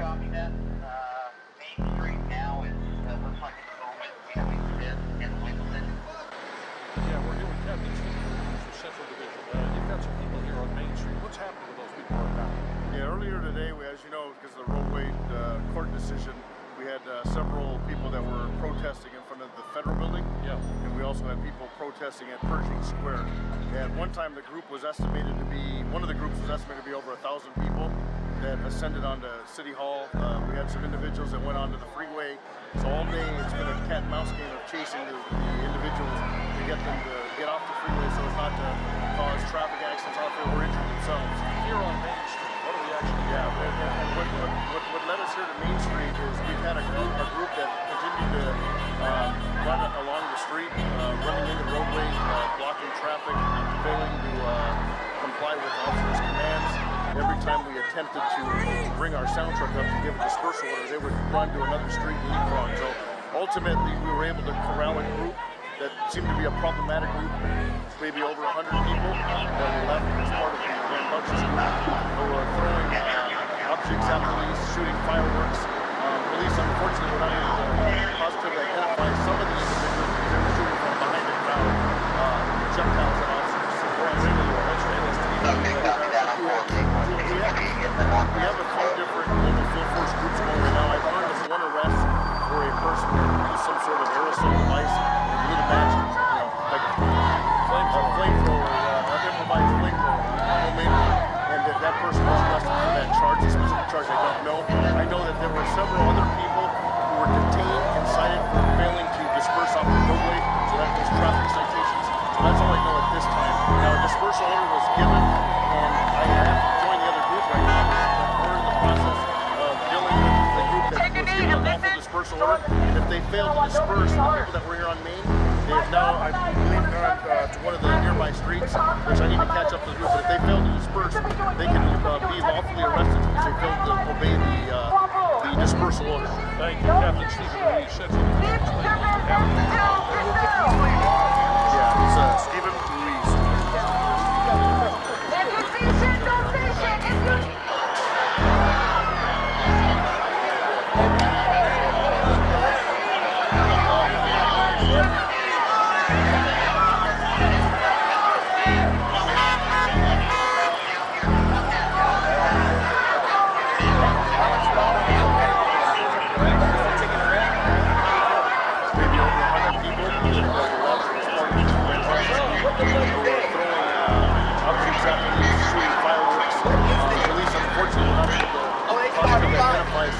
copy that. Main Street now is, looks like it's going between 5th and Winston. Yeah, we're here with Captain Steve for Central Division. You've got some people here on Main Street. What's happening with those people right now? Yeah, earlier today, as you know, because of the roadway court decision, we had several people that were protesting in front of the federal building. Yeah. And we also had people protesting at Pershing Square. At one time, the group was estimated to be, one of the groups was estimated to be over 1,000 people that ascended onto City Hall. We had some individuals that went onto the freeway. So all day, it's been a cat and mouse game of chasing the individuals to get them to get off the freeway so as not to cause traffic accidents out there or injure themselves. Here on Main Street, what are we actually doing? Yeah, and what led us here to Main Street is we've had a group that continued to run along the street, running into the roadway, blocking traffic, failing to comply with officers' commands. Every time we attempted to bring our sound truck up to give a dispersal order, they would run to another street and leapfrog. So ultimately, we were able to corral a group that seemed to be a problematic group, maybe over 100 people that were left as part of the rambunctious group who were throwing objects at police, shooting fireworks. Police, unfortunately, were not able to positively identify some of the individuals because they were shooting from behind the crowd, projectiles at officers. So we're on radio. Okay, copy that. I'm holding. We have a few different local field force groups going right now. I've learned of one arrest for a person that used some sort of aerosol device and lit a match, like a flamethrower, improvised flamethrower, homemade one, and that person was arrested for that charge. The specific charge I don't know. I know that there were several other people who were detained and cited for failing to disperse off the roadway, so that was traffic citations. So that's all I know at this time. Now, a dispersal order was given, and I have to join the other group right now. We're in the process of dealing with the group that was given a lawful dispersal order, and if they fail to disperse the people that were here on Main, they have now, I believe, gone to one of the nearby streets, which I need to catch up to the group. But if they fail to disperse, they can be lawfully arrested because they failed to obey the dispersal order. Thank you, Captain Stephen Reed, Central Division. Yeah, it's Stephen Ruiz.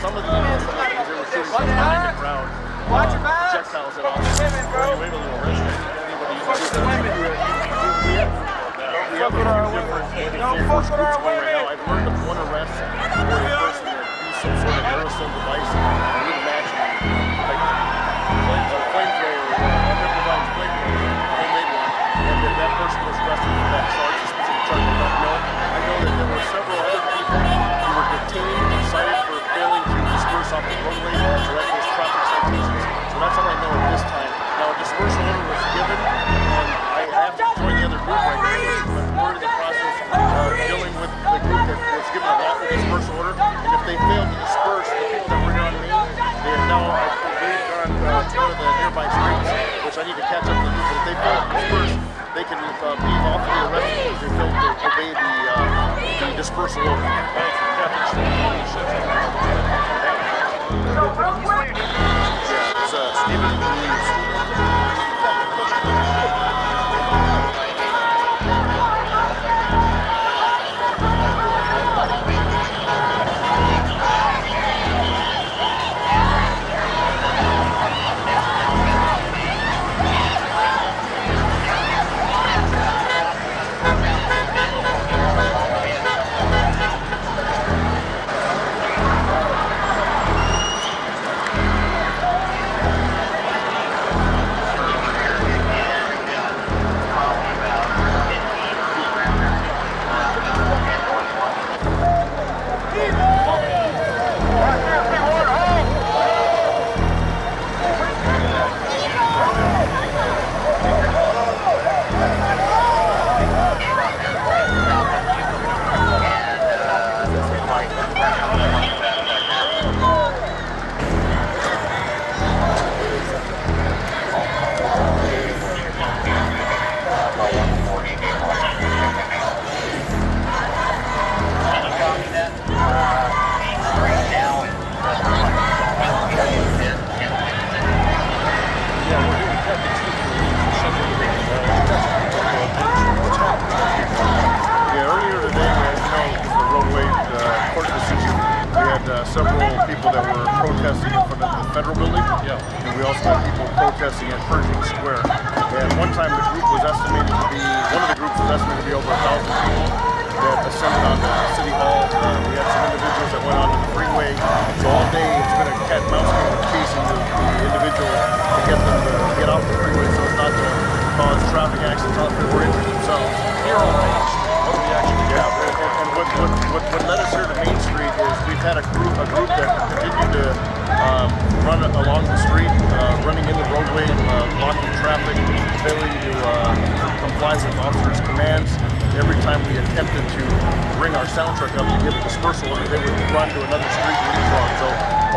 Some of the individuals they were shooting from behind the crowd, projectiles at officers. Were you able to arrest anybody? We have a few different force groups going right now. I've learned of one arrest for a person that used some sort of aerosol device and lit a match, like a flamethrower, an improvised flamethrower, homemade one, and that person was arrested for that charge, a specific charge I don't know. I know that there were several other people who were detained and cited for failing to disperse off the roadway, so that was traffic citations. So that's all I know at this time. Now, a dispersal order was given, and I have to join the other group right now, but we're in the process of dealing with the group that was given a lawful dispersal order, and if they fail to disperse the people that were here on Main, they have now, I believe, gone to one of the nearby streets, which I need to catch up to the group, but if they fail to disperse, they can be lawfully arrested because they failed to obey the dispersal order. Thank you, Captain Stephen Reed, Central Division. It's Stephen Reeves. several people that were protesting in front of the federal building. Yeah. And we also had people protesting at Pershing Square. And one time the group was estimated to be, one of the groups was estimated to be over 1,000 people that ascended onto City Hall. We had some individuals that went onto the freeway. So all day it's been a cat and mouse game of chasing the individual to get them to get off the freeway so as not to cause traffic accidents out there or injure themselves. Here on Main Street, what do we actually Yeah, got? and what led us here to Main Street is we've had a group that continued to run along the street, running in the roadway, blocking traffic, failing to comply with officers' commands. Every time we attempted to bring our sound truck up to give a dispersal order, they would run to another street and leapfrog. So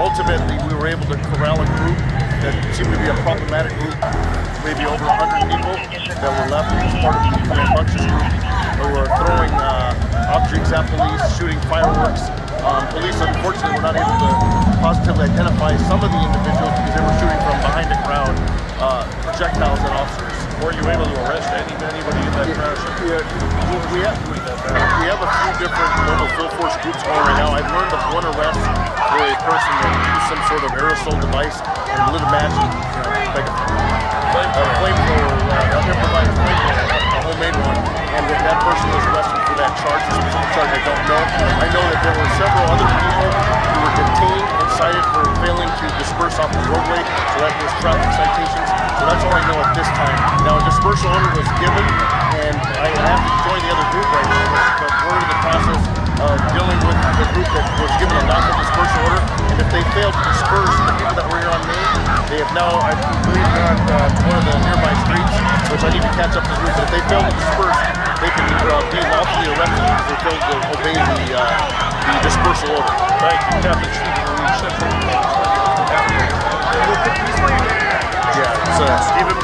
ultimately, we were able to corral a group that seemed to be a problematic group, maybe over 100 people that were left as part of the rambunctious group who were throwing objects at police, shooting fireworks. Police, unfortunately, were not able to positively identify some of the individuals because they were shooting from behind a crowd, projectiles at officers. Were you able to arrest anybody in that crash? Yeah, we have a few different mobile field force groups going right now. I've learned of one arrest for a person that used some sort of aerosol device and lit a match, like a flamethrower, improvised flamethrower, a homemade one, and that person was arrested for that charge. The specific charge I don't know. I know that there were several other people who were detained and cited for failing to disperse off the roadway, so that was traffic citations. So that's all I know at this time. Now a dispersal order was given, and I have to join the other group right now, but we're in the process of dealing with the group that was given a lawful dispersal order, and if they fail to disperse the people that were here on Main, they have now, I believe, gone to one of the nearby streets, which I need to catch up to the group, but if they fail to disperse, they can be lawfully arrested because they failed to obey the dispersal order. Thank you, Captain Stephen Ruiz, Central. Yeah, it's Stephen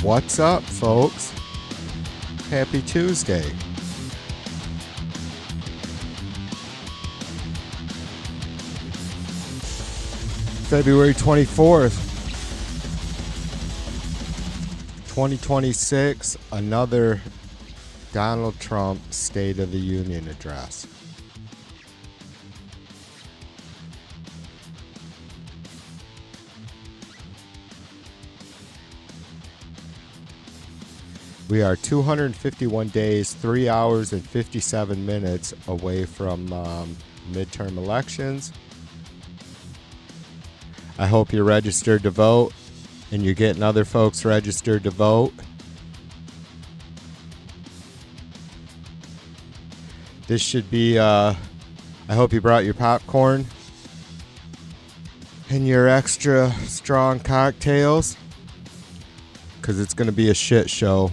What's up, folks? Happy Tuesday. February 24th, 2026, another Donald Trump State of the Union address. We are 251 days, 3 hours, and 57 minutes away from midterm elections. I hope you're registered to vote and you're getting other folks registered to vote. This should be, I hope you brought your popcorn and your extra strong cocktails, because it's going to be a shit show.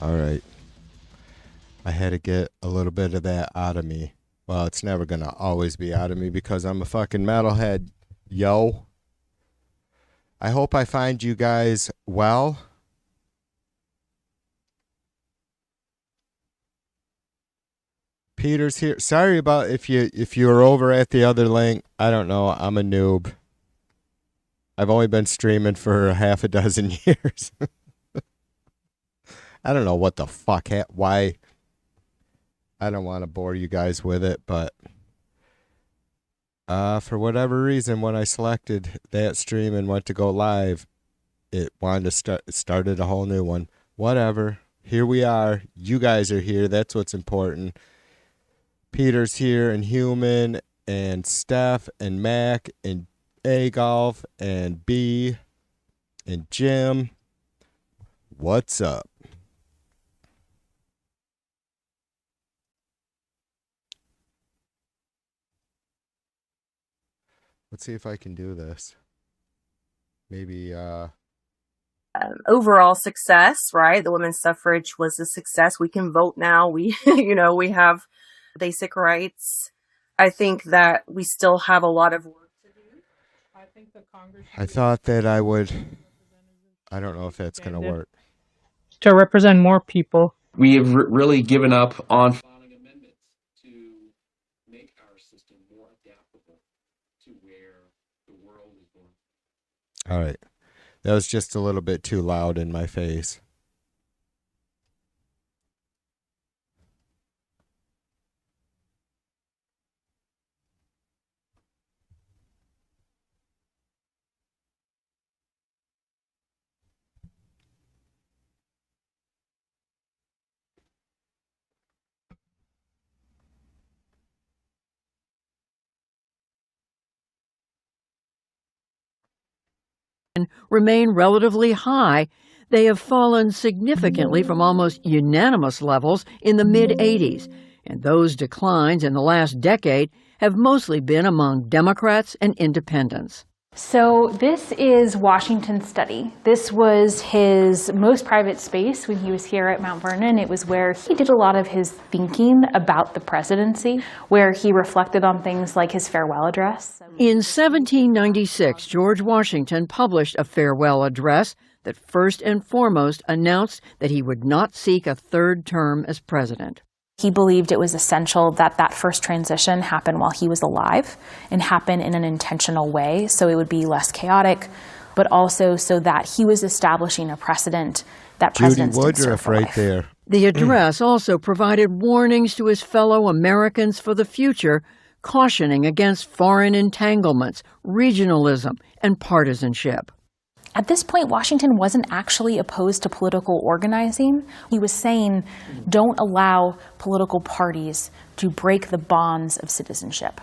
All right. I had to get a little bit of that out of me. Well, it's never going to always be out of me because I'm a fucking metalhead, yo. I hope I find you guys well. Peter's here. Sorry about if you were over at the other link. I don't know. I'm a noob. I've only been streaming for half a dozen years. I don't know what the fuck, why. I don't want to bore you guys with it, but for whatever reason, when I selected that stream and went to go live, it wanted to started a whole new one. Whatever. Here we are. You guys are here. That's what's important. Peter's here, and Human, and Steph, and Mac, and A Golf, and B, and Jim. What's up? Let's see if I can do this. Maybe, overall success, right? The women's suffrage was a success. We can vote now. We, we have basic rights. I think that we still have a lot of work to do. I think the Congress. I thought that I would. I don't know if that's going to work. To represent more people. We have really given up on filing amendments to make our system more adaptable to where the world is going. All right. That was just a little bit too loud in my face. Remain relatively high, they have fallen significantly from almost unanimous levels in the mid-'80s, and those declines in the last decade have mostly been among Democrats and independents. So this is Washington's study. This was his most private space when he was here at Mount Vernon. It was where he did a lot of his thinking about the presidency, where he reflected on things like his farewell address. In 1796, George Washington published a farewell address that first and foremost announced that he would not seek a third term as president. He believed it was essential that that first transition happen while he was alive and happen in an intentional way so it would be less chaotic, but also so that he was establishing a precedent that presidents didn't serve for life. There. The address also provided warnings to his fellow Americans for the future, cautioning against foreign entanglements, regionalism, and partisanship. At this point, Washington wasn't actually opposed to political organizing. He was saying, don't allow political parties to break the bonds of citizenship.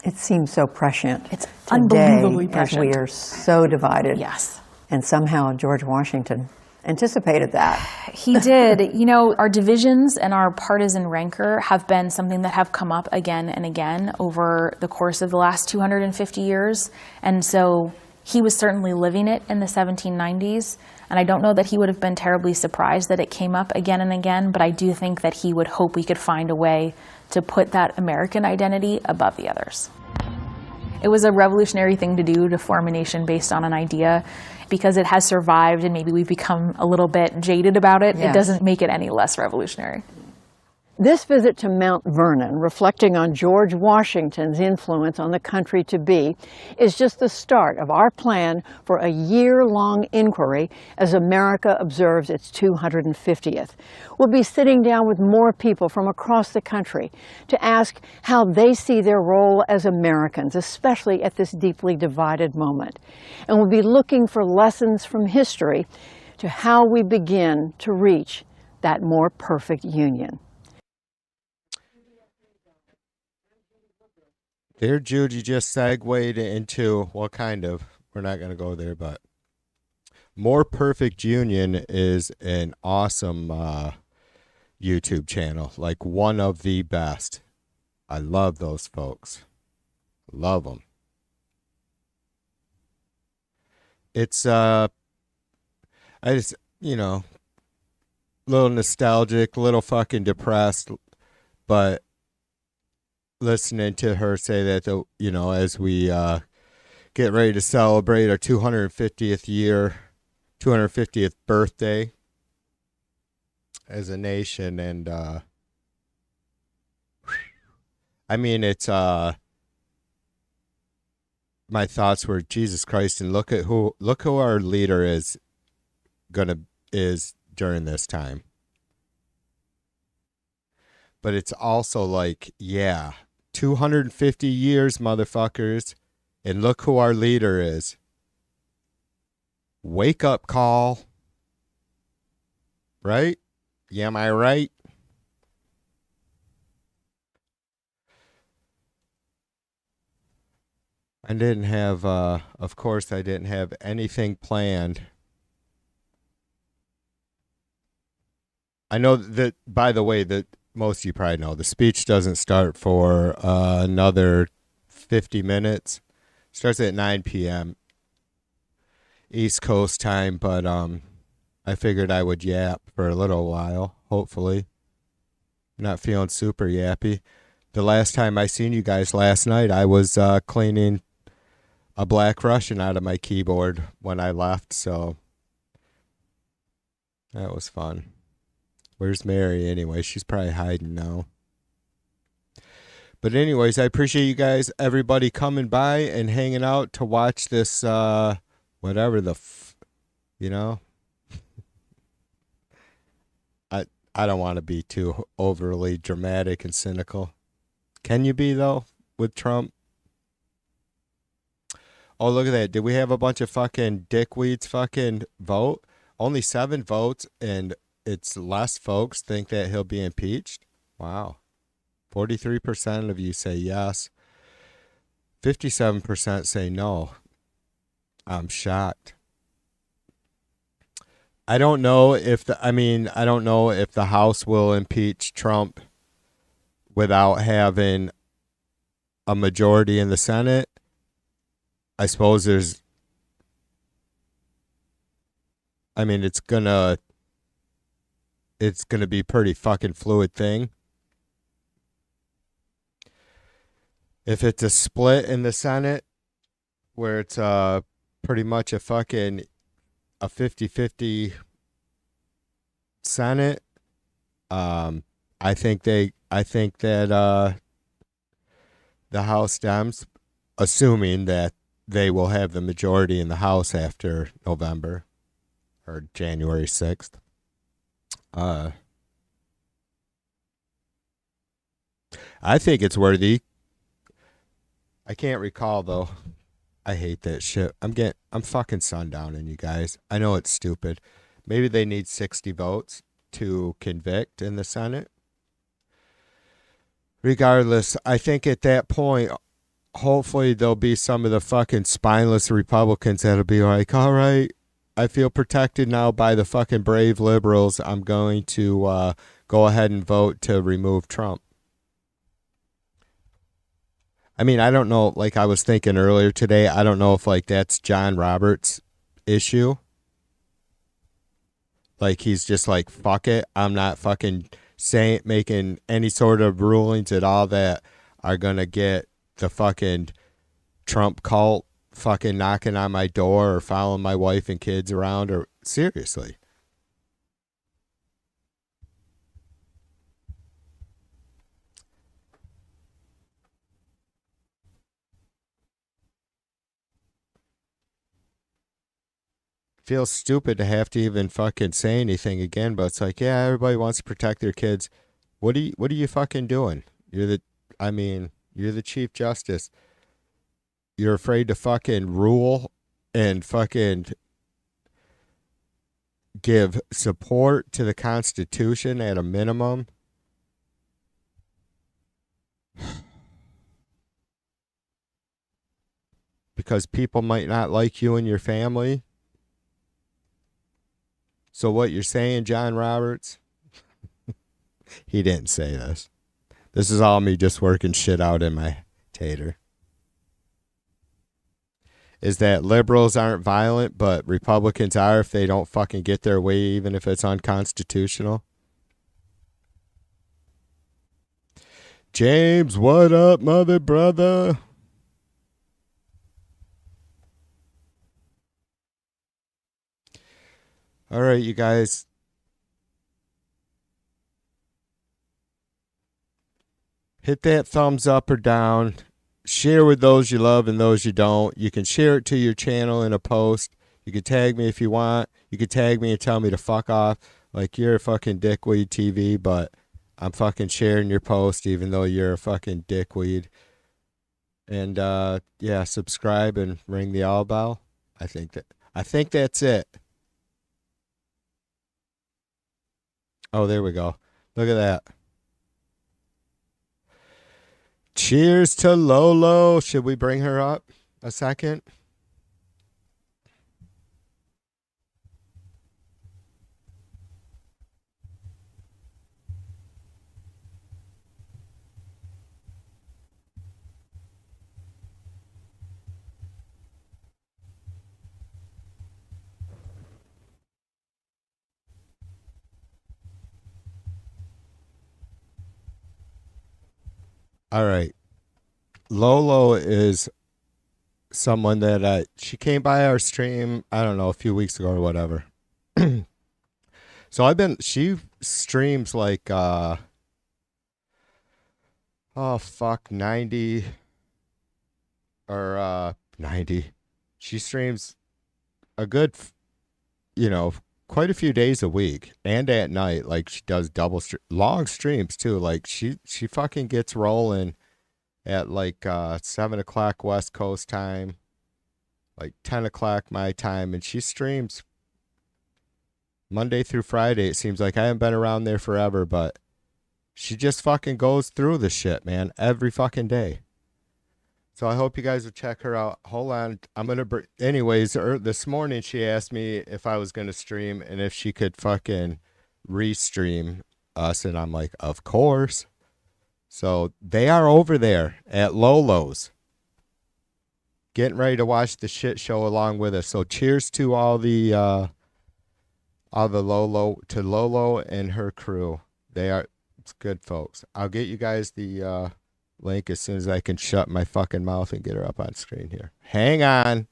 It seems so prescient. It's today, unbelievably prescient. as we are so divided. Yes. And somehow George Washington anticipated that. He did. Our divisions and our partisan rancor have been something that have come up again and again over the course of the last 250 years. And so he was certainly living it in the 1790s, and I don't know that he would have been terribly surprised that it came up again and again, but I do think that he would hope we could find a way to put that American identity above the others. It was a revolutionary thing to do, to form a nation based on an idea. Because it has survived and maybe we've become a little bit jaded about it, Yes. It doesn't make it any less revolutionary. This visit to Mount Vernon, reflecting on George Washington's influence on the country to be, is just the start of our plan for a year-long inquiry as America observes its 250th. We'll be sitting down with more people from across the country to ask how they see their role as Americans, especially at this deeply divided moment. And we'll be looking for lessons from history to how we begin to reach that more perfect union. There, Jude, you just segued into, well, kind of. We're not going to go there, but More Perfect Union is an awesome YouTube channel, like one of the best. I love those folks. Love them. It's, I just, a little nostalgic, little fucking depressed, but listening to her say that, as we get ready to celebrate our 250th birthday as a nation, and it's my thoughts were, Jesus Christ, and look who our leader is during this time. But it's also like, yeah, 250 years, motherfuckers, and look who our leader is. Wake up call. Right? Yeah, am I right? I didn't have, of course, I didn't have anything planned. I know that, by the way, that most of you probably know, the speech doesn't start for another 50 minutes. Starts at 9 p.m. East Coast time, but I figured I would yap for a little while, hopefully. Not feeling super yappy. The last time I seen you guys last night, I was cleaning a Black Russian out of my keyboard when I left, so that was fun. Where's Mary anyway? She's probably hiding now. But anyways, I appreciate you guys, everybody coming by and hanging out to watch this, whatever the, I don't want to be too overly dramatic and cynical. Can you be, though, with Trump? Oh, look at that. Did we have a bunch of fucking dickweeds fucking vote? Only 7 votes, and it's less folks think that he'll be impeached? Wow. 43% of you say yes. 57% say no. I'm shocked. I don't know if the House will impeach Trump without having a majority in the Senate. I suppose it's gonna be pretty fucking fluid thing. If it's a split in the Senate, where it's pretty much a 50-50 Senate, I think that the House Dems, assuming that they will have the majority in the House after November or January 6th, I think it's worthy. I can't recall, though. I hate that shit. I'm fucking sundowning, you guys. I know it's stupid. Maybe they need 60 votes to convict in the Senate. Regardless, I think at that point, hopefully there'll be some of the fucking spineless Republicans that'll be like, all right, I feel protected now by the fucking brave liberals. I'm going to go ahead and vote to remove Trump. I don't know, like I was thinking earlier today, I don't know if like that's John Roberts' issue. Like he's just like, fuck it. I'm not fucking making any sort of rulings at all that are going to get the fucking Trump cult fucking knocking on my door or following my wife and kids around, or seriously. feels stupid to have to even fucking say anything again, but it's like, yeah, everybody wants to protect their kids. What are you fucking doing? You're the Chief Justice. You're afraid to fucking rule and fucking give support to the Constitution at a minimum. Because people might not like you and your family. So what you're saying, John Roberts? He didn't say this. This is all me just working shit out in my tater. Is that liberals aren't violent, but Republicans are if they don't fucking get their way, even if it's unconstitutional? James, what up, mother brother? All right, you guys. Hit that thumbs up or down. Share with those you love and those you don't. You can share it to your channel in a post. You can tag me if you want. You can tag me and tell me to fuck off. Like you're a fucking dickweed TV, but I'm fucking sharing your post even though you're a fucking dickweed. And yeah, subscribe and ring the all bell. I think that's it. Oh, there we go. Look at that. Cheers to Lolo. Should we bring her up a second? All right. Lolo is someone that she came by our stream, I don't know, a few weeks ago or whatever. So she streams like, 90 or 90. She streams a good, quite a few days a week and at night. Like she does long streams too. Like she fucking gets rolling at like 7 o'clock West Coast time, like 10 o'clock my time, and she streams Monday through Friday. It seems like I haven't been around there forever, but she just fucking goes through the shit, man, every fucking day. So I hope you guys will check her out. Hold on. Anyways, this morning she asked me if I was going to stream and if she could fucking restream us. And I'm like, of course. So they are over there at Lolo's, getting ready to watch the shit show along with us. So cheers to all the Lolo and her crew. It's good folks. I'll get you guys the link as soon as I can shut my fucking mouth and get her up on screen here. Hang on.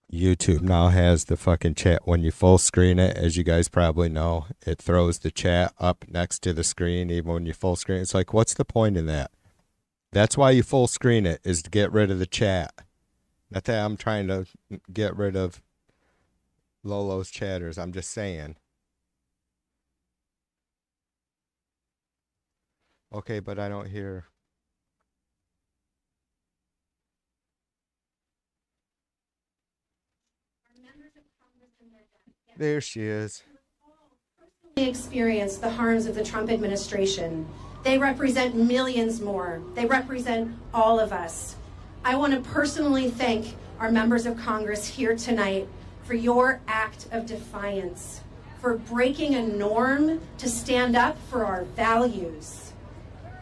YouTube now has the fucking chat. When you full screen it, as you guys probably know, it throws the chat up next to the screen even when you full screen. It's like, what's the point in that? That's why you full screen it, is to get rid of the chat. Not that I'm trying to get rid of Lolo's chatters. I'm just saying. Okay, but I don't hear. There she is. Experience the harms of the Trump administration. They represent millions more. They represent all of us. I want to personally thank our members of Congress here tonight for your act of defiance, for breaking a norm to stand up for our values.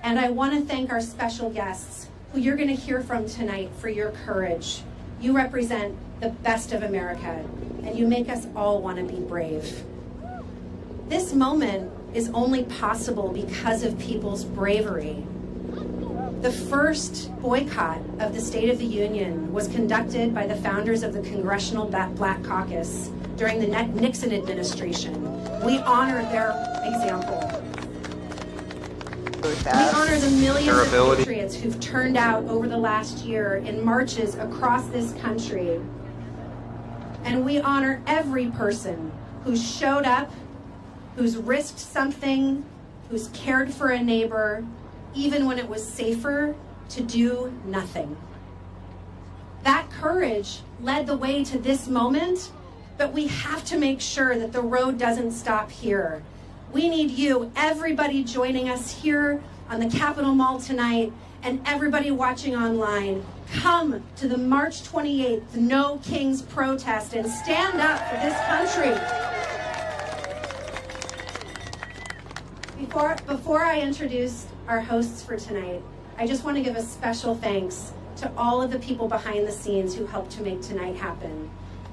And I want to thank our special guests, who you're going to hear from tonight, for your courage. You represent the best of America, and you make us all want to be brave. This moment is only possible because of people's bravery. The first boycott of the State of the Union was conducted by the founders of the Congressional Black Caucus during the Nixon administration. We honor their example. We honor the millions of patriots who've turned out over the last year in marches across this country. And we honor every person who's showed up, who's risked something, who's cared for a neighbor, even when it was safer to do nothing. That courage led the way to this moment, but we have to make sure that the road doesn't stop here. We need you, everybody joining us here on the Capitol Mall tonight, and everybody watching online. Come to the March 28th No Kings protest and stand up for this country. Before I introduce our hosts for tonight, I just want to give a special thanks to all of the people behind the scenes who helped to make tonight happen.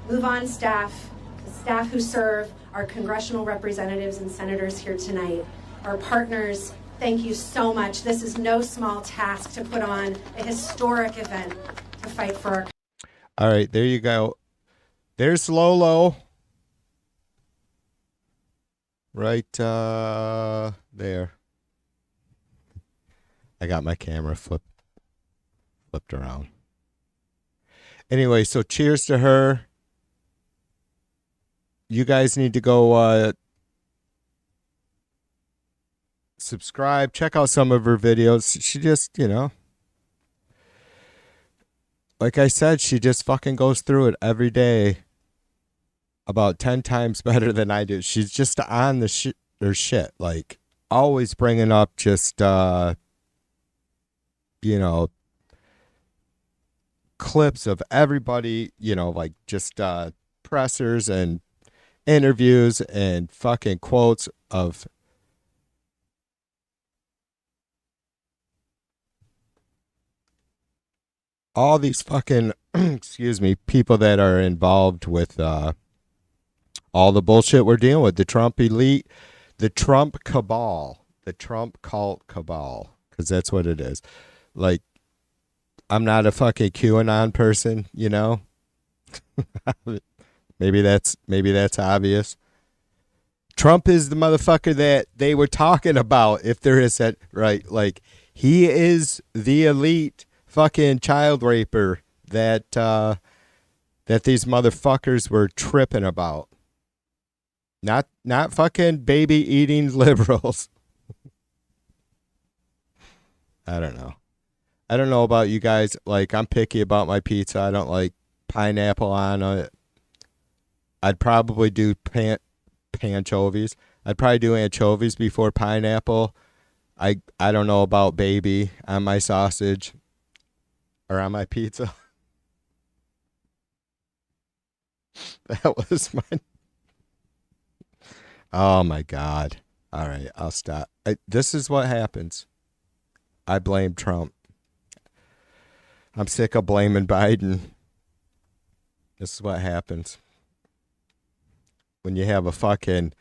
MoveOn staff, the staff who serve our congressional representatives and senators here tonight, our partners, thank you so much. This is no small task to put on a historic event to fight for our. All right, there you go. There's Lolo. Right there. I got my camera flipped around. Anyway, so cheers to her. You guys need to go subscribe, check out some of her videos. She just, like I said, she just fucking goes through it every day about 10 times better than I do. She's just on the shit, like always bringing up just, clips of everybody, like just pressers and interviews and fucking quotes of all these fucking excuse me, people that are involved with all the bullshit we're dealing with, the Trump elite, the Trump cabal, the Trump cult cabal, because that's what it is. Like, I'm not a fucking QAnon person, maybe that's obvious. Trump is the motherfucker that they were talking about, if there is that, right? Like, he is the elite fucking child raper that these motherfuckers were tripping about. Not fucking baby eating liberals. I don't know. I don't know about you guys. Like, I'm picky about my pizza. I don't like pineapple on it. I'd probably do anchovies. I'd probably do anchovies before pineapple. I don't know about baby on my sausage or on my pizza. That was my... Oh my God. All right, I'll stop. This is what happens. I blame Trump. I'm sick of blaming Biden. This is what happens. When you have a fucking...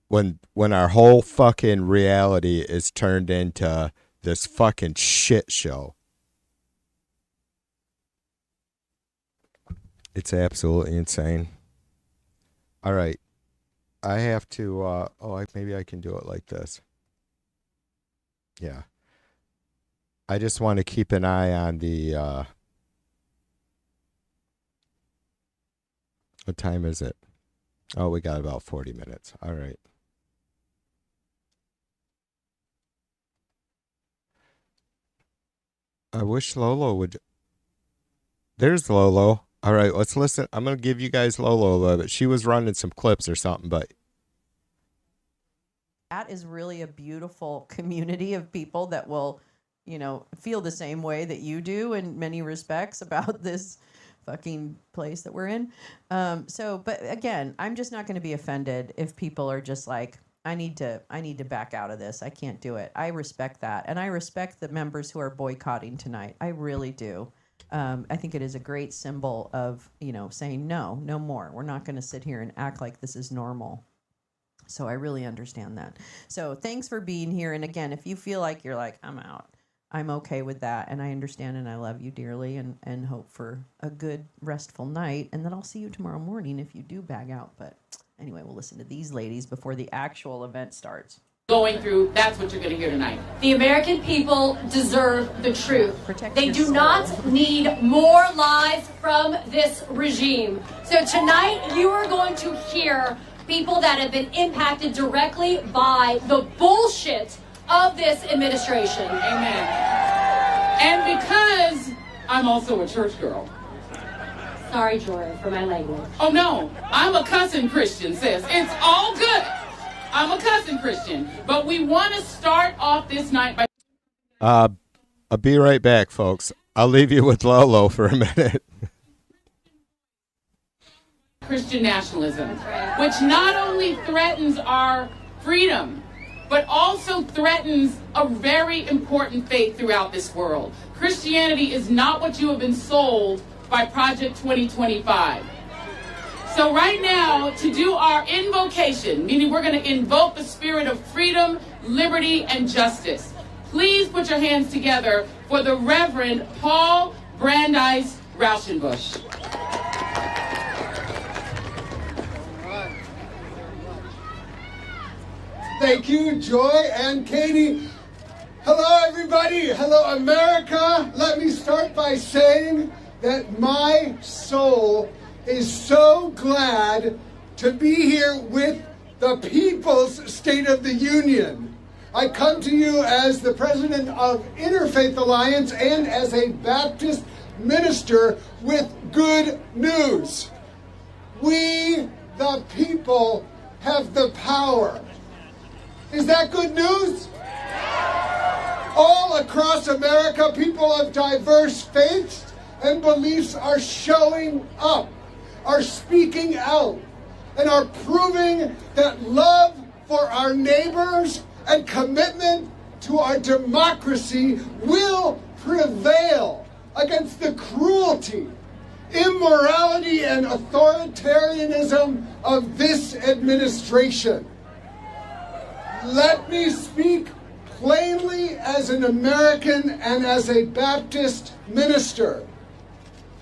When our whole fucking reality is turned into this fucking shit show. It's absolutely insane. All right. I have to, maybe I can do it like this. Yeah. I just want to keep an eye on the, what time is it? Oh, we got about 40 minutes. All right. I wish Lolo would. There's Lolo. All right, let's listen. I'm going to give you guys Lolo, but she was running some clips or something, but. That is really a beautiful community of people that will, feel the same way that you do in many respects about this fucking place that we're in. But again, I'm just not going to be offended if people are just like, I need to back out of this. I can't do it. I respect that. And I respect the members who are boycotting tonight. I really do. I think it is a great symbol of, saying no more. We're not going to sit here and act like this is normal. So I really understand that. So thanks for being here. And again, if you feel like you're like, I'm out, I'm okay with that. And I understand and I love you dearly and hope for a good, restful night. And then I'll see you tomorrow morning if you do bag out. But anyway, we'll listen to these ladies before the actual event starts. Going through, that's what you're going to hear tonight. The American people deserve the truth. They do not need more lies from this regime. So tonight you are going to hear people that have been impacted directly by the bullshit of this administration. Amen. And because I'm also a church girl. Sorry, Joy, for my language. Oh no, I'm a cussing Christian, sis. It's all good. I'm a cussing Christian. But we want to start off this night by... I'll be right back, folks. I'll leave you with Lolo for a minute. Christian nationalism, which not only threatens our freedom, but also threatens a very important faith throughout this world. Christianity is not what you have been sold by Project 2025. So right now, to do our invocation, meaning we're going to invoke the spirit of freedom, liberty, and justice. Please put your hands together for the Reverend Paul Brandeis Rauschenbusch. Thank you, Joy and Katie. Hello, everybody. Hello, America. Let me start by saying that my soul is so glad to be here with the People's State of the Union. I come to you as the president of Interfaith Alliance and as a Baptist minister with good news. We, the people, have the power. Is that good news? All across America, people of diverse faiths and beliefs are showing up, are speaking out, and are proving that love for our neighbors and commitment to our democracy will prevail against the cruelty, immorality, and authoritarianism of this administration. Let me speak plainly as an American and as a Baptist minister.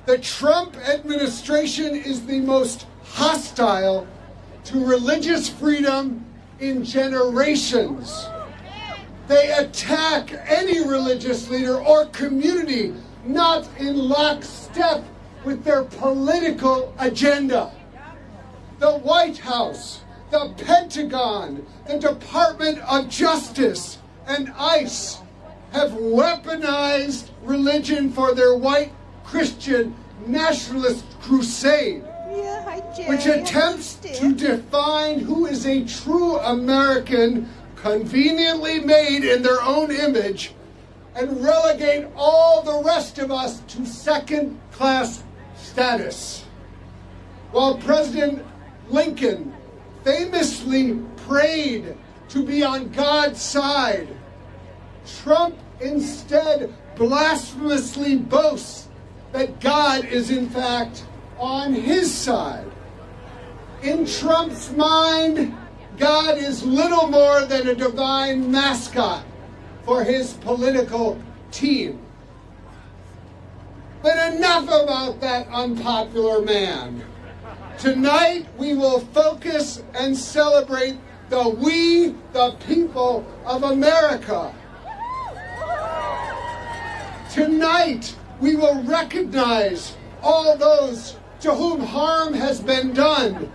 The Trump administration is the most hostile to religious freedom in generations. They attack any religious leader or community not in lockstep with their political agenda. The White House, the Pentagon, the Department of Justice, and ICE have weaponized religion for their white Christian nationalist crusade, which attempts to define who is a true American, conveniently made in their own image, and relegate all the rest of us to second-class status. While President Lincoln famously prayed to be on God's side, Trump instead blasphemously boasts that God is in fact on his side. In Trump's mind, God is little more than a divine mascot for his political team. But enough about that unpopular man. Tonight, we will focus and celebrate the we, the people of America. Tonight, we will recognize all those to whom harm has been done.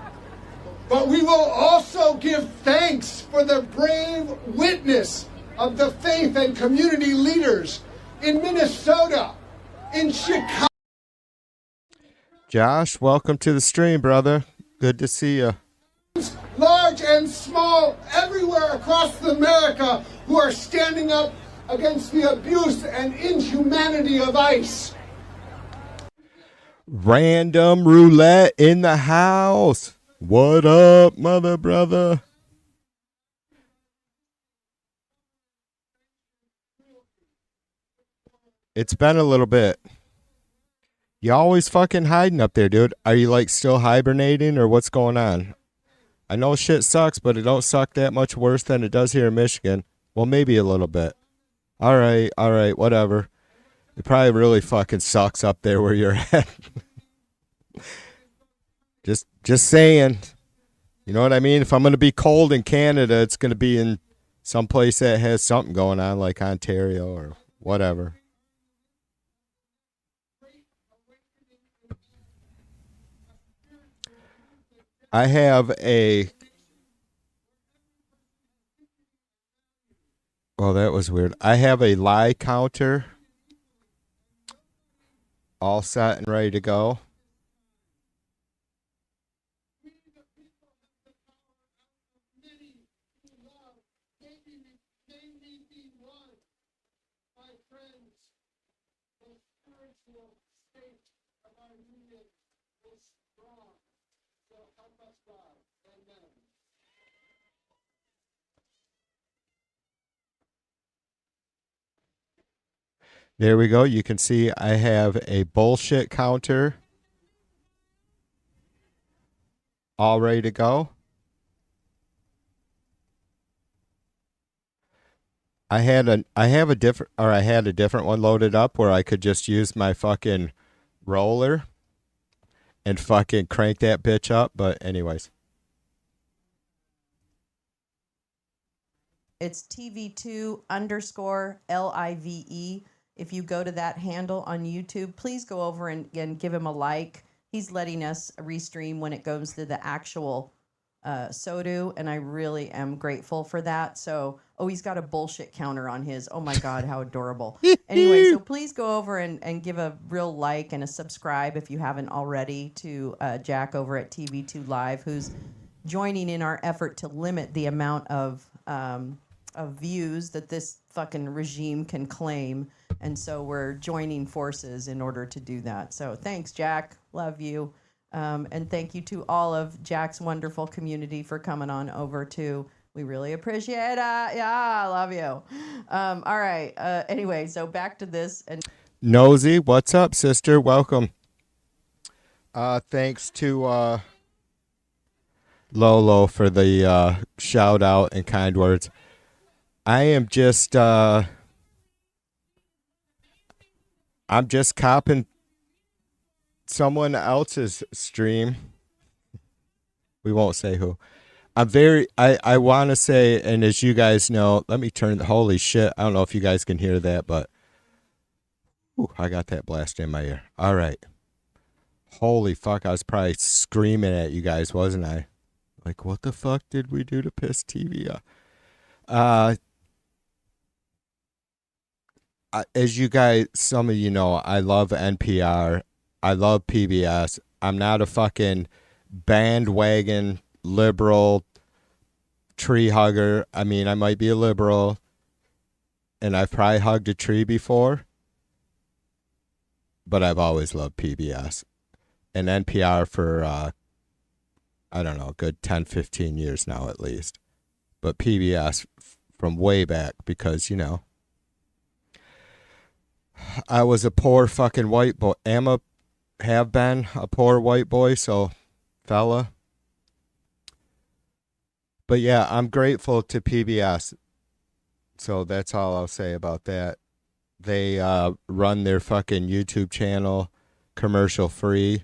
But we will also give thanks for the brave witness of the faith and community leaders in Minnesota, in Chicago. Josh, welcome to the stream, brother. Good to see you. Large and small, everywhere across America, who are standing up against the abuse and inhumanity of ICE. Random roulette in the house. What up, mother brother? It's been a little bit. You always fucking hiding up there, dude. Are you like still hibernating or what's going on? I know shit sucks, but it don't suck that much worse than it does here in Michigan. Well, maybe a little bit. All right, whatever. It probably really fucking sucks up there where you're at. Just saying. You know what I mean? If I'm going to be cold in Canada, it's going to be in some place that has something going on like Ontario or whatever. I have a... Well, that was weird. I have a lie counter all set and ready to go. There we go. You can see I have a bullshit counter all ready to go. I had a different one loaded up where I could just use my fucking roller and fucking crank that bitch up, but anyways. It's TV2_LIVE. If you go to that handle on YouTube, please go over and give him a like. He's letting us restream when it goes to the actual SODU, and I really am grateful for that. So, he's got a bullshit counter on his. Oh my God, how adorable. Anyway, so please go over and give a real like and a subscribe if you haven't already to Jack over at TV2 Live, who's joining in our effort to limit the amount of views that this fucking regime can claim. And so we're joining forces in order to do that. So thanks, Jack. Love you. And thank you to all of Jack's wonderful community for coming on over too. We really appreciate it. Yeah, I love you. All right. Anyway, so back to this. And Nosy, what's up, sister? Welcome. Thanks to Lolo for the shout out and kind words. I am just I'm just copping someone else's stream. We won't say who. I want to say, and as you guys know, let me turn the, holy shit, I don't know if you guys can hear that, but I got that blast in my ear. All right. Holy fuck, I was probably screaming at you guys, wasn't I? Like, what the fuck did we do to piss TV off? As you guys, some of you know, I love NPR. I love PBS. I'm not a fucking bandwagon liberal tree hugger. I mean, I might be a liberal, and I've probably hugged a tree before, but I've always loved PBS and NPR for, I don't know, a good 10, 15 years now at least. But PBS from way back because, you know, I was a poor fucking white boy. Have been a poor white boy, so fella. But yeah, I'm grateful to PBS. So that's all I'll say about that. They run their fucking YouTube channel commercial free,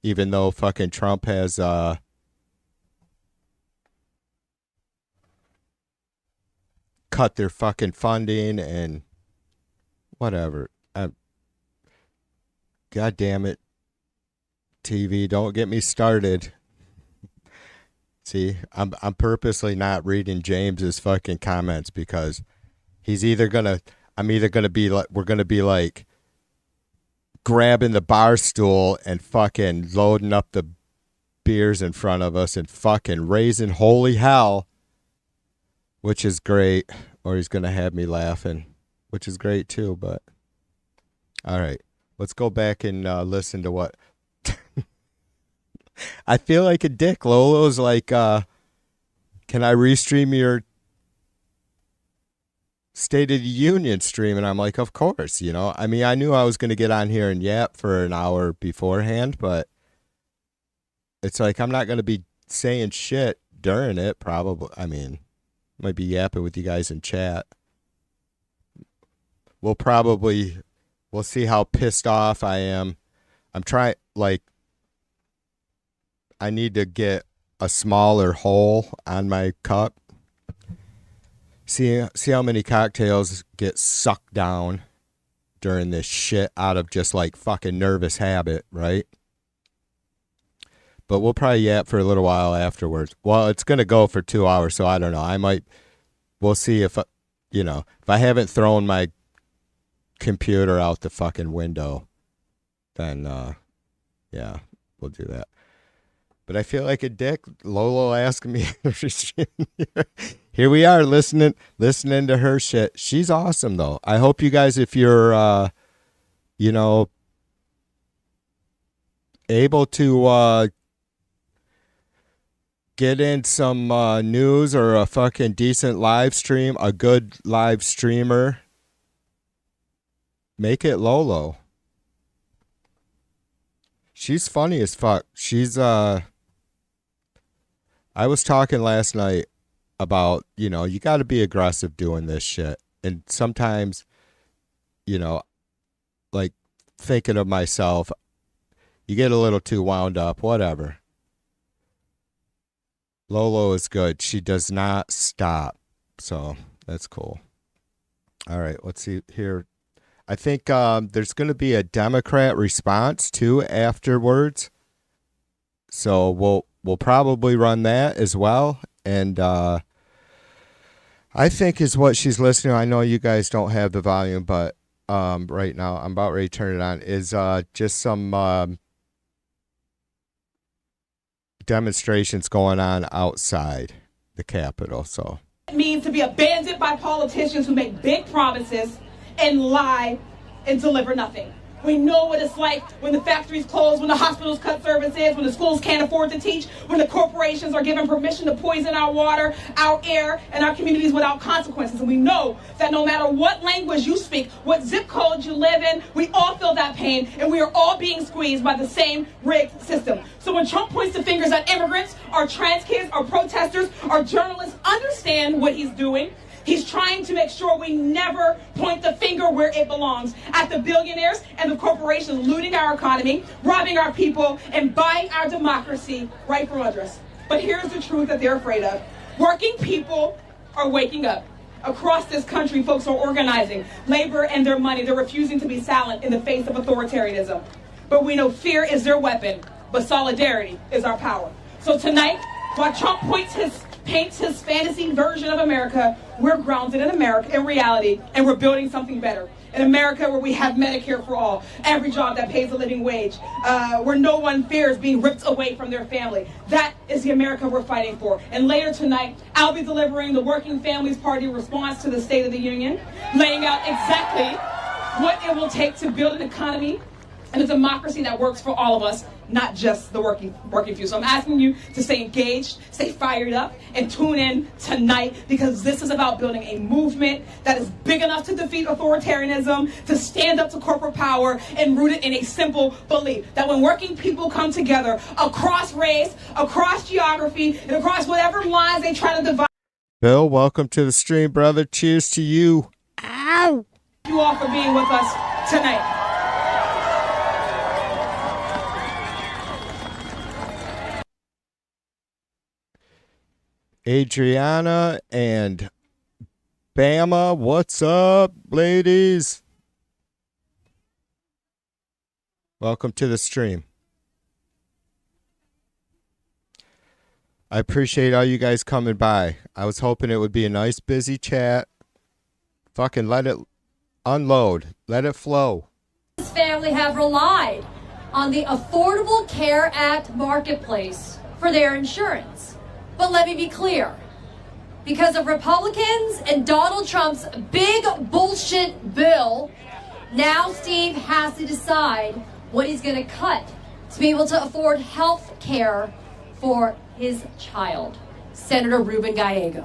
even though fucking Trump has cut their fucking funding and whatever. God damn it, TV, don't get me started. See, I'm purposely not reading James's fucking comments because I'm either gonna be like, we're gonna be like grabbing the bar stool and fucking loading up the beers in front of us and fucking raising holy hell, which is great, or he's gonna have me laughing, which is great too, but all right. Let's go back and listen to what. I feel like a dick. Lolo's like, can I restream your State of the Union stream? And I'm like, of course, you know. I mean, I knew I was going to get on here and yap for an hour beforehand, but it's like I'm not going to be saying shit during it, probably. I mean, might be yapping with you guys in chat. We'll see how pissed off I am. I'm trying, like, I need to get a smaller hole on my cup. See how many cocktails get sucked down during this shit out of just like fucking nervous habit, right? But we'll probably yap for a little while afterwards. Well, it's going to go for 2 hours, so I don't know. We'll see if, if I haven't thrown my computer out the fucking window, then, yeah, we'll do that. But I feel like a dick. Lolo asked me. Here we are listening to her shit. She's awesome, though. I hope you guys, if you're, able to get in some news or a fucking decent live stream, a good live streamer, make it Lolo. She's funny as fuck. She's, I was talking last night about, you got to be aggressive doing this shit. And sometimes, like thinking of myself, you get a little too wound up, whatever. Lolo is good. She does not stop. So that's cool. All right, let's see here. I think there's going to be a Democrat response too afterwards. So we'll probably run that as well. And I think is what she's listening to. I know you guys don't have the volume, but right now I'm about ready to turn it on. Is just some demonstrations going on outside the Capitol. So it means to be abandoned by politicians who make big promises and lie and deliver nothing. We know what it's like when the factories close, when the hospitals cut services, when the schools can't afford to teach, when the corporations are given permission to poison our water, our air, and our communities without consequences. And we know that no matter what language you speak, what zip code you live in, we all feel that pain, and we are all being squeezed by the same rigged system. So when Trump points the fingers at immigrants, our trans kids, our protesters, our journalists, understand what he's doing. He's trying to make sure we never point the finger where it belongs, at the billionaires and the corporations looting our economy, robbing our people, and buying our democracy right from under us. But here's the truth that they're afraid of. Working people are waking up. Across this country, folks are organizing. Labor and their money, they're refusing to be silent in the face of authoritarianism. But we know fear is their weapon, but solidarity is our power. So tonight, while Trump paints his fantasy version of America, we're grounded in America, in reality, and we're building something better. In America, where we have Medicare for all, every job that pays a living wage, where no one fears being ripped away from their family. That is the America we're fighting for. And later tonight, I'll be delivering the Working Families Party response to the State of the Union, laying out exactly what it will take to build an economy and a democracy that works for all of us, not just the working few. So I'm asking you to stay engaged, stay fired up, and tune in tonight, because this is about building a movement that is big enough to defeat authoritarianism, to stand up to corporate power, and rooted in a simple belief that when working people come together across race, across geography, and across whatever lines they try to divide. Bill, welcome to the stream, brother. Cheers to you. Ow! You all for being with us tonight. Adriana and Bama, what's up, ladies? Welcome to the stream. I appreciate all you guys coming by. I was hoping it would be a nice, busy chat. Fucking let it unload. Let it flow. This family have relied on the Affordable Care Act marketplace for their insurance. But let me be clear, because of Republicans and Donald Trump's big bullshit bill, Now Steve has to decide what he's going to cut to be able to afford health care for his child. Senator Ruben Gallego.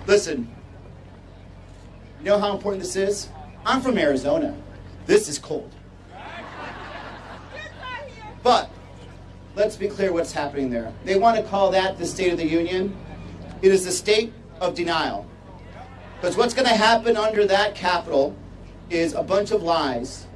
Listen, you know how important this is? I'm from Arizona. This is cold. But let's be clear what's happening there. They want to call that the State of the Union. It is the state of denial. Because what's going to happen under that Capitol is a bunch of lies.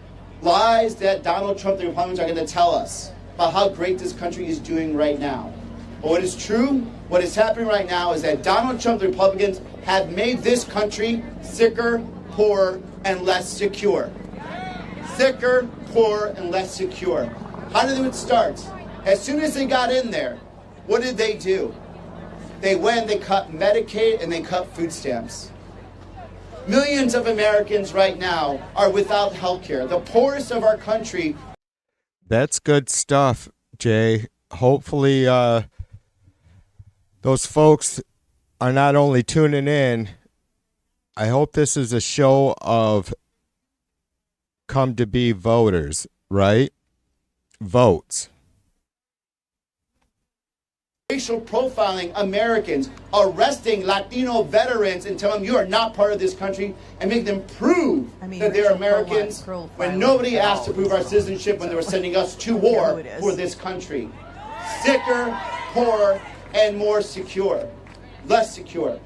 Lies that Donald Trump, the Republicans, are going to tell us about how great this country is doing right now. But what is true, what is happening right now is that Donald Trump, the Republicans, have made this country sicker, poorer, and less secure. Sicker, poorer, and less secure. How did it start? As soon as they got in there, what did they do? They went, they cut Medicaid, and they cut food stamps. Millions of Americans right now are without health care. The poorest of our country. That's good stuff, Jay. Hopefully, those folks are not only tuning in. I hope this is a show of come to be voters, right? Votes. Racial profiling Americans, arresting Latino veterans and telling them you are not part of this country and make them prove that they're Americans when nobody asked to prove our citizenship when they were sending us to war for this country. Sicker, poorer, and more secure. Less secure.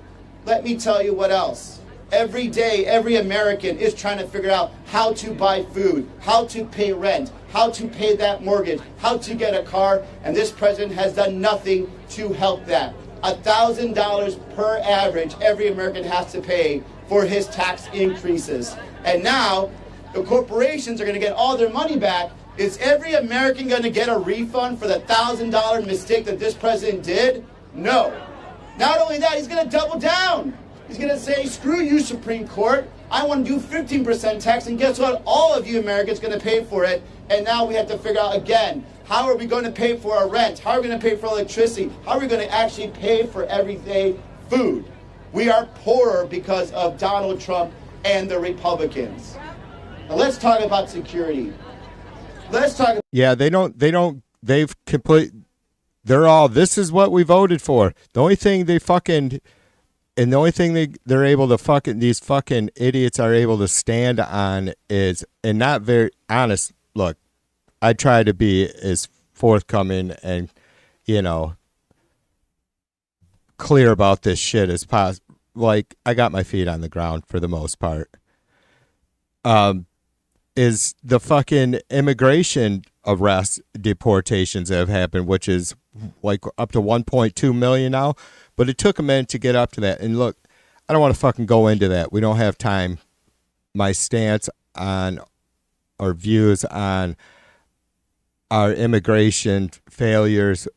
Let me tell you what else. Every day, every American is trying to figure out how to buy food, how to pay rent, how to pay that mortgage, how to get a car, and this president has done nothing to help that. $1,000 per average every American has to pay for his tax increases. And now, the corporations are going to get all their money back. Is every American going to get a refund for the $1,000 mistake that this president did? No. Not only that, he's going to double down. He's going to say, screw you, Supreme Court. I want to do 15% tax, and guess what? All of you Americans are going to pay for it. And now we have to figure out again, how are we going to pay for our rent? How are we going to pay for electricity? How are we going to actually pay for everyday food? We are poorer because of Donald Trump and the Republicans. Now let's talk about security. Let's talk. Yeah, they've they're all, this is what we voted for. The only thing they're able to these fucking idiots are able to stand on is, and not very honest, look, I try to be as forthcoming and, clear about this shit as possible. Like, I got my feet on the ground for the most part. Is the fucking immigration arrests, deportations that have happened, which is like up to 1.2 million now. But it took a minute to get up to that. And look, I don't want to fucking go into that. We don't have time. My stance on or views on our immigration failures,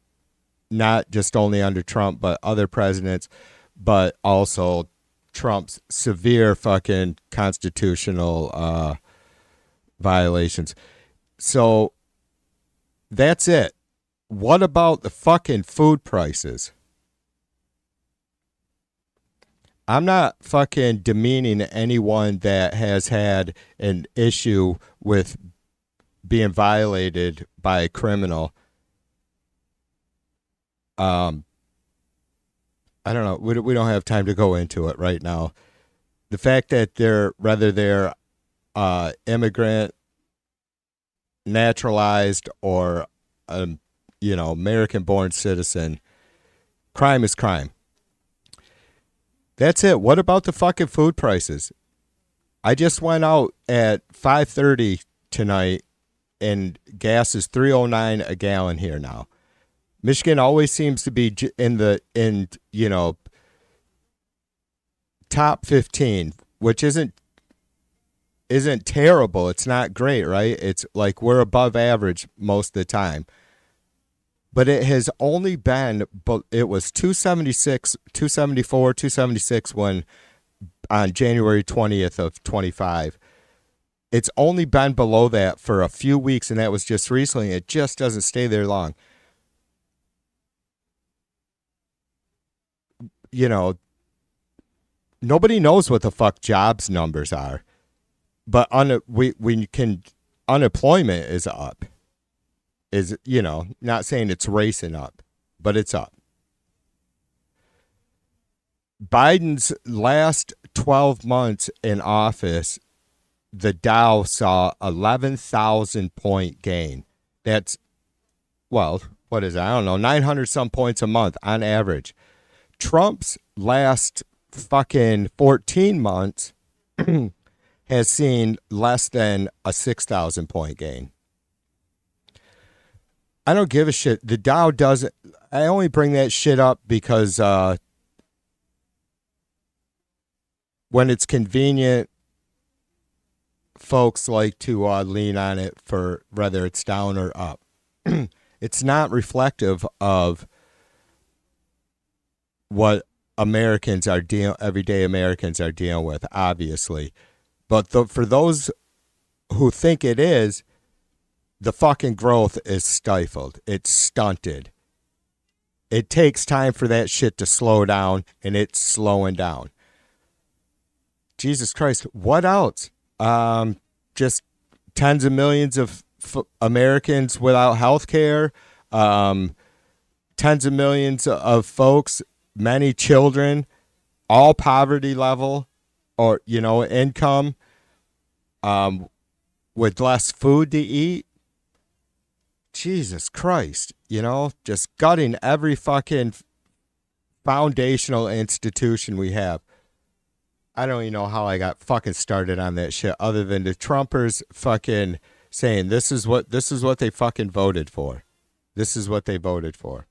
not just only under Trump, but other presidents, but also Trump's severe fucking constitutional violations. So that's it. What about the fucking food prices? I'm not fucking demeaning anyone that has had an issue with being violated by a criminal. I don't know. We don't have time to go into it right now. The fact that they're immigrant, naturalized, or American-born citizen, crime is crime. That's it. What about the fucking food prices? I just went out at 5:30 tonight, and gas is $3.09 a gallon here now. Michigan always seems to be in top 15, which isn't terrible. It's not great, right? It's like we're above average most of the time. But it has only been, it was 276, 274, 276 when on January 20th of 25. It's only been below that for a few weeks, and that was just recently. It just doesn't stay there long. nobody knows what the fuck jobs numbers are, but unemployment is up. Is, you know, not saying it's racing up, but it's up. Biden's last 12 months in office, the Dow saw 11,000 point gain. That's, well, what is it? I don't know, 900 some points a month on average. Trump's last fucking 14 months has seen less than a 6,000 point gain. I don't give a shit. The Dow doesn't. I only bring that shit up because when it's convenient, folks like to lean on it for whether it's down or up. It's not reflective of what Americans are everyday Americans are dealing with, obviously. But for those who think it is, the fucking growth is stifled. It's stunted. It takes time for that shit to slow down, and it's slowing down. Jesus Christ, what else? Just tens of millions of Americans without health care, tens of millions of folks, many children, all poverty level or, you know, income, with less food to eat. Jesus Christ, you know, just gutting every fucking foundational institution we have. I don't even know how I got fucking started on that shit other than the Trumpers fucking saying this is what they fucking voted for. This is what they voted for.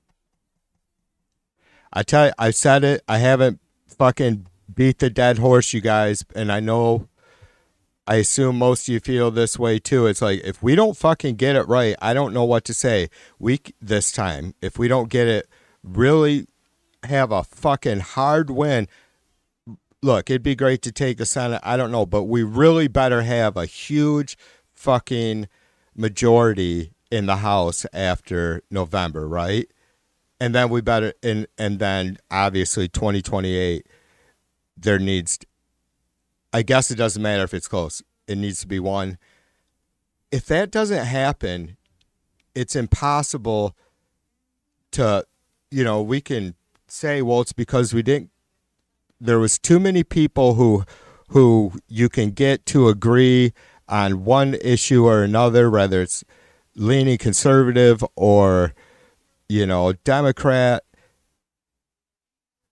I tell you, I said it. I haven't fucking beat the dead horse, you guys, and I assume most of you feel this way too. It's like, if we don't fucking get it right, I don't know what to say. This time, if we don't get it, really have a fucking hard win. Look, it'd be great to take the Senate. I don't know, but we really better have a huge fucking majority in the House after November, right? And then we better, and then obviously 2028, there needs, I guess it doesn't matter if it's close. It needs to be one. If that doesn't happen, it's impossible to, you know, we can say, well, it's because there was too many people who you can get to agree on one issue or another, whether it's leaning conservative or, you know, Democrat.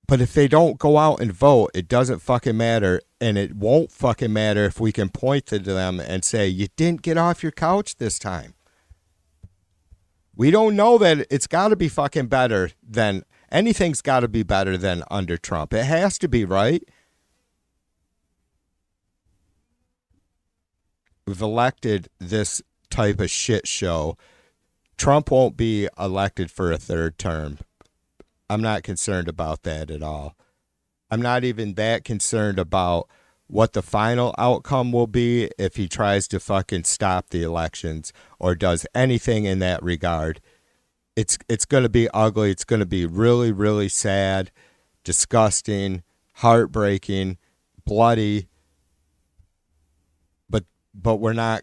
But if they don't go out and vote, it doesn't fucking matter. And it won't fucking matter if we can point to them and say, you didn't get off your couch this time. We don't know that it's got to be fucking better than, anything's got to be better than under Trump. It has to be, right? We've elected this type of shit show. Trump won't be elected for a third term. I'm not concerned about that at all. I'm not even that concerned about what the final outcome will be if he tries to fucking stop the elections or does anything in that regard. It's going to be ugly. It's going to be really, really sad, disgusting, heartbreaking, bloody. But we're not,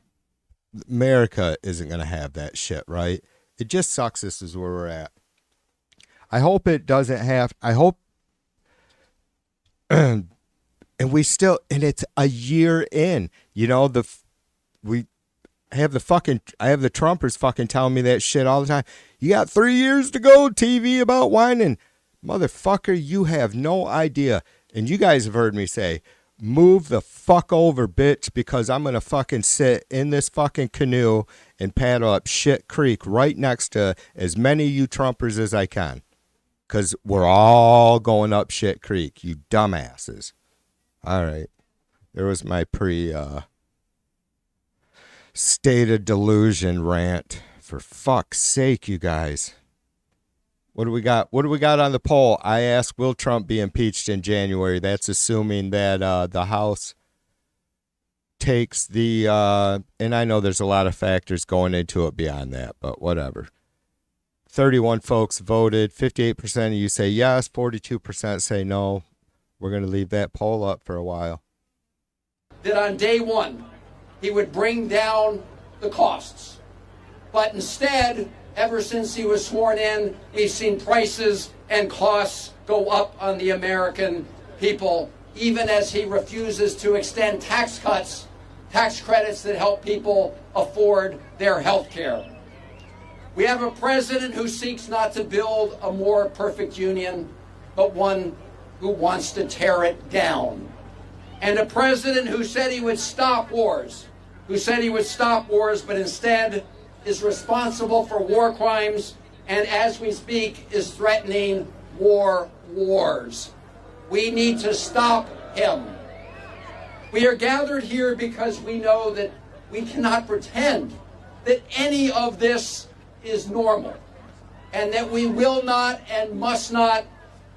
America isn't going to have that shit, right? It just sucks this is where we're at. I hope it doesn't have, I hope, and we still, and it's a year in, you know, I have the Trumpers fucking telling me that shit all the time. You got 3 years to go, TV about whining. Motherfucker, you have no idea. And you guys have heard me say, move the fuck over, bitch, because I'm going to fucking sit in this fucking canoe and paddle up shit creek right next to as many of you Trumpers as I can. Because we're all going up shit creek, you dumbasses. All right. There was my state of delusion rant. For fuck's sake, you guys. What do we got? What do we got on the poll? I asked, will Trump be impeached in January? That's assuming that the House takes the, and I know there's a lot of factors going into it beyond that, but whatever. 31 folks voted. 58% of you say yes. 42% say no. We're going to leave that poll up for a while. That on day one, he would bring down the costs. But instead, ever since he was sworn in, we've seen prices and costs go up on the American people, even as he refuses to extend tax cuts, tax credits that help people afford their health care. We have a president who seeks not to build a more perfect union, but one who wants to tear it down. And a president who said he would stop wars, but instead is responsible for war crimes and, as we speak, is threatening wars. We need to stop him. We are gathered here because we know that we cannot pretend that any of this is normal, and that we will not and must not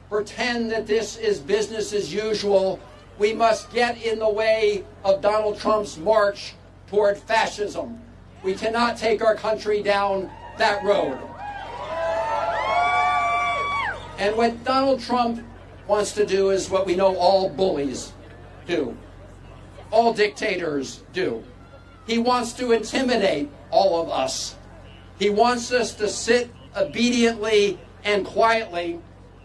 pretend that this is business as usual. We must get in the way of Donald Trump's march toward fascism. We cannot take our country down that road. And what Donald Trump wants to do is what we know all bullies do, all dictators do. He wants to intimidate all of us. He wants us to sit obediently and quietly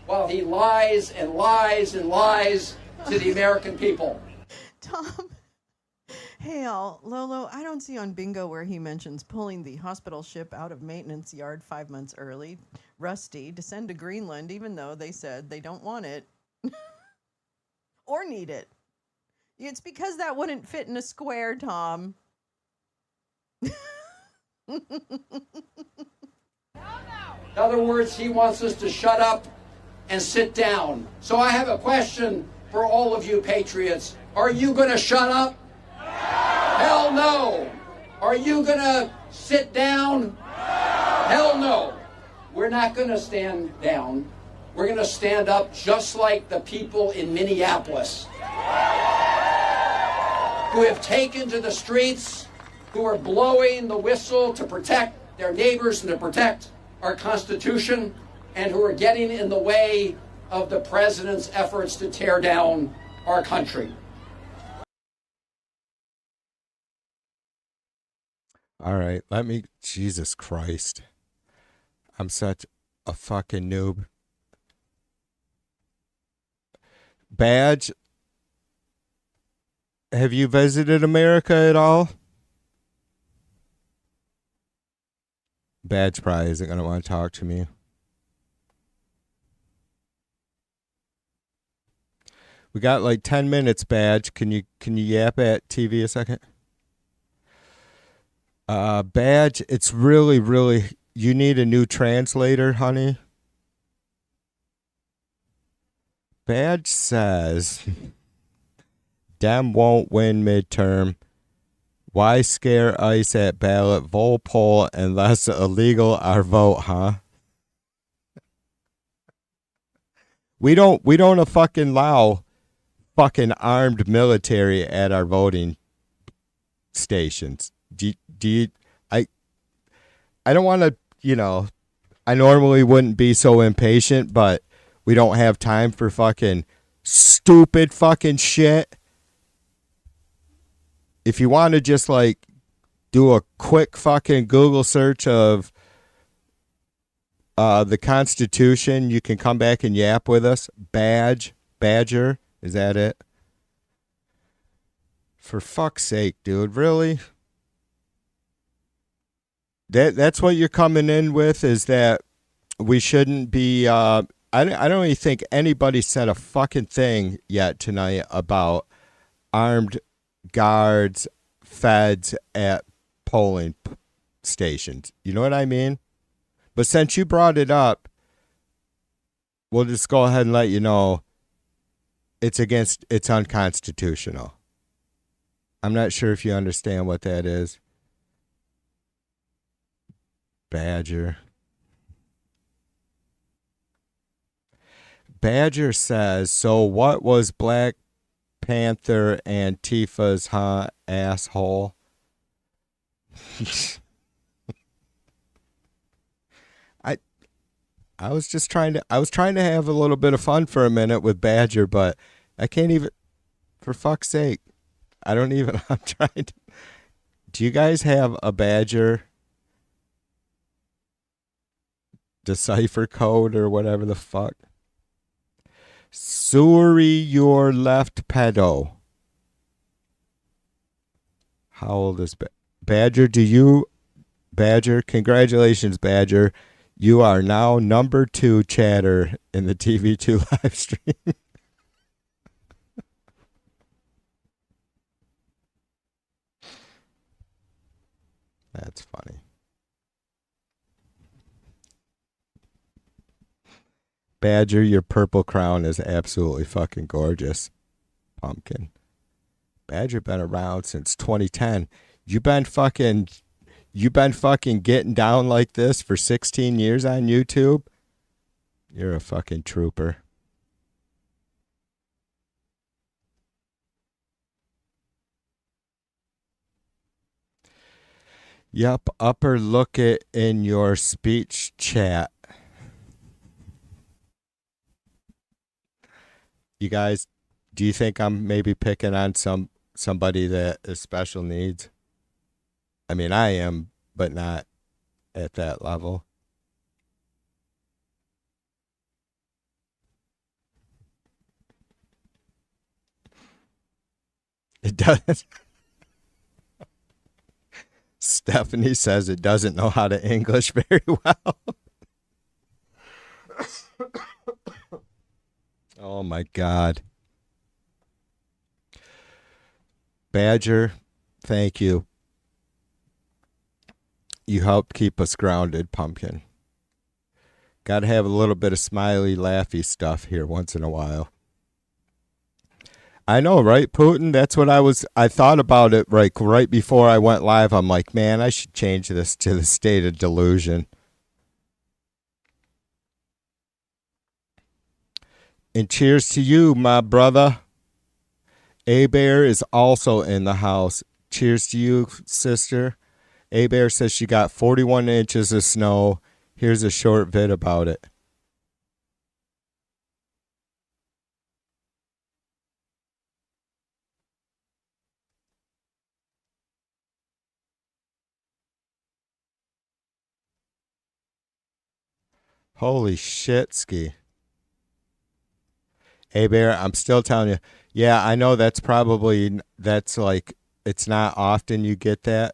while he lies and lies and lies to the American people. Tom, hey, Lolo, I don't see on Bingo where he mentions pulling the hospital ship out of maintenance yard 5 months early, Rusty, to send to Greenland, even though they said they don't want it or need it. It's because that wouldn't fit in a square, Tom. In other words, he wants us to shut up and sit down. So I have a question for all of you patriots. Are you going to shut up? Hell no. Are you going to sit down? Hell no. We're not going to stand down. We're going to stand up just like the people in Minneapolis who have taken to the streets, who are blowing the whistle to protect their neighbors and to protect our Constitution, and who are getting in the way of the president's efforts to tear down our country. All right, Jesus Christ. I'm such a fucking noob. Badge, have you visited America at all? Badge probably isn't going to want to talk to me. We got like 10 minutes, Badge. Can you yap at TV a second? Badge, it's really, you need a new translator, honey. Badge says, Dem won't win midterm. Why scare ICE at ballot vote poll unless illegal our vote, huh? We don't fucking allow fucking armed military at our voting stations. I don't want to, I normally wouldn't be so impatient, but we don't have time for fucking stupid fucking shit. If you want to just like do a quick fucking Google search of the Constitution, you can come back and yap with us. Badger, is that it? For fuck's sake, dude, really? That's what you're coming in with, is that we shouldn't be I don't even think anybody said a fucking thing yet tonight about armed guards, feds at polling stations. You know what I mean? But since you brought it up, we'll just go ahead and let you know it's unconstitutional. I'm not sure if you understand what that is. Badger says, so what was Black Panther Antifa's, huh, asshole? I was trying to have a little bit of fun for a minute with Badger, but I can't even, for fuck's sake. I don't even, I'm trying to. Do you guys have a Badger decipher code or whatever the fuck? Sorry, your left pedo. How old is Badger? Badger, congratulations, Badger. You are now number 2 chatter in the TV2 live stream. That's funny. Badger, your purple crown is absolutely fucking gorgeous. Pumpkin. Badger been around since 2010. You been fucking getting down like this for 16 years on YouTube? You're a fucking trooper. Yup, upper look it in your speech chat. You guys, do you think I'm maybe picking on somebody that is special needs? I mean, I am, but not at that level. It does. Stephanie says it doesn't know how to English very well. Oh my God. Badger, thank you. You helped keep us grounded, Pumpkin. Got to have a little bit of smiley, laughy stuff here once in a while. I know, right, Putin? That's what I thought about it right before I went live. I'm like, man, I should change this to the state of delusion. And cheers to you, my brother. A-Bear is also in the house. Cheers to you, sister. A-Bear says she got 41 inches of snow. Here's a short vid about it. Holy shit, Ski. Hey, Bear, I'm still telling you. Yeah, I know that's like, it's not often you get that.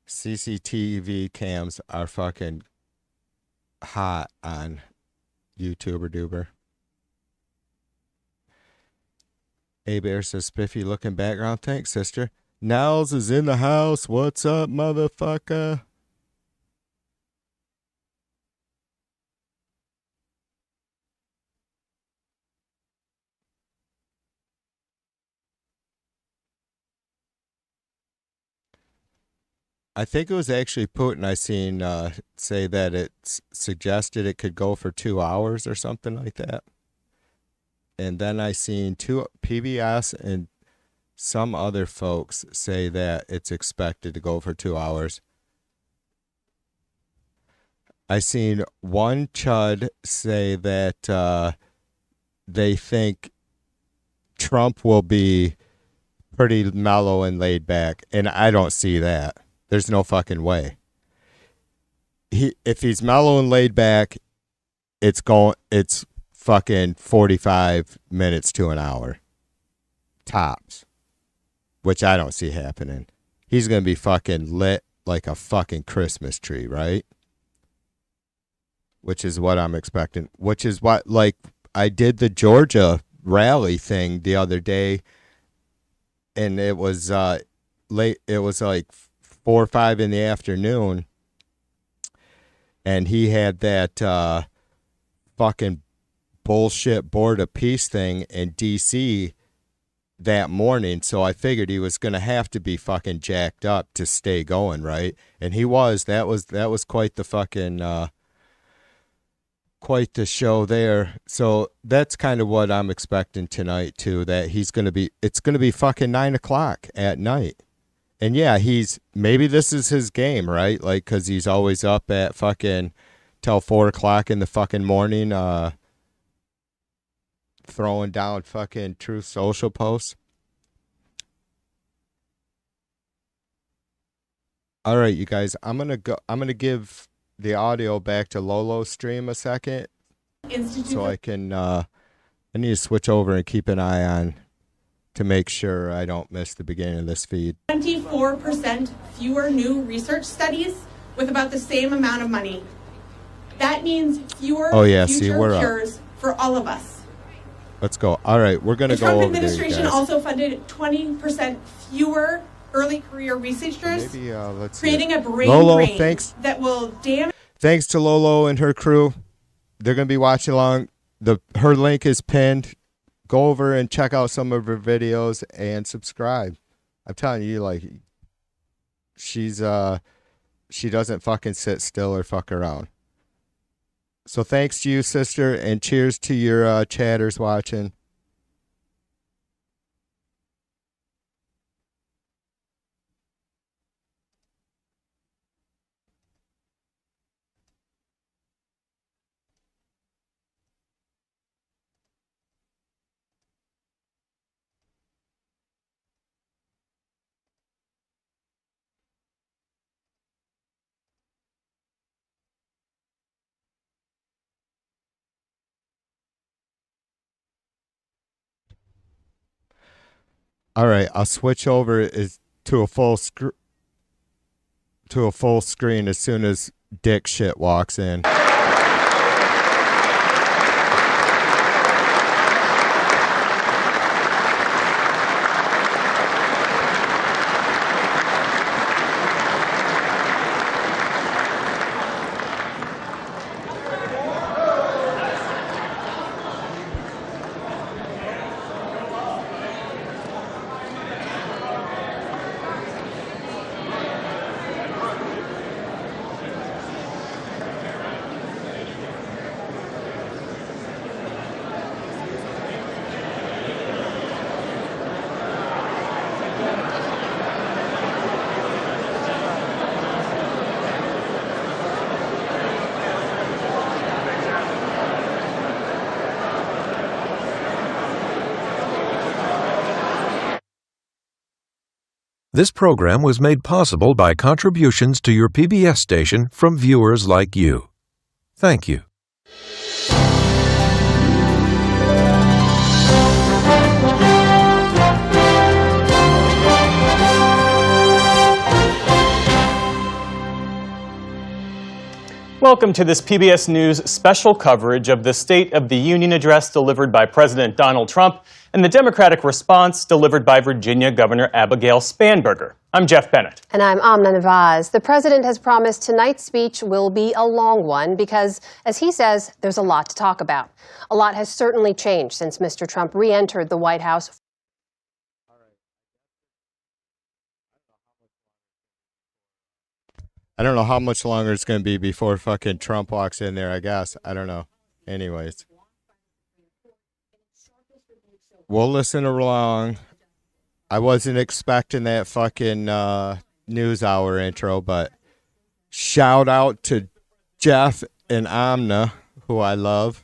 CCTV cams are fucking hot on YouTube or Duber. Hey, Bear says, spiffy looking background. Thanks, sister. Nels is in the house. What's up, motherfucker? I think it was actually Putin I seen say that it suggested it could go for 2 hours or something like that. And then I seen PBS and some other folks say that it's expected to go for 2 hours. I seen one chud say that they think Trump will be pretty mellow and laid back, and I don't see that. There's no fucking way. If he's mellow and laid back, it's fucking 45 minutes to an hour. Tops. Which I don't see happening. He's going to be fucking lit like a fucking Christmas tree, right? Which is what I'm expecting. Which is what, like, I did the Georgia rally thing the other day, and it was late. It was like 4 or 5 in the afternoon, and he had that fucking bullshit Board of Peace thing in D.C. that morning, so I figured he was going to have to be fucking jacked up to stay going, right? And he was. That was quite the fucking quite the show there. So that's kind of what I'm expecting tonight too, that it's going to be fucking 9 o'clock at night. And yeah, maybe this is his game, right? Like, cause he's always up at fucking till 4 o'clock in the fucking morning, throwing down fucking Truth Social posts. All right, you guys, I'm gonna give the audio back to Lolo's stream a second, so I can. I need to switch over and keep an eye on to make sure I don't miss the beginning of this feed. 24% fewer new research studies with about the same amount of money. That means fewer future cures for all of us. Let's go. All right, we're gonna go over there, you guys. The Trump administration also funded 20% fewer early career researchers, creating a brain drain that will damage. Thanks to Lolo and her crew. They're gonna be watching along. Her link is pinned. Go over and check out some of her videos and subscribe. I'm telling you, like, she doesn't fucking sit still or fuck around. So thanks to you, sister, and cheers to your chatters watching. All right, I'll switch over to a full screen as soon as Dick shit walks in. This program was made possible by contributions to your PBS station from viewers like you. Thank you. Welcome to this PBS News special coverage of the State of the Union address delivered by President Donald Trump and the Democratic response delivered by Virginia Governor Abigail Spanberger. I'm Jeff Bennett. And I'm Amna Nawaz. The president has promised tonight's speech will be a long one because, as he says, there's a lot to talk about. A lot has certainly changed since Mr. Trump re-entered the White House. I don't know how much longer it's going to be before fucking Trump walks in there, I guess. I don't know. Anyways. We'll listen along. I wasn't expecting that fucking news hour intro, but shout out to Jeff and Amna, who I love.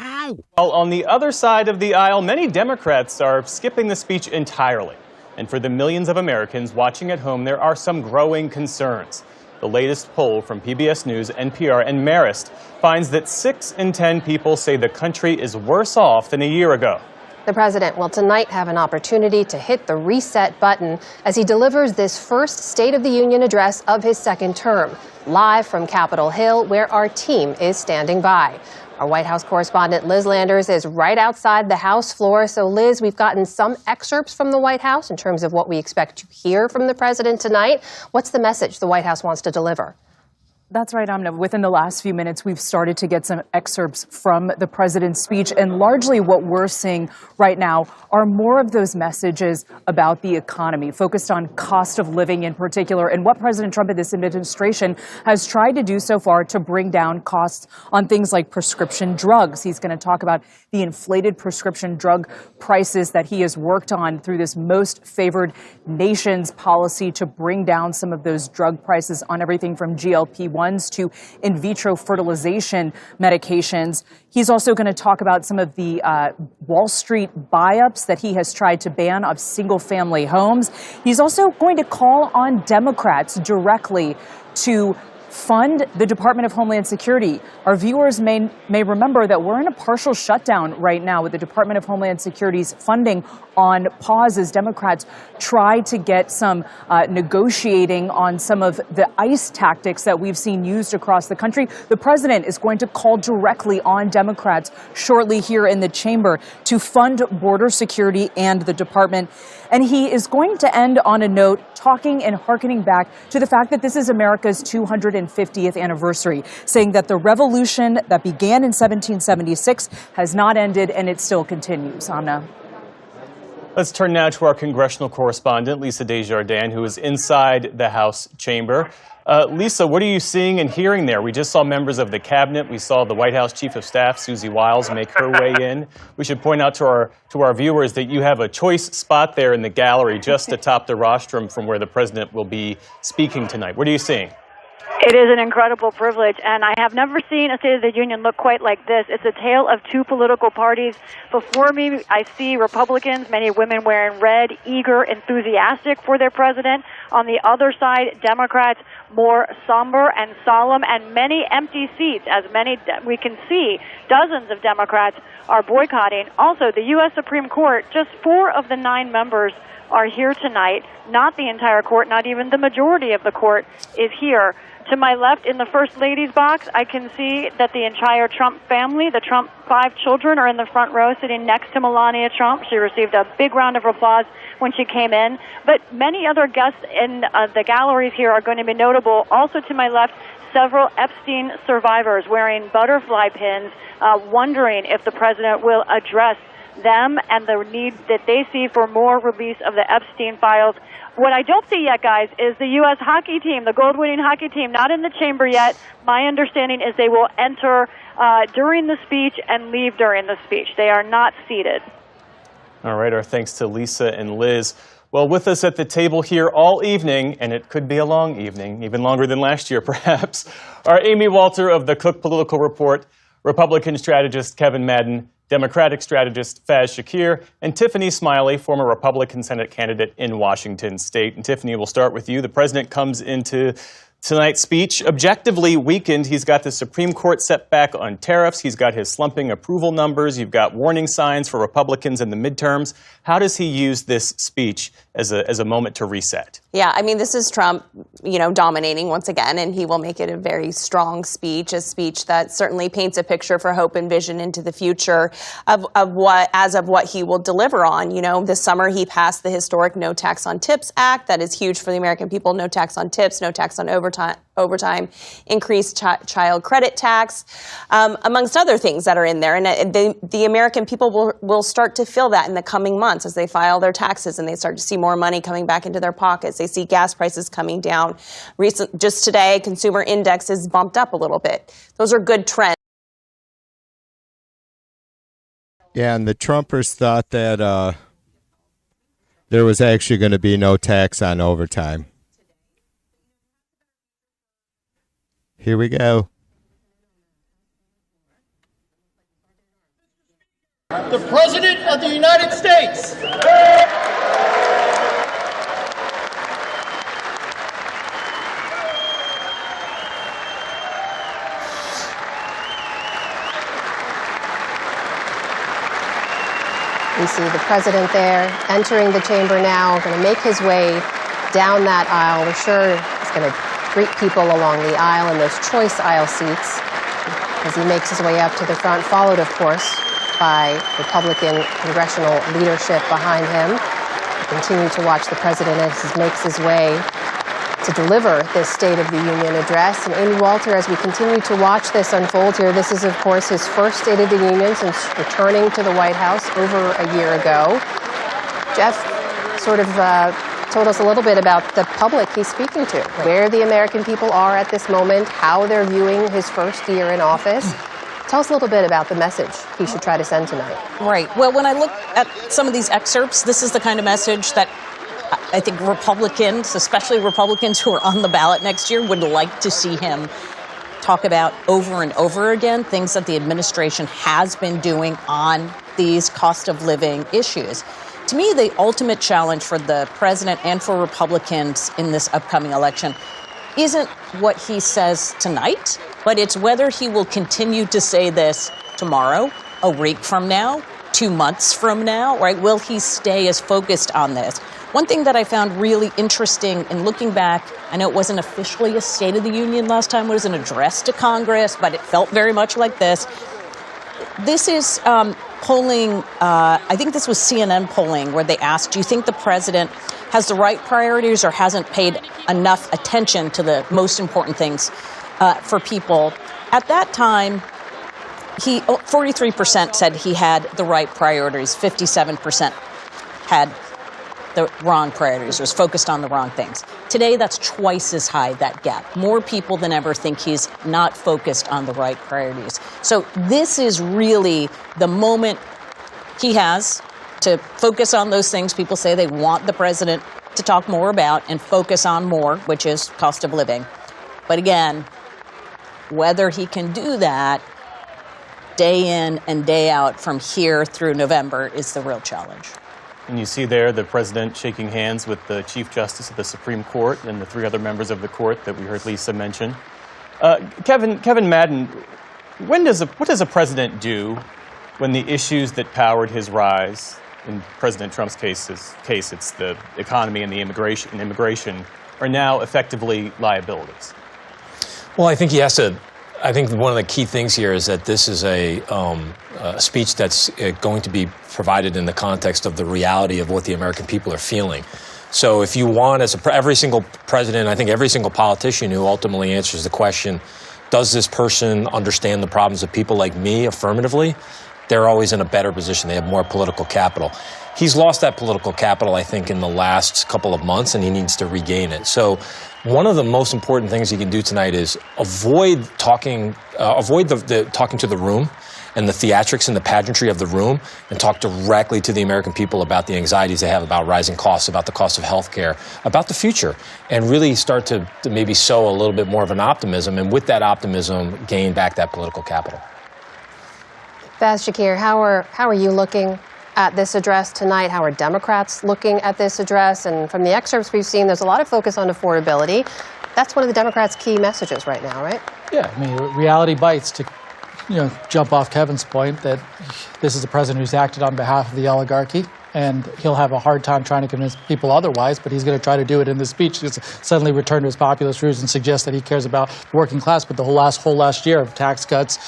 Ow! Well, on the other side of the aisle, many Democrats are skipping the speech entirely. And for the millions of Americans watching at home, there are some growing concerns. The latest poll from PBS News, NPR, and Marist finds that 6 in 10 people say the country is worse off than a year ago. The president will tonight have an opportunity to hit the reset button as he delivers this first State of the Union address of his second term, live from Capitol Hill, where our team is standing by. Our White House correspondent Liz Landers is right outside the House floor. So, Liz, we've gotten some excerpts from the White House in terms of what we expect to hear from the president tonight. What's the message the White House wants to deliver? That's right, Amna. Within the last few minutes, we've started to get some excerpts from the president's speech. And largely what we're seeing right now are more of those messages about the economy, focused on cost of living in particular, and what President Trump and this administration has tried to do so far to bring down costs on things like prescription drugs. He's going to talk about the inflated prescription drug prices that he has worked on through this most favored nations policy to bring down some of those drug prices on everything from GLP-1 GLP-1s to in vitro fertilization medications. He's also going to talk about some of the Wall Street buy-ups that he has tried to ban of single-family homes. He's also going to call on Democrats directly to fund the Department of Homeland Security. Our viewers may remember that we're in a partial shutdown right now with the Department of Homeland Security's funding on pause as Democrats try to get some negotiating on some of the ICE tactics that we've seen used across the country. The president is going to call directly on Democrats shortly here in the chamber to fund border security and the department. And he is going to end on a note talking and hearkening back to the fact that this is America's 250th anniversary, saying that the revolution that began in 1776 has not ended and it still continues. Amna. Let's turn now to our congressional correspondent, Lisa Desjardins, who is inside the House chamber. Lisa, what are you seeing and hearing there? We just saw members of the cabinet. We saw the White House Chief of Staff, Susie Wiles, make her way in. We should point out to our viewers that you have a choice spot there in the gallery just atop the rostrum from where the president will be speaking tonight. What are you seeing? It is an incredible privilege, and I have never seen a State of the Union look quite like this. It's a tale of two political parties. Before me, I see Republicans, many women wearing red, eager, enthusiastic for their president. On the other side, Democrats, more somber and solemn, and many empty seats, as we can see, dozens of Democrats are boycotting. Also, the U.S. Supreme Court, just 4 of the 9 members are here tonight. Not the entire court, not even the majority of the court is here. To my left, in the First Lady's box, I can see that the entire Trump family, the Trump 5 children, are in the front row sitting next to Melania Trump. She received a big round of applause when she came in. But many other guests in the galleries here are going to be notable. Also to my left, several Epstein survivors wearing butterfly pins, wondering if the president will address them and the need that they see for more release of the Epstein files. What I don't see yet, guys, is the U.S. hockey team, the gold-winning hockey team, not in the chamber yet. My understanding is they will enter during the speech and leave during the speech. They are not seated. All right, our thanks to Lisa and Liz. Well, with us at the table here all evening, and it could be a long evening, even longer than last year perhaps, are Amy Walter of the Cook Political Report, Republican strategist Kevin Madden, Democratic strategist Faz Shakir, and Tiffany Smiley, former Republican Senate candidate in Washington State. And Tiffany, we'll start with you. The president comes into tonight's speech objectively weakened. He's got the Supreme Court setback on tariffs. He's got his slumping approval numbers. You've got warning signs for Republicans in the midterms. How does he use this speech as a moment to reset? Yeah, I mean, this is Trump, dominating once again, and he will make it a very strong speech, a speech that certainly paints a picture for hope and vision into the future of what he will deliver on. This summer he passed the historic No Tax on Tips Act. That is huge for the American people. No tax on tips, no tax on overtime, increased child credit tax, amongst other things that are in there. And the American people will start to feel that in the coming months as they file their taxes and they start to see more money coming back into their pockets. They see gas prices coming down. Just today, consumer index is bumped up a little bit. Those are good trends. Yeah, and the Trumpers thought that there was actually going to be no tax on overtime. Here we go. The President of the United States. We see the president there entering the chamber now, going to make his way down that aisle. We're sure he's going to greet people along the aisle in those choice aisle seats as he makes his way up to the front, followed, of course, by Republican congressional leadership behind him. We continue to watch the president as he makes his way to deliver this State of the Union address. And Amy Walter, as we continue to watch this unfold here, this is, of course, his first State of the Union since returning to the White House over a year ago. Jeff sort of told us a little bit about the public he's speaking to, where the American people are at this moment, how they're viewing his first year in office. Tell us a little bit about the message he should try to send tonight. Right. Well, when I look at some of these excerpts, this is the kind of message that I think Republicans, especially Republicans who are on the ballot next year, would like to see him talk about over and over again things that the administration has been doing on these cost of living issues. To me, the ultimate challenge for the president and for Republicans in this upcoming election isn't what he says tonight, but it's whether he will continue to say this tomorrow, a week from now, 2 months from now, right? Will he stay as focused on this? One thing that I found really interesting in looking back, I know it wasn't officially a State of the Union last time, it was an address to Congress, but it felt very much like this. This is polling, I think this was CNN polling, where they asked, do you think the president has the right priorities or hasn't paid enough attention to the most important things for people? At that time, 43% said he had the right priorities, 57% had the wrong priorities, was focused on the wrong things. Today, that's twice as high, that gap. More people than ever think he's not focused on the right priorities. So this is really the moment he has to focus on those things people say they want the president to talk more about and focus on more, which is cost of living. But again, whether he can do that day in and day out from here through November is the real challenge. And you see there the president shaking hands with the Chief Justice of the Supreme Court and the 3 other members of the court that we heard Lisa mention. Kevin Madden, what does a president do when the issues that powered his rise, in President Trump's case it's the economy and the immigration, are now effectively liabilities? Well, I think he has to. I think one of the key things here is that this is a speech that's going to be provided in the context of the reality of what the American people are feeling. So if you want, every single president, I think every single politician who ultimately answers the question, does this person understand the problems of people like me affirmatively? They're always in a better position. They have more political capital. He's lost that political capital, I think, in the last couple of months, and he needs to regain it. So one of the most important things he can do tonight is avoid talking to the room and the theatrics and the pageantry of the room, and talk directly to the American people about the anxieties they have about rising costs, about the cost of health care, about the future, and really start to maybe sow a little bit more of an optimism, and with that optimism, gain back that political capital. Vaz Shakir, how are you looking at this address tonight? How are Democrats looking at this address? And from the excerpts we've seen, there's a lot of focus on affordability. That's one of the Democrats' key messages right now, right? Yeah, I mean, reality bites, to jump off Kevin's point that this is a president who's acted on behalf of the oligarchy, and he'll have a hard time trying to convince people otherwise, but he's going to try to do it in this speech. He's suddenly return to his populist roots and suggest that he cares about the working class, but the whole last year of tax cuts,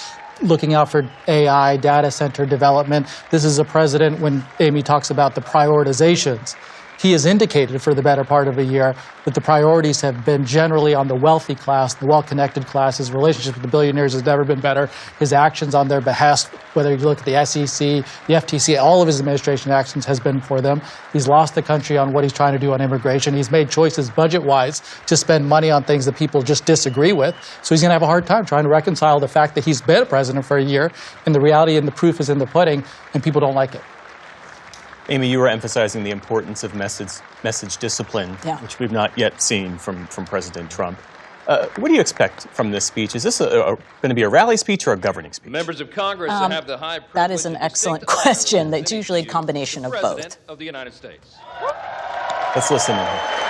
looking out for AI, data center development. This is a president, when Amy talks about the prioritizations, he has indicated for the better part of a year that the priorities have been generally on the wealthy class, the well-connected class. His relationship with the billionaires has never been better. His actions on their behest, whether you look at the SEC, the FTC, all of his administration actions has been for them. He's lost the country on what he's trying to do on immigration. He's made choices budget-wise to spend money on things that people just disagree with. So he's going to have a hard time trying to reconcile the fact that he's been a president for a year, and the reality and the proof is in the pudding, and people don't like it. Amy, you were emphasizing the importance of message discipline, which we've not yet seen from President Trump. What do you expect from this speech? Is this going to be a rally speech or a governing speech? Members of Congress have the high privilege. That is an excellent question. It's usually a combination of both. Of the United States. Let's listen in here.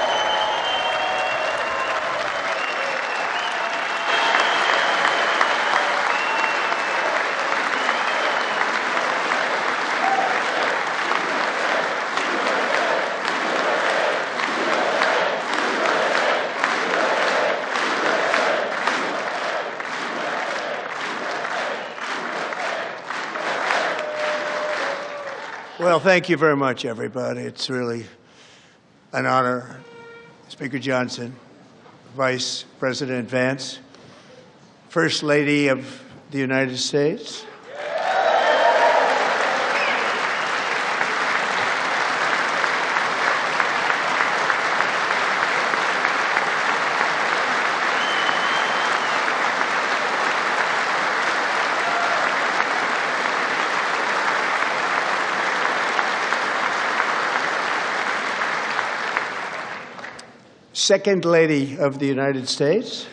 Well, thank you very much, everybody. It's really an honor. Speaker Johnson, Vice President Vance, First Lady of the United States. Second Lady of the United States.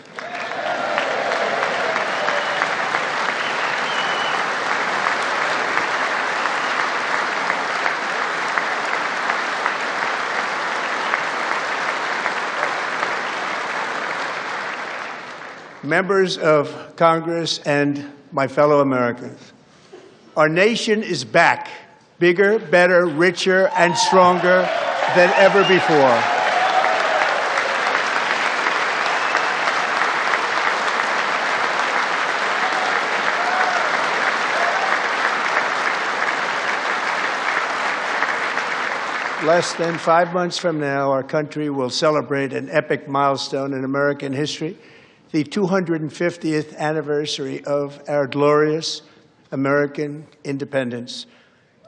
members of Congress, and my fellow Americans. Our nation is back, bigger, better, richer, and stronger than ever before. Less than 5 months from now, our country will celebrate an epic milestone in American history, the 250th anniversary of our glorious American independence.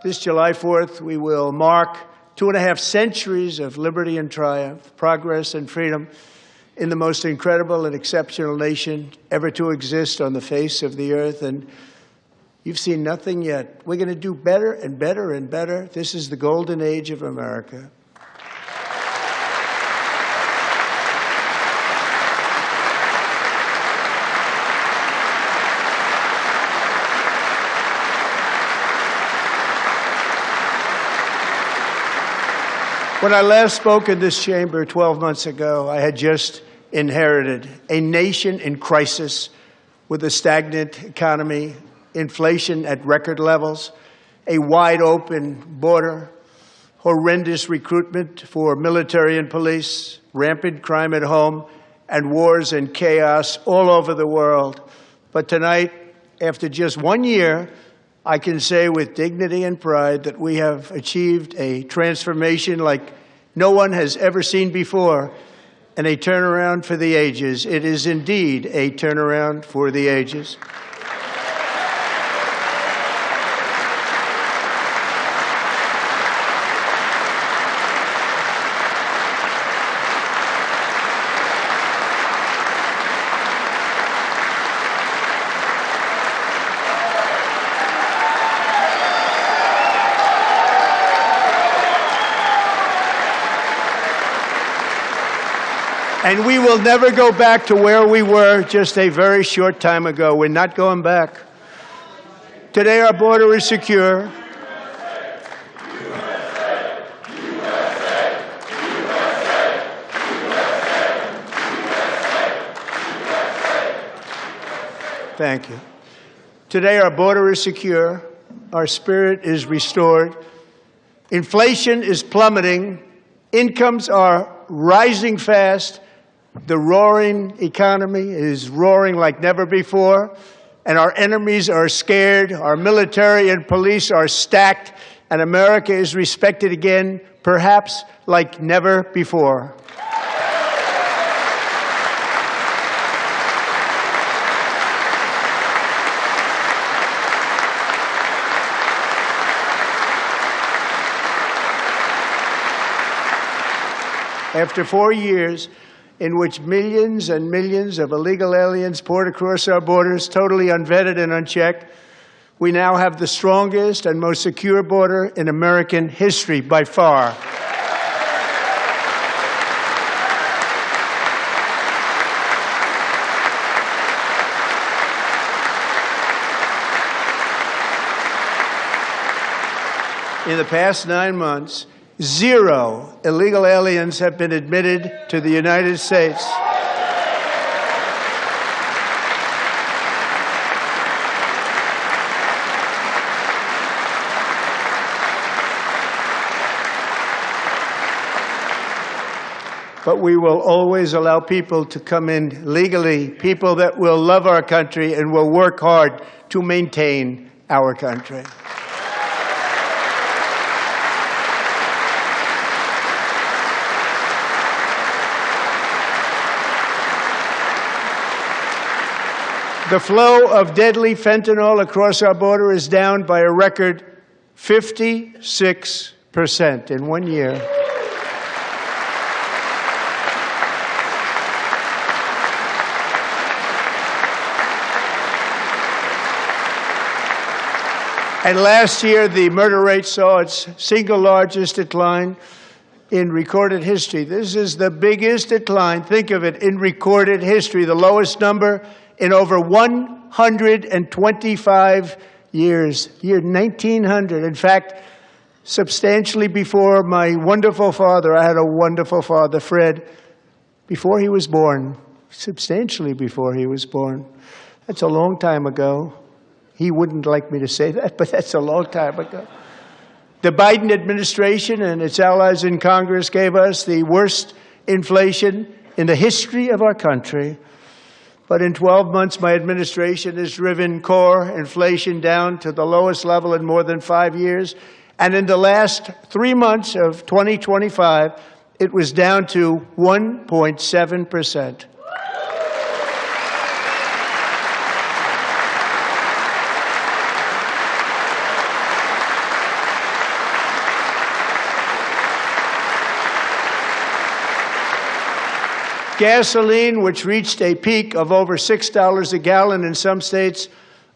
This July 4th, we will mark 2.5 centuries of liberty and triumph, progress and freedom in the most incredible and exceptional nation ever to exist on the face of the earth. And you've seen nothing yet. We're going to do better and better and better. This is the golden age of America. When I last spoke in this chamber 12 months ago, I had just inherited a nation in crisis with a stagnant economy, inflation at record levels, a wide-open border, horrendous recruitment for military and police, rampant crime at home, and wars and chaos all over the world. But tonight, after just 1 year, I can say with dignity and pride that we have achieved a transformation like no one has ever seen before, and a turnaround for the ages. It is indeed a turnaround for the ages. And we will never go back to where we were just a very short time ago. We're not going back. Today, our border is secure. Thank you. Today, our border is secure. Our spirit is restored. Inflation is plummeting. Incomes are rising fast. The roaring economy is roaring like never before, and our enemies are scared, our military and police are stacked, and America is respected again, perhaps like never before. After 4 years in which millions and millions of illegal aliens poured across our borders, totally unvetted and unchecked, we now have the strongest and most secure border in American history by far. In the past 9 months, 0 illegal aliens have been admitted to the United States. But we will always allow people to come in legally, people that will love our country and will work hard to maintain our country. The flow of deadly fentanyl across our border is down by a record 56% in 1 year. And last year, the murder rate saw its single largest decline in recorded history. This is the biggest decline, think of it, in recorded history, the lowest number in over 125 years, year 1900. In fact, substantially before my wonderful father, I had a wonderful father, Fred, before he was born, substantially before he was born. That's a long time ago. He wouldn't like me to say that, but that's a long time ago. The Biden administration and its allies in Congress gave us the worst inflation in the history of our country. But in 12 months, my administration has driven core inflation down to the lowest level in more than 5 years. And in the last 3 months of 2025, it was down to 1.7%. Gasoline, which reached a peak of over $6 a gallon in some states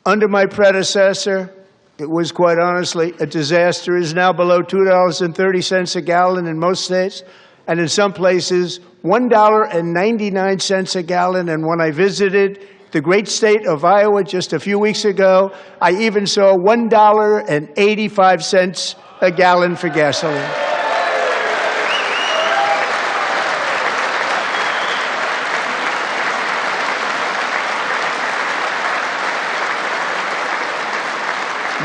under my predecessor, it was quite honestly a disaster, is now below $2.30 a gallon in most states, and in some places $1.99 a gallon. And when I visited the great state of Iowa just a few weeks ago, I even saw $1.85 a gallon for gasoline.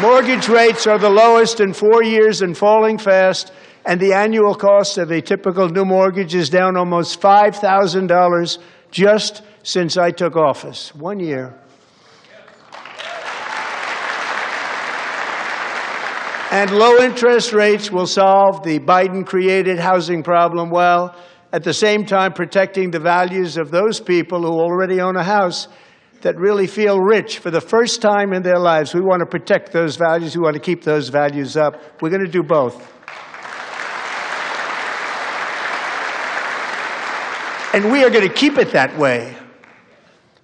Mortgage rates are the lowest in 4 years and falling fast, and the annual cost of a typical new mortgage is down almost $5,000 just since I took office. 1 year. And low interest rates will solve the Biden-created housing problem well, at the same time protecting the values of those people who already own a house that really feel rich for the first time in their lives. We want to protect those values. We want to keep those values up. We're going to do both. And we are going to keep it that way.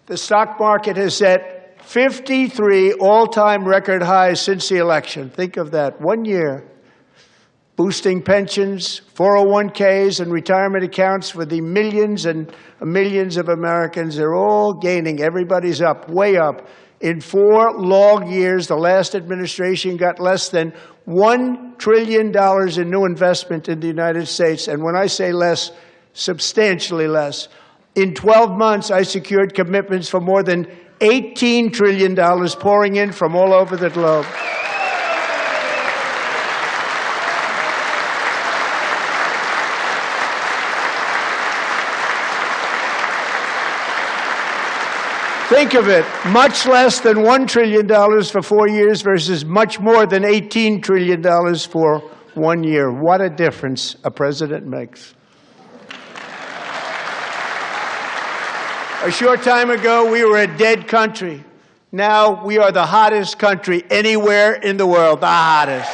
The stock market has set 53 all-time record highs since the election. Think of that, 1 year. Boosting pensions, 401ks, and retirement accounts for the millions and millions of Americans. They're all gaining. Everybody's up, way up. In 4 long years, the last administration got less than $1 trillion in new investment in the United States. And when I say less, substantially less. In 12 months, I secured commitments for more than $18 trillion pouring in from all over the globe. Think of it, much less than $1 trillion for 4 years versus much more than $18 trillion for 1 year. What a difference a president makes. A short time ago, we were a dead country. Now we are the hottest country anywhere in the world, the hottest.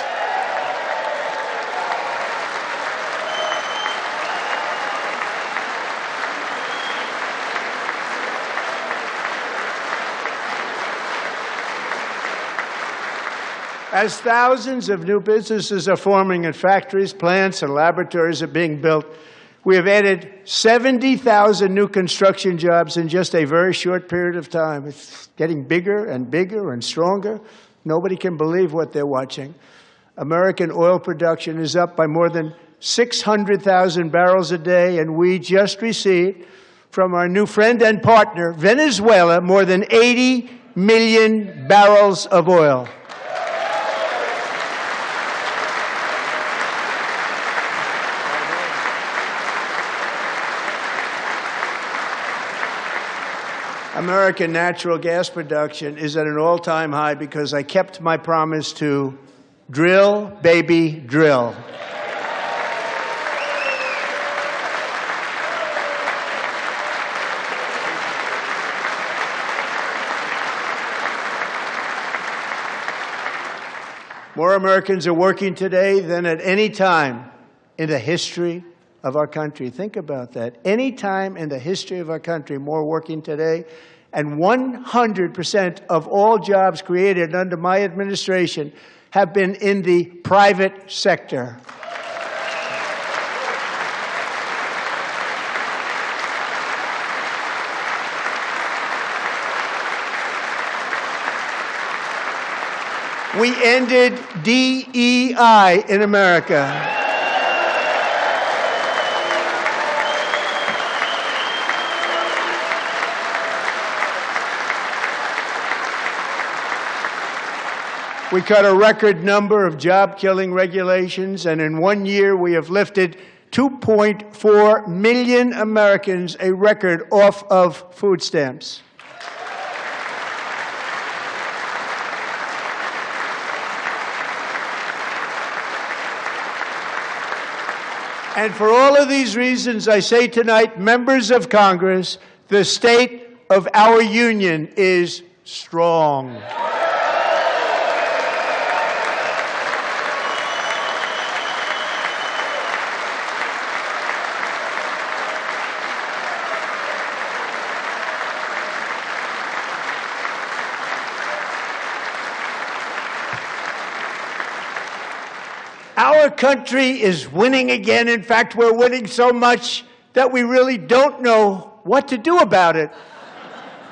As thousands of new businesses are forming and factories, plants, and laboratories are being built, we have added 70,000 new construction jobs in just a very short period of time. It's getting bigger and bigger and stronger. Nobody can believe what they're watching. American oil production is up by more than 600,000 barrels a day, and we just received from our new friend and partner, Venezuela, more than 80 million barrels of oil. American natural gas production is at an all-time high because I kept my promise to drill, baby, drill. More Americans are working today than at any time in the history of our country. Think about that. Any time in the history of our country, more working today, and 100% of all jobs created under my administration have been in the private sector. We ended DEI in America. We cut a record number of job-killing regulations, and in 1 year we have lifted 2.4 million Americans, a record, off of food stamps. And for all of these reasons, I say tonight, members of Congress, the state of our union is strong. Our country is winning again. In fact, we're winning so much that we really don't know what to do about it.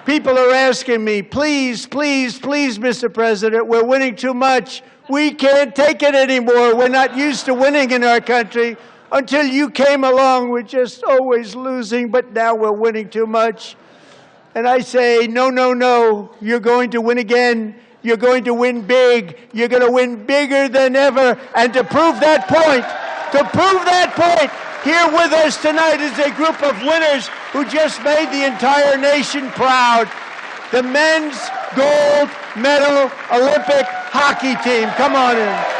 People are asking me, please, please, please, Mr. President, we're winning too much. We can't take it anymore. We're not used to winning in our country. Until you came along, we're just always losing, but now we're winning too much. And I say, no, no, no, you're going to win again. You're going to win big. You're going to win bigger than ever. And to prove that point, here with us tonight is a group of winners who just made the entire nation proud. The men's gold medal Olympic hockey team. Come on in.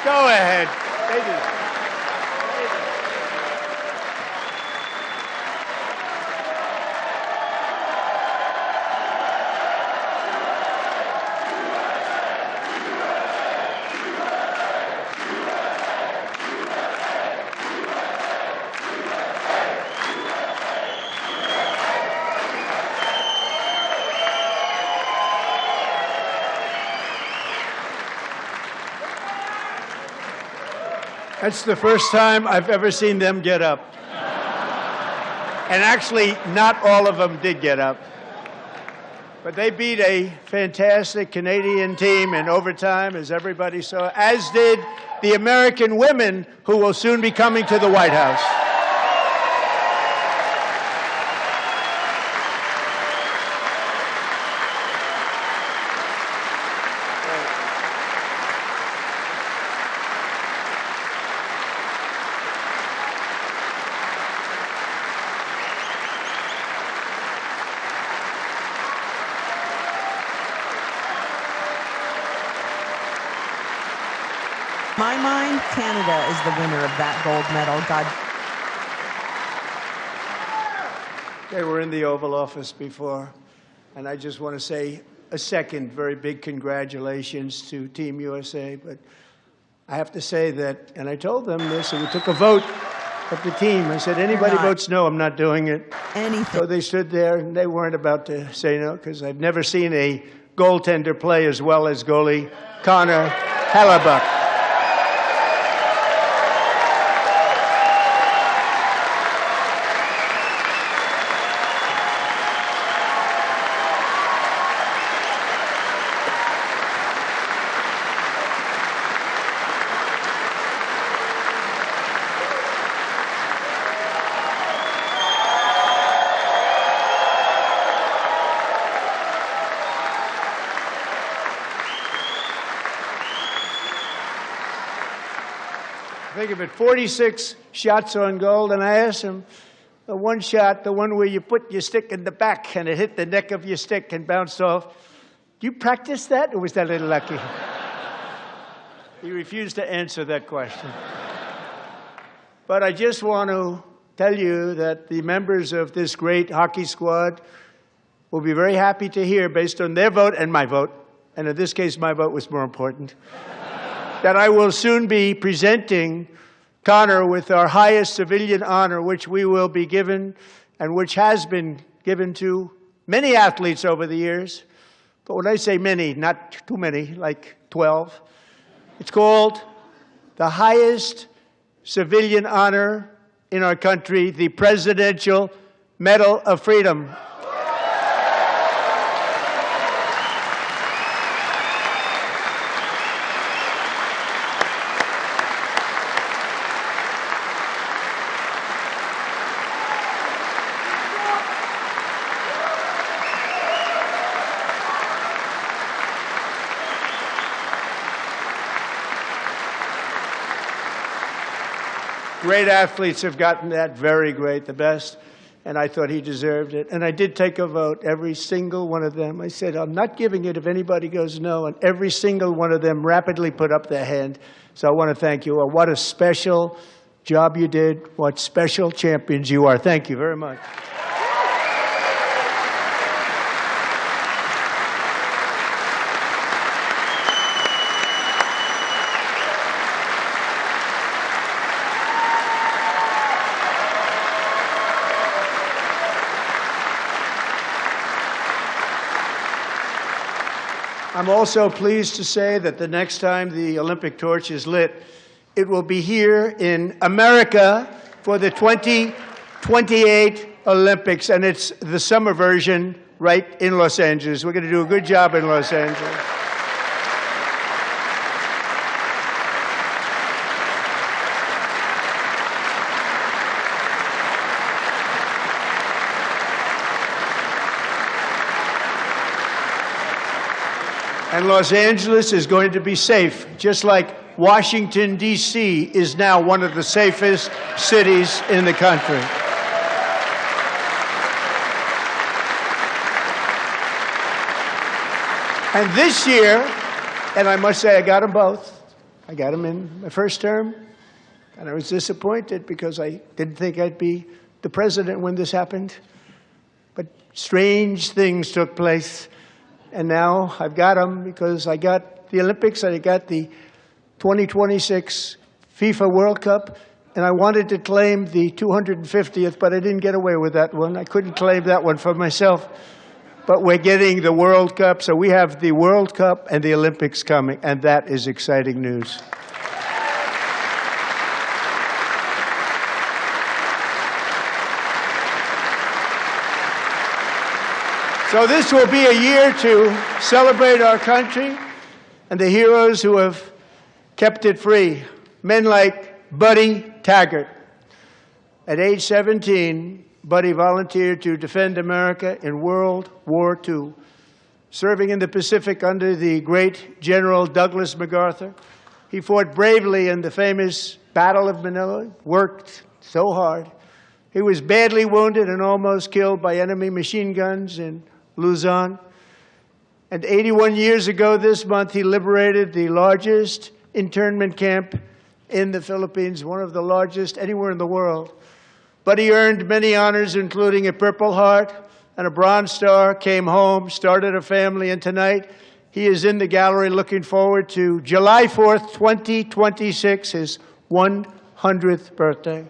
Go ahead. That's the first time I've ever seen them get up. And actually, not all of them did get up. But they beat a fantastic Canadian team in overtime, as everybody saw, as did the American women who will soon be coming to the White House. My mind, Canada is the winner of that gold medal. God. They were in the Oval Office before, and I just want to say a second very big congratulations to Team USA. But I have to say that, and I told them this, and we took a vote of the team. I said, anybody votes no, I'm not doing it. Anything. So they stood there, and they weren't about to say no, because I've never seen a goaltender play as well as goalie Connor Hellebuyck. Think of it, 46 shots on goal, and I asked him, The one shot, the one where you put your stick in the back and it hit the neck of your stick and bounced off. Do you practice that, or was that a little lucky? He refused to answer that question. But I just want to tell you that the members of this great hockey squad will be very happy to hear, based on their vote and my vote, and in this case my vote was more important, that I will soon be presenting Connor with our highest civilian honor, which we will be given and which has been given to many athletes over the years. But when I say many, not too many, like 12, it's called the highest civilian honor in our country, the Presidential Medal of Freedom. Great athletes have gotten that, very great, the best, and I thought he deserved it. And I did take a vote, every single one of them. I said, I'm not giving it if anybody goes no, and every single one of them rapidly put up their hand. So I want to thank you. What a special job you did. What special champions you are. Thank you very much. I'm also pleased to say that the next time the Olympic torch is lit, it will be here in America for the 2028 Olympics, and it's the summer version right in Los Angeles. We're going to do a good job in Los Angeles. And Los Angeles is going to be safe, just like Washington, D.C. is now one of the safest cities in the country. And this year, and I must say I got them both. I got them in my first term, and I was disappointed because I didn't think I'd be the president when this happened. But strange things took place. And now I've got them because I got the Olympics and I got the 2026 FIFA World Cup, and I wanted to claim the 250th, but I didn't get away with that one. I couldn't claim that one for myself. But we're getting the World Cup, so we have the World Cup and the Olympics coming, and that is exciting news. So this will be a year to celebrate our country and the heroes who have kept it free. Men like Buddy Taggart. At age 17, Buddy volunteered to defend America in World War II, serving in the Pacific under the great General Douglas MacArthur. He fought bravely in the famous Battle of Manila, worked so hard. He was badly wounded and almost killed by enemy machine guns in Luzon. And 81 years ago this month, he liberated the largest internment camp in the Philippines, one of the largest anywhere in the world. But he earned many honors, including a Purple Heart and a Bronze Star, came home, started a family, and tonight he is in the gallery looking forward to July 4th, 2026, his 100th birthday.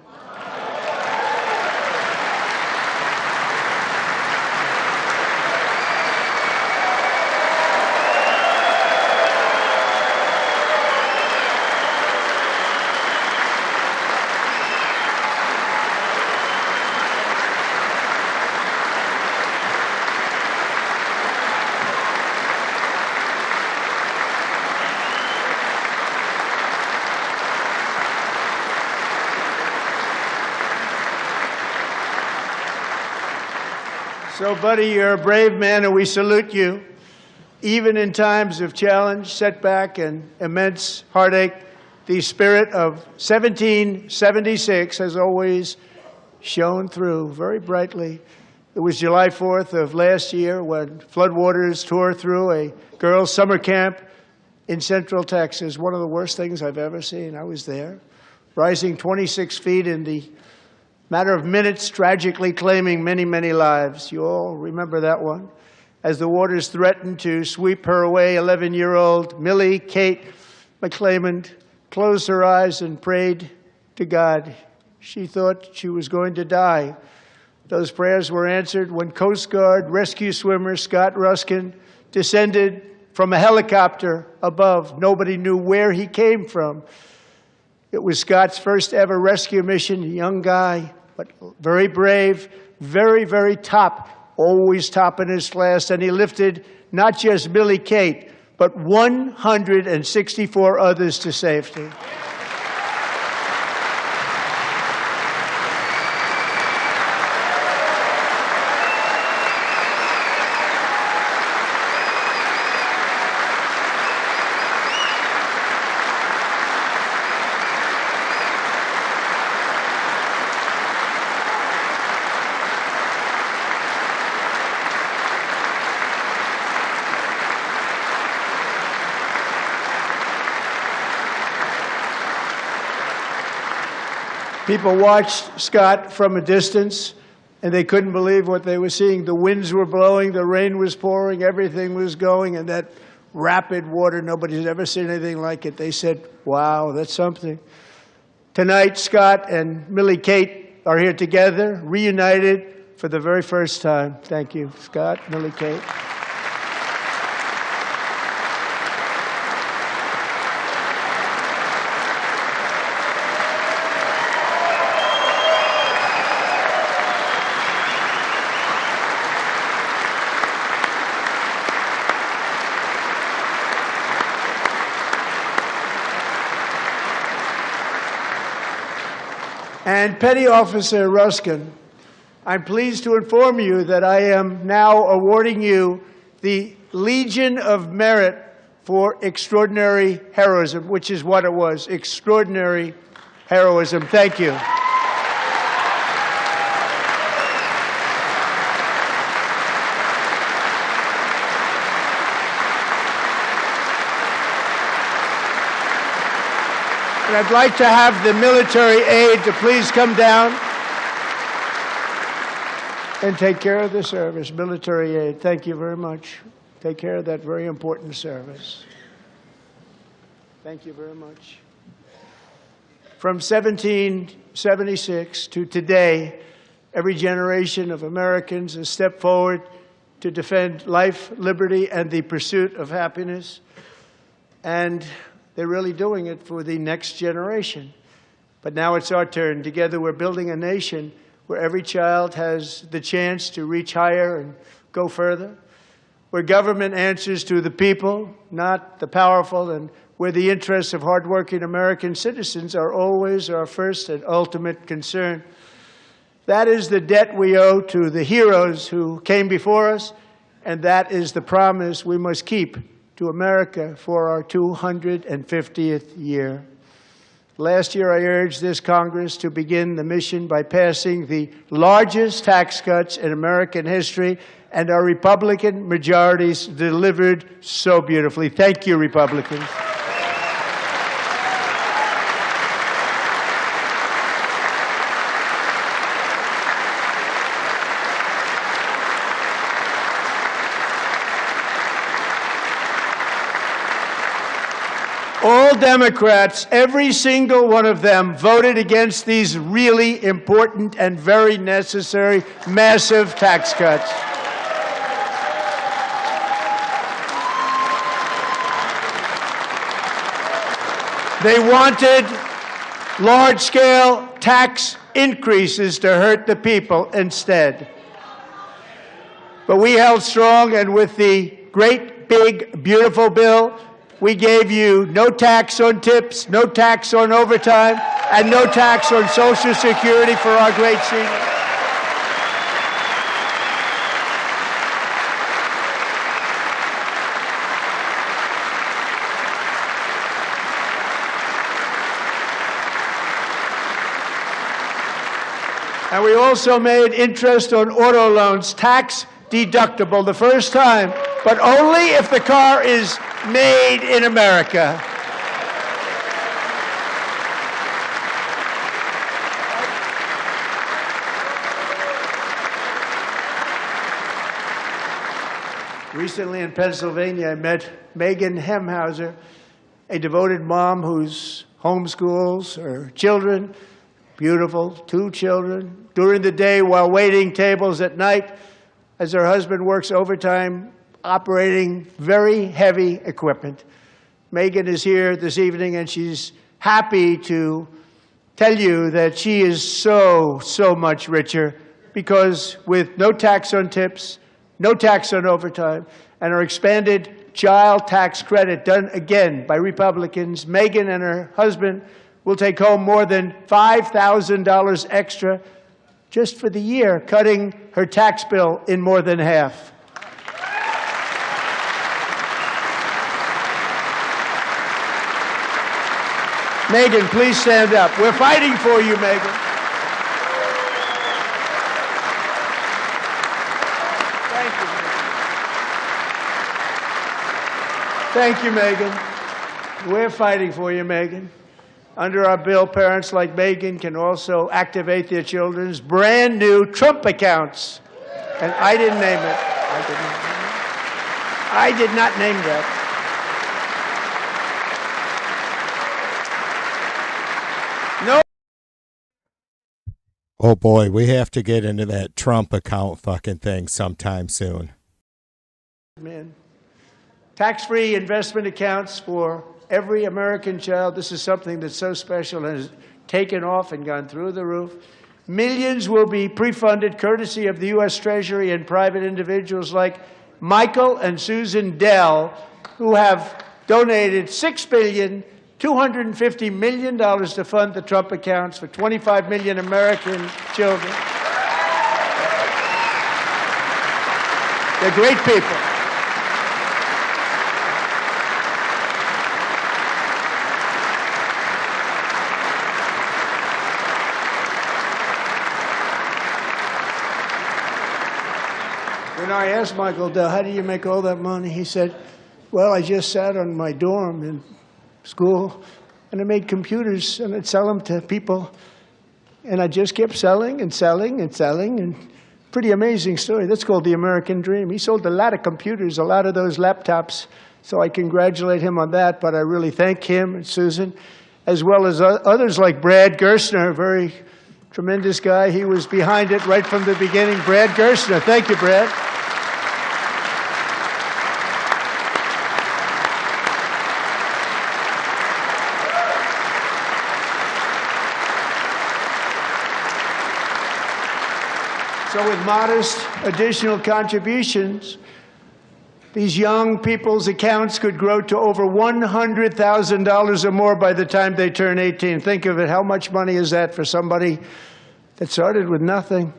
So, Buddy, you're a brave man, and we salute you. Even in times of challenge, setback, and immense heartache, the spirit of 1776 has always shone through very brightly. It was July 4th of last year when floodwaters tore through a girls' summer camp in Central Texas. One of the worst things I've ever seen. I was there, rising 26 feet in the matter of minutes, tragically claiming many, many lives. You all remember that one. As the waters threatened to sweep her away, 11-year-old Millie Kate McClymont closed her eyes and prayed to God. She thought she was going to die. Those prayers were answered when Coast Guard rescue swimmer Scott Ruskin descended from a helicopter above. Nobody knew where he came from. It was Scott's first ever rescue mission, a young guy, but very brave, very, very top, always top in his class. And he lifted not just Millie Kate, but 164 others to safety. People watched Scott from a distance, and they couldn't believe what they were seeing. The winds were blowing, the rain was pouring, everything was going, and that rapid water, nobody's ever seen anything like it. They said, wow, that's something. Tonight, Scott and Millie Kate are here together, reunited for the very first time. Thank you, Scott, Millie Kate. And Petty Officer Ruskin, I'm pleased to inform you that I am now awarding you the Legion of Merit for extraordinary heroism, which is what it was, extraordinary heroism. Thank you. And I'd like to have the military aide to please come down and take care of the service. Military aide, thank you very much. Take care of that very important service. Thank you very much. From 1776 to today, every generation of Americans has stepped forward to defend life, liberty, and the pursuit of happiness. And they're really doing it for the next generation. But now it's our turn. Together we're building a nation where every child has the chance to reach higher and go further, where government answers to the people, not the powerful, and where the interests of hardworking American citizens are always our first and ultimate concern. That is the debt we owe to the heroes who came before us, and that is the promise we must keep to America for our 250th year. Last year, I urged this Congress to begin the mission by passing the largest tax cuts in American history, and our Republican majorities delivered so beautifully. Thank you, Republicans. All Democrats, every single one of them, voted against these really important and very necessary massive tax cuts. They wanted large-scale tax increases to hurt the people instead. But we held strong, and with the great, big, beautiful bill, we gave you no tax on tips, no tax on overtime, and no tax on Social Security for our great seniors. And we also made interest on auto loans tax deductible the first time, but only if the car is made in America. Recently in Pennsylvania, I met Megan Hemhauser, a devoted mom who's homeschools her children, beautiful, 2 children, during the day while waiting tables at night as her husband works overtime operating very heavy equipment. Megan is here this evening, and she's happy to tell you that she is so much richer because with no tax on tips, no tax on overtime, and her expanded child tax credit done again by Republicans, Megan and her husband will take home more than $5,000 extra just for the year, cutting her tax bill in more than half. Megan, please stand up. We're fighting for you, Megan. Thank you, Megan. We're fighting for you, Megan. Under our bill, parents like Megan can also activate their children's brand new Trump accounts. And I didn't name it. I did not name that. No. Oh boy, we have to get into that Trump account fucking thing sometime soon. Man. Tax-free investment accounts for every American child. This is something that's so special and has taken off and gone through the roof. Millions will be pre-funded courtesy of the U.S. Treasury and private individuals like Michael and Susan Dell, who have donated $6.25 billion to fund the Trump accounts for 25 million American children. They're great people. When I asked Michael Dell, how do you make all that money? He said, well, I just sat on my dorm in school, and I made computers, and I'd sell them to people. And I just kept selling and selling and selling, and pretty amazing story. That's called the American dream. He sold a lot of computers, a lot of those laptops, so I congratulate him on that, but I really thank him and Susan, as well as others like Brad Gerstner, a very tremendous guy. He was behind it right from the beginning. Brad Gerstner. Thank you, Brad. So with modest additional contributions, these young people's accounts could grow to over $100,000 or more by the time they turn 18. Think of it. How much money is that for somebody that started with nothing?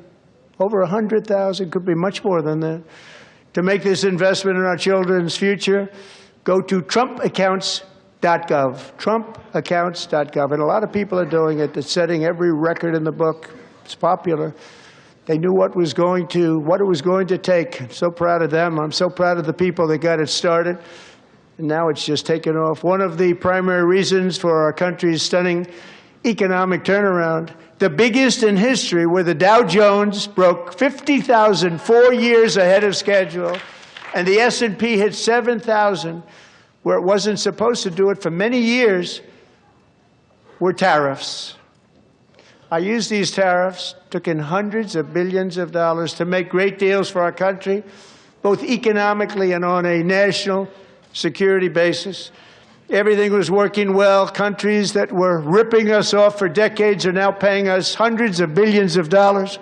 Over 100,000, could be much more than that. To make this investment in our children's future, go to TrumpAccounts.gov. TrumpAccounts.gov. And a lot of people are doing it. It's setting every record in the book. It's popular. They knew what it was going to take. I'm so proud of them. I'm so proud of the people that got it started. And now it's just taken off. One of the primary reasons for our country's stunning economic turnaround, the biggest in history, where the Dow Jones broke 50,000 4 years ahead of schedule, and the S&P hit 7,000, where it wasn't supposed to do it for many years, were tariffs. I used these tariffs, took in hundreds of billions of dollars to make great deals for our country, both economically and on a national security basis. Everything was working well. Countries that were ripping us off for decades are now paying us hundreds of billions of dollars.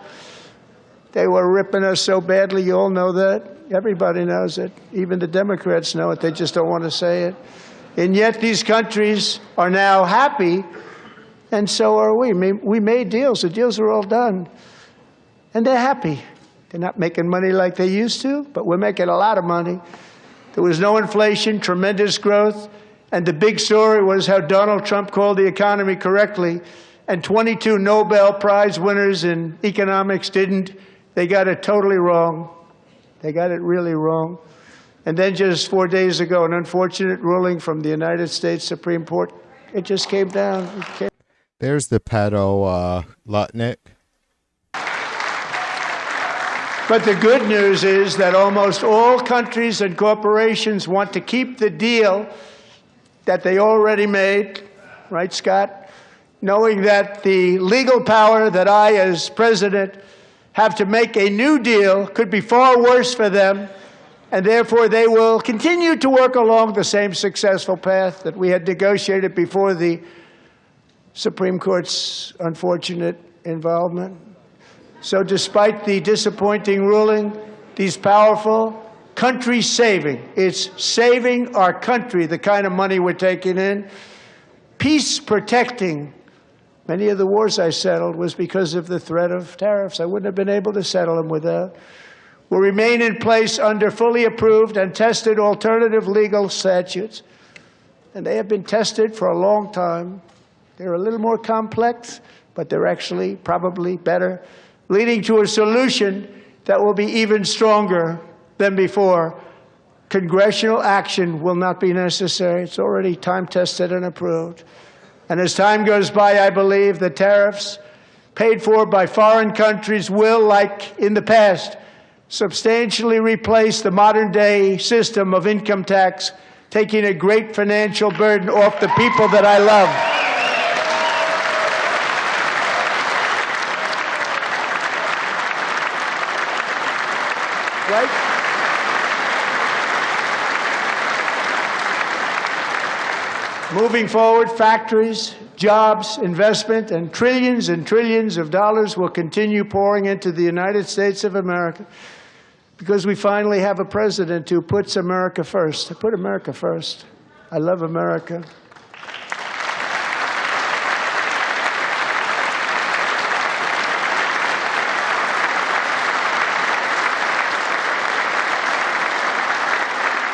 They were ripping us so badly, you all know that. Everybody knows it. Even the Democrats know it. They just don't want to say it. And yet these countries are now happy, and so are we. We made deals. The deals are all done. And they're happy. They're not making money like they used to, but we're making a lot of money. There was no inflation, tremendous growth, and the big story was how Donald Trump called the economy correctly and 22 Nobel Prize winners in economics didn't. They got it totally wrong. They got it really wrong. And then just 4 days ago, an unfortunate ruling from the United States Supreme Court, it just came down. There's the pedo Lutnick. But the good news is that almost all countries and corporations want to keep the deal that they already made, right, Scott? Knowing that the legal power that I, as president, have to make a new deal could be far worse for them, and therefore they will continue to work along the same successful path that we had negotiated before the Supreme Court's unfortunate involvement. So despite the disappointing ruling, these powerful, country-saving, it's saving our country, the kind of money we're taking in, peace-protecting. Many of the wars I settled was because of the threat of tariffs. I wouldn't have been able to settle them without. Will remain in place under fully approved and tested alternative legal statutes. And they have been tested for a long time. They're a little more complex, but they're actually probably better, leading to a solution that will be even stronger than before. Congressional action will not be necessary. It's already time-tested and approved. And as time goes by, I believe the tariffs paid for by foreign countries will, like in the past, substantially replace the modern-day system of income tax, taking a great financial burden off the people that I love. Right? Moving forward, factories, jobs, investment, and trillions of dollars will continue pouring into the United States of America because we finally have a president who puts America first. I put America first. I love America.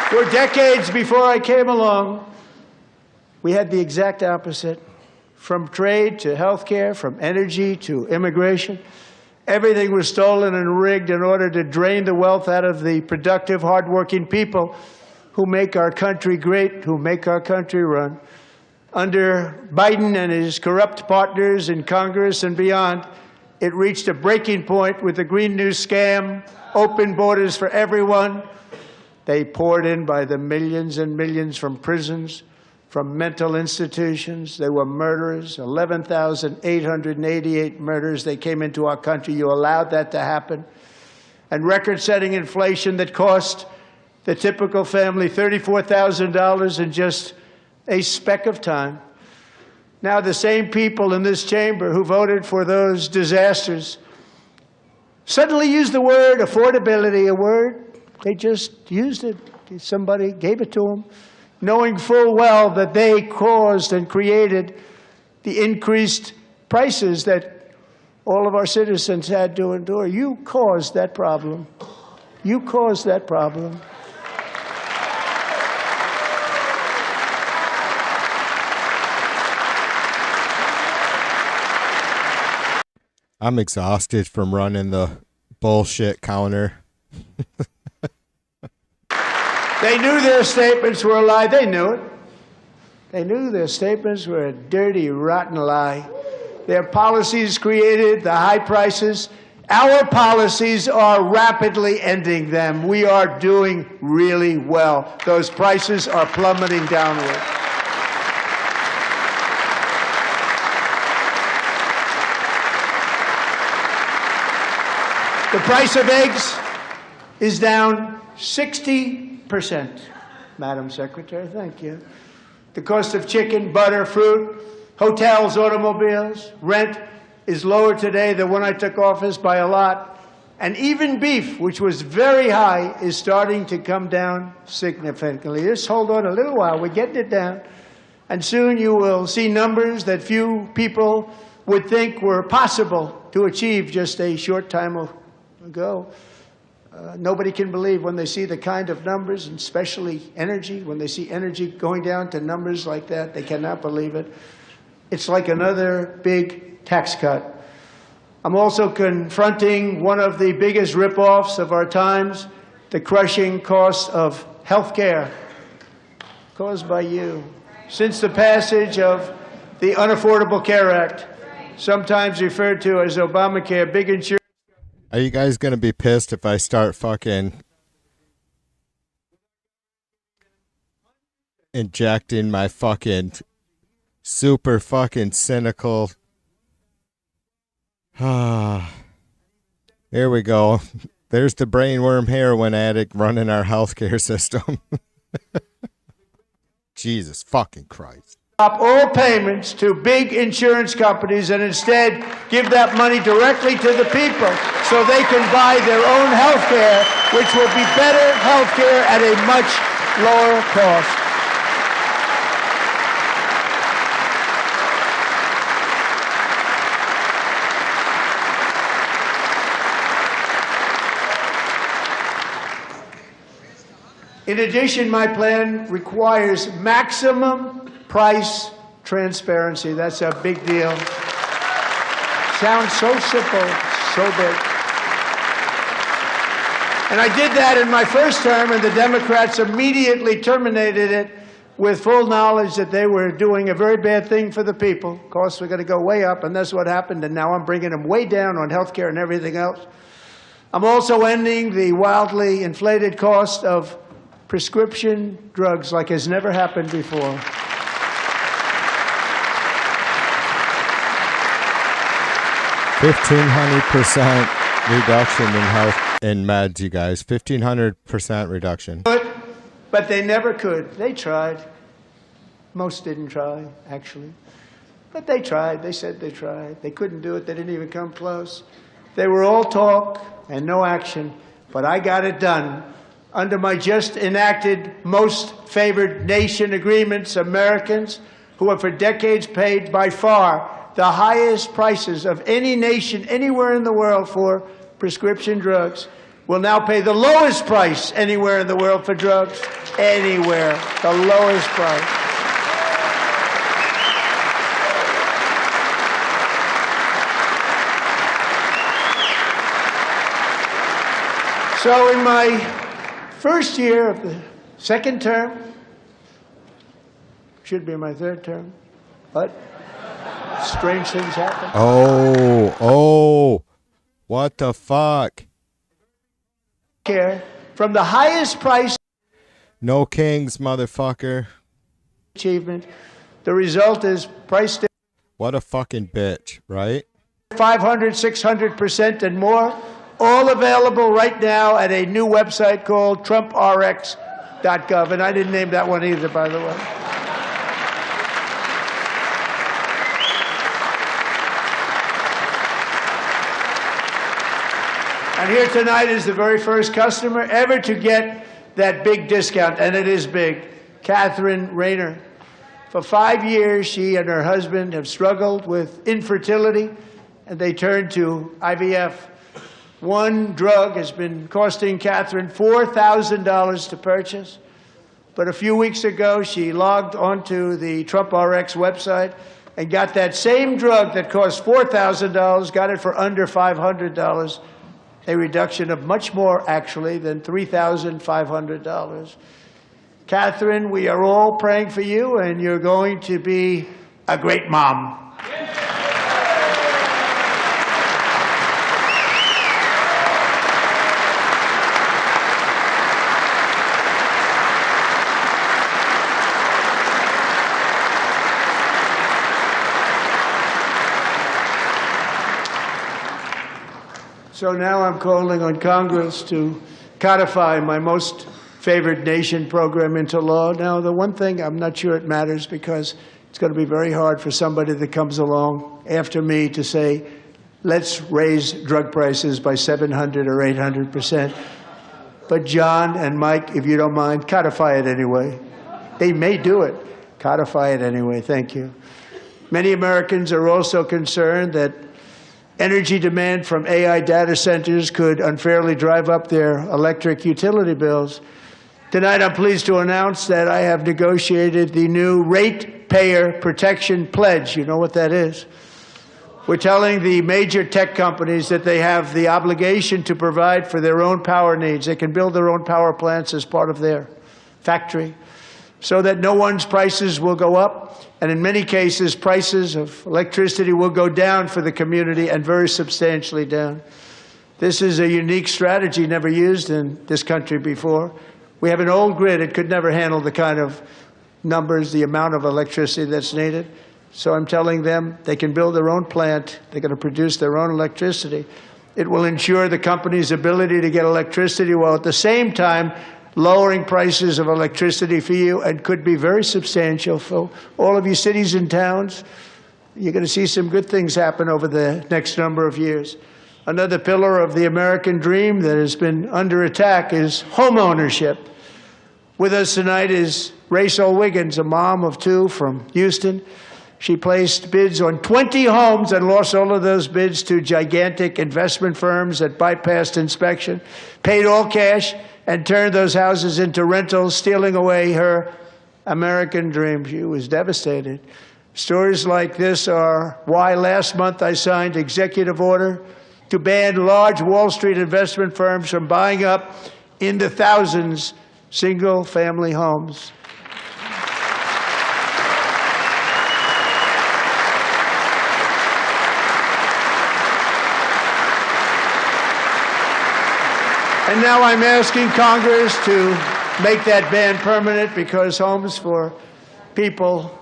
For decades before I came along, we had the exact opposite. From trade to healthcare, from energy to immigration, everything was stolen and rigged in order to drain the wealth out of the productive, hardworking people who make our country great, who make our country run. Under Biden and his corrupt partners in Congress and beyond, it reached a breaking point with the Green New scam, open borders for everyone. They poured in by the millions and millions from prisons, from mental institutions. They were murderers, 11,888 murders. They came into our country. You allowed that to happen. And record-setting inflation that cost the typical family $34,000 in just a speck of time. Now the same people in this chamber who voted for those disasters suddenly use the word affordability, a word. They just used it. Somebody gave it to them, knowing full well that they caused and created the increased prices that all of our citizens had to endure. You caused that problem. You caused that problem. I'm exhausted from running the bullshit counter. They knew their statements were a lie. They knew it. They knew their statements were a dirty, rotten lie. Their policies created the high prices. Our policies are rapidly ending them. We are doing really well. Those prices are plummeting downward. The price of eggs is down 60%, Madam Secretary, thank you. The cost of chicken, butter, fruit, hotels, automobiles, rent is lower today than when I took office by a lot. And even beef, which was very high, is starting to come down significantly. Just hold on a little while, we're getting it down. And soon you will see numbers that few people would think were possible to achieve just a short time ago. Nobody can believe when they see the kind of numbers, and especially energy, when they see energy going down to numbers like that, they cannot believe it. It's like another big tax cut. I'm also confronting one of the biggest ripoffs of our times, the crushing cost of health care caused by you. Since the passage of the Unaffordable Care Act, sometimes referred to as Obamacare, big insurance. Are you guys going to be pissed if I start fucking injecting my fucking super fucking cynical... Here we go. There's the brainworm heroin addict running our healthcare system. Jesus fucking Christ. Stop all payments to big insurance companies and instead give that money directly to the people so they can buy their own health care, which will be better health care at a much lower cost. In addition, my plan requires maximum price transparency. That's a big deal. Sounds so simple, so big. And I did that in my first term, and the Democrats immediately terminated it with full knowledge that they were doing a very bad thing for the people. Costs were going to go way up, and that's what happened, and now I'm bringing them way down on health care and everything else. I'm also ending the wildly inflated cost of prescription drugs like has never happened before. 1,500% reduction in health in meds, you guys. 1,500% reduction. But they never could. They tried. Most didn't try, actually. But they tried. They said they tried. They couldn't do it. They didn't even come close. They were all talk and no action. But I got it done. Under my just enacted most favored nation agreements, Americans who have for decades paid by far the highest prices of any nation anywhere in the world for prescription drugs will now pay the lowest price anywhere in the world for drugs. Anywhere. The lowest price. So in my first year of the second term, should be my third term, but strange things happen. Oh, what the fuck? Care from the highest price. No kings, motherfucker. Achievement. The result is price. What a fucking bitch, right? 500, 600% and more. All available right now at a new website called TrumpRx.gov. And I didn't name that one either, by the way. And here tonight is the very first customer ever to get that big discount, and it is big, Catherine Rayner. For 5 years, she and her husband have struggled with infertility, and they turned to IVF. One drug has been costing Catherine $4,000 to purchase, but a few weeks ago, she logged onto the TrumpRx website and got that same drug that cost $4,000, got it for under $500. A reduction of much more, actually, than $3,500. Catherine, we are all praying for you, and you're going to be a great mom. So now I'm calling on Congress to codify my most favored nation program into law. Now, the one thing, I'm not sure it matters because it's going to be very hard for somebody that comes along after me to say, let's raise drug prices by 700 or 800%. But John and Mike, if you don't mind, codify it anyway. They may do it. Codify it anyway. Thank you. Many Americans are also concerned that energy demand from AI data centers could unfairly drive up their electric utility bills. Tonight, I'm pleased to announce that I have negotiated the new Ratepayer Protection Pledge. You know what that is? We're telling the major tech companies that they have the obligation to provide for their own power needs. They can build their own power plants as part of their factory so that no one's prices will go up. And in many cases, prices of electricity will go down for the community, and very substantially down. This is a unique strategy never used in this country before. We have an old grid. It could never handle the kind of numbers, the amount of electricity that's needed. So I'm telling them they can build their own plant. They're going to produce their own electricity. It will ensure the company's ability to get electricity while at the same time lowering prices of electricity for you, and could be very substantial for all of you cities and towns. You're going to see some good things happen over the next number of years. Another pillar of the American dream that has been under attack is home ownership. With us tonight is Rachel Wiggins, a mom of 2 from Houston. She placed bids on 20 homes and lost all of those bids to gigantic investment firms that bypassed inspection, paid all cash, and turned those houses into rentals, stealing away her American dream. She was devastated. Stories like this are why last month I signed executive order to ban large Wall Street investment firms from buying up in the thousands single-family homes. And now I'm asking Congress to make that ban permanent, because homes for people,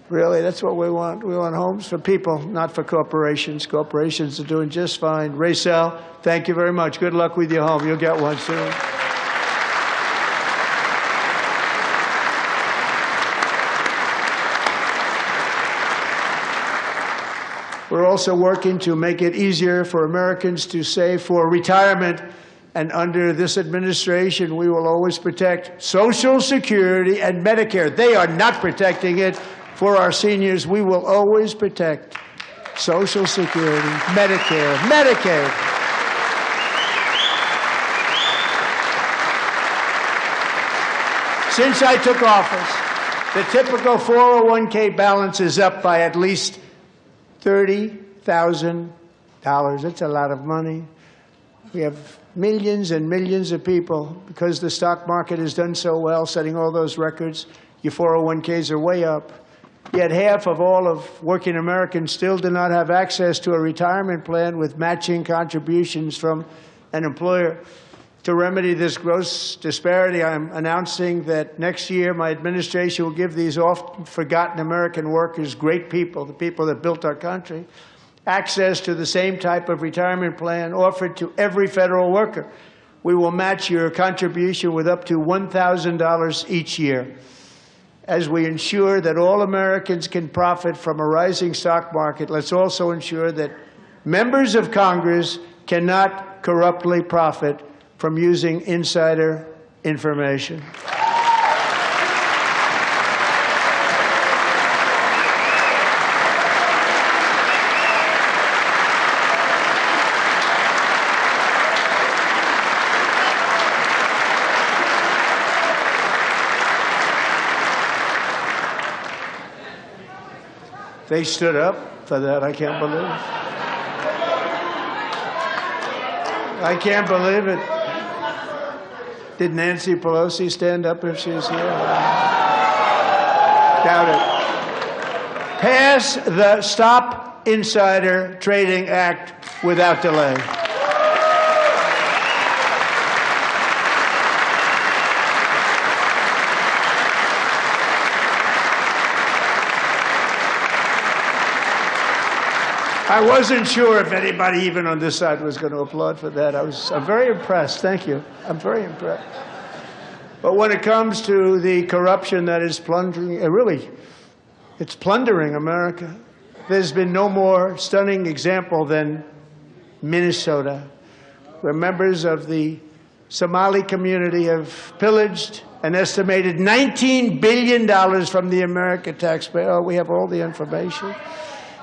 really, that's what we want. We want homes for people, not for corporations. Corporations are doing just fine. Rachel, thank you very much. Good luck with your home. You'll get one soon. We're also working to make it easier for Americans to save for retirement. And under this administration, we will always protect Social Security and Medicare. They are not protecting it for our seniors. We will always protect Social Security, Medicare, Medicaid. Since I took office, the typical 401k balance is up by at least $30,000. That's a lot of money. We have millions and millions of people, because the stock market has done so well, setting all those records. Your 401ks are way up. Yet half of all of working Americans still do not have access to a retirement plan with matching contributions from an employer. To remedy this gross disparity, I'm announcing that next year my administration will give these often forgotten American workers, great people, the people that built our country, access to the same type of retirement plan offered to every federal worker. We will match your contribution with up to $1,000 each year. As we ensure that all Americans can profit from a rising stock market, let's also ensure that members of Congress cannot corruptly profit from using insider information. They stood up for that. I can't believe it. I can't believe it. Did Nancy Pelosi stand up if she was here? Doubt it. Pass the Stop Insider Trading Act without delay. I wasn't sure if anybody even on this side was going to applaud for that. I'm very impressed. Thank you. I'm very impressed. But when it comes to the corruption that is plundering, it's plundering America. There's been no more stunning example than Minnesota, where members of the Somali community have pillaged an estimated $19 billion from the American taxpayer. Oh, we have all the information.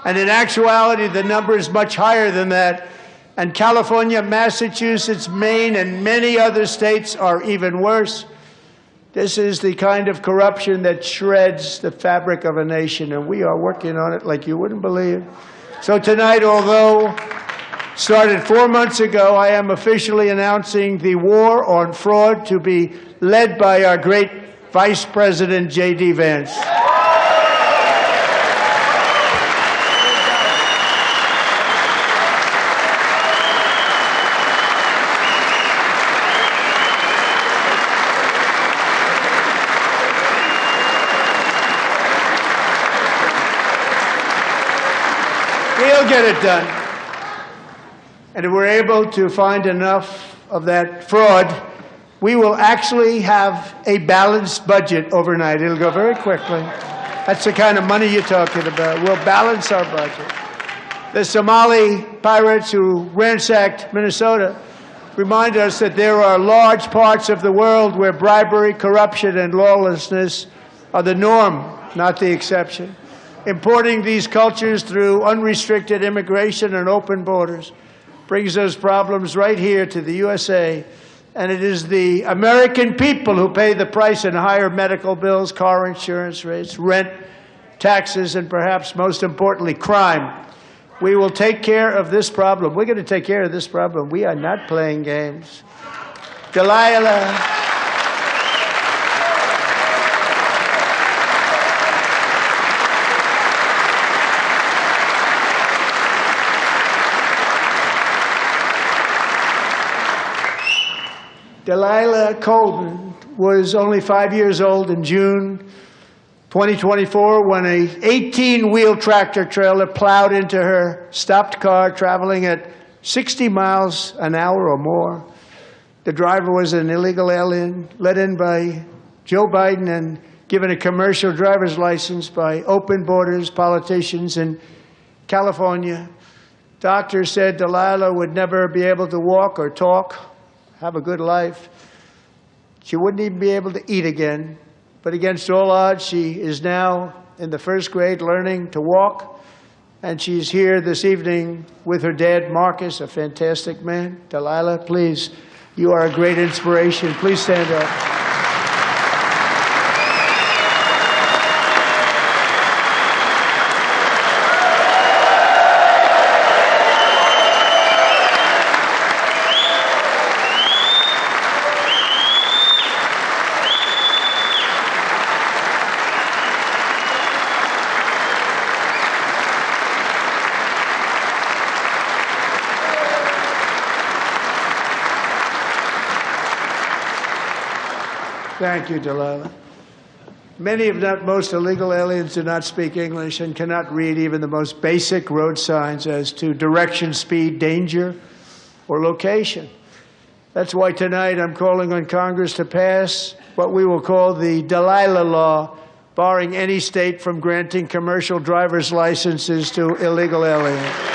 And in actuality, the number is much higher than that. And California, Massachusetts, Maine, and many other states are even worse. This is the kind of corruption that shreds the fabric of a nation, and we are working on it like you wouldn't believe. So tonight, although started 4 months ago, I am officially announcing the war on fraud to be led by our great Vice President J.D. Vance. We'll get it done. And if we're able to find enough of that fraud, we will actually have a balanced budget overnight. It'll go very quickly. That's the kind of money you're talking about. We'll balance our budget. The Somali pirates who ransacked Minnesota remind us that there are large parts of the world where bribery, corruption, and lawlessness are the norm, not the exception. Importing these cultures through unrestricted immigration and open borders brings those problems right here to the USA. And it is the American people who pay the price in higher medical bills, car insurance rates, rent, taxes, and perhaps most importantly, crime. We will take care of this problem. We're going to take care of this problem. We are not playing games. Delilah. Delilah Colvin was only 5 years old in June 2024 when a 18-wheel tractor trailer plowed into her stopped car traveling at 60 miles an hour or more. The driver was an illegal alien let in by Joe Biden and given a commercial driver's license by open borders politicians in California. Doctors said Delilah would never be able to walk or talk, have a good life. She wouldn't even be able to eat again. But against all odds, she is now in the first grade learning to walk. And she's here this evening with her dad, Marcus, a fantastic man. Delilah, please, you are a great inspiration. Please stand up. Thank you, Delilah. Many, if not most, illegal aliens do not speak English and cannot read even the most basic road signs as to direction, speed, danger, or location. That's why tonight I'm calling on Congress to pass what we will call the Delilah Law, barring any state from granting commercial driver's licenses to illegal aliens.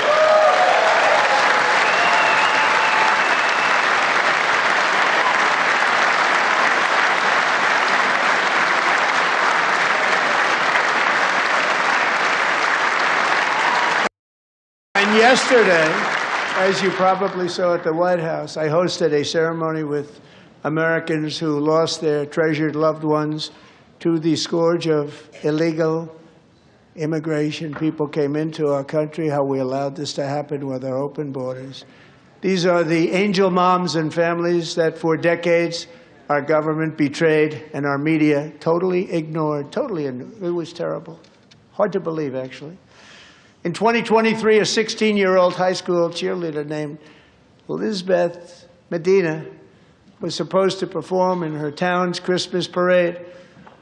And yesterday, as you probably saw at the White House, I hosted a ceremony with Americans who lost their treasured loved ones to the scourge of illegal immigration. People came into our country, how we allowed this to happen with our open borders. These are the angel moms and families that for decades our government betrayed and our media totally ignored. It was terrible. Hard to believe, actually. In 2023, a 16-year-old high school cheerleader named Elizabeth Medina was supposed to perform in her town's Christmas parade,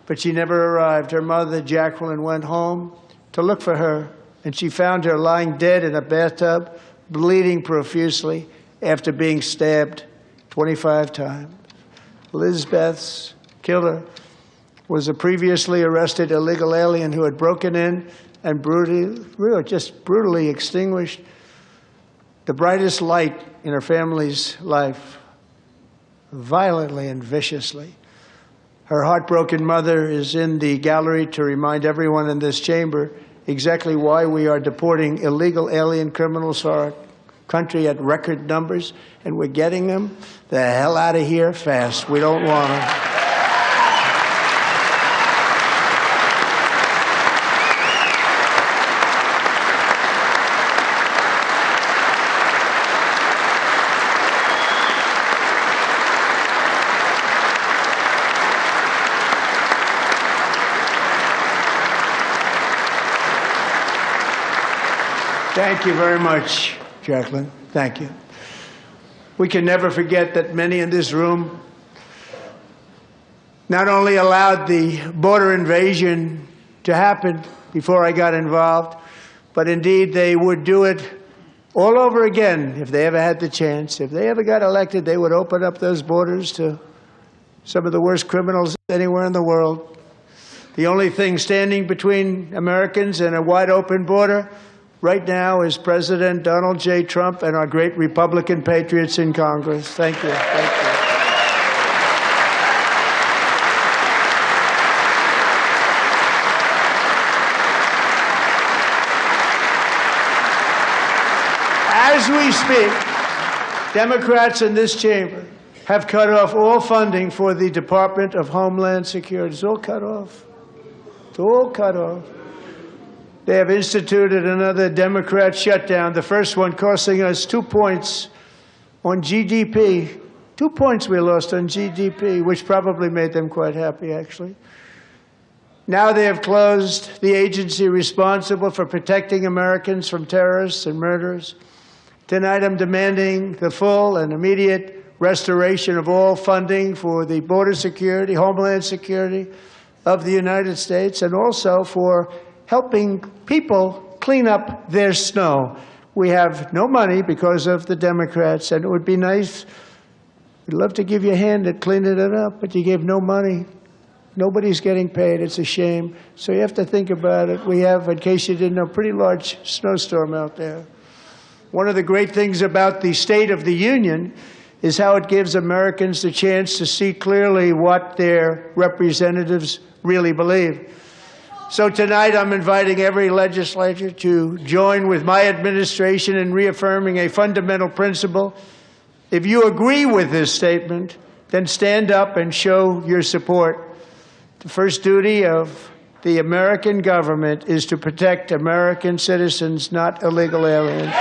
but she never arrived. Her mother, Jacqueline, went home to look for her, and she found her lying dead in a bathtub, bleeding profusely after being stabbed 25 times. Elizabeth's killer was a previously arrested illegal alien who had broken in and brutally extinguished the brightest light in her family's life, violently and viciously. Her heartbroken mother is in the gallery to remind everyone in this chamber exactly why we are deporting illegal alien criminals to our country at record numbers, and we're getting them the hell out of here fast. We don't want them. Thank you very much, Jacqueline. Thank you. We can never forget that many in this room not only allowed the border invasion to happen before I got involved, but indeed they would do it all over again if they ever had the chance. If they ever got elected, they would open up those borders to some of the worst criminals anywhere in the world. The only thing standing between Americans and a wide open border right now is President Donald J. Trump and our great Republican patriots in Congress. Thank you. Thank you. As we speak, Democrats in this chamber have cut off all funding for the Department of Homeland Security. It's all cut off. It's all cut off. They have instituted another Democrat shutdown, the first one costing us 2 points on GDP. 2 points we lost on GDP, which probably made them quite happy, actually. Now they have closed the agency responsible for protecting Americans from terrorists and murderers. Tonight I'm demanding the full and immediate restoration of all funding for the border security, Homeland Security of the United States, and also for helping people clean up their snow. We have no money because of the Democrats, and it would be nice, we'd love to give you a hand at cleaning it up, but you gave no money. Nobody's getting paid. It's a shame. So you have to think about it. We have, in case you didn't know, a pretty large snowstorm out there. One of the great things about the State of the Union is how it gives Americans the chance to see clearly what their representatives really believe. So tonight I'm inviting every legislator to join with my administration in reaffirming a fundamental principle. If you agree with this statement, then stand up and show your support. The first duty of the American government is to protect American citizens, not illegal aliens.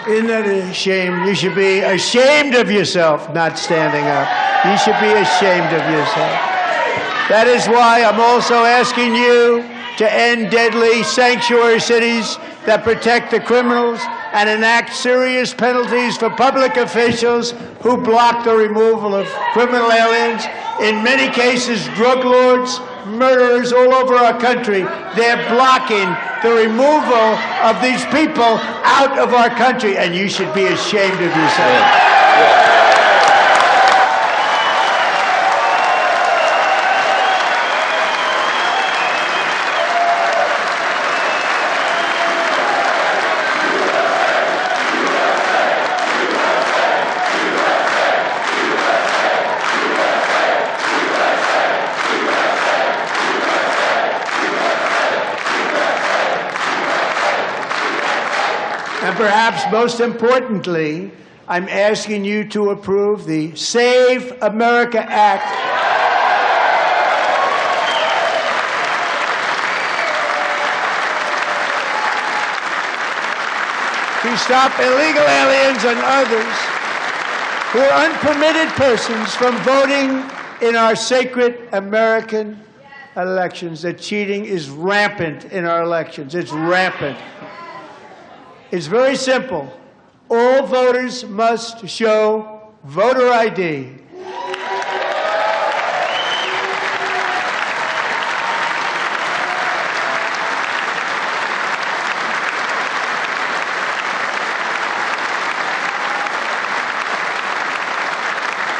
Isn't that a shame? You should be ashamed of yourself not standing up. You should be ashamed of yourself. That is why I'm also asking you to end deadly sanctuary cities that protect the criminals and enact serious penalties for public officials who block the removal of criminal aliens. In many cases, drug lords, murderers all over our country, they're blocking the removal of these people out of our country, and you should be ashamed of yourself. And perhaps most importantly, I'm asking you to approve the Save America Act. To stop illegal aliens and others who are unpermitted persons from voting in our sacred American elections. That cheating is rampant in our elections. It's rampant. It's very simple. All voters must show voter ID.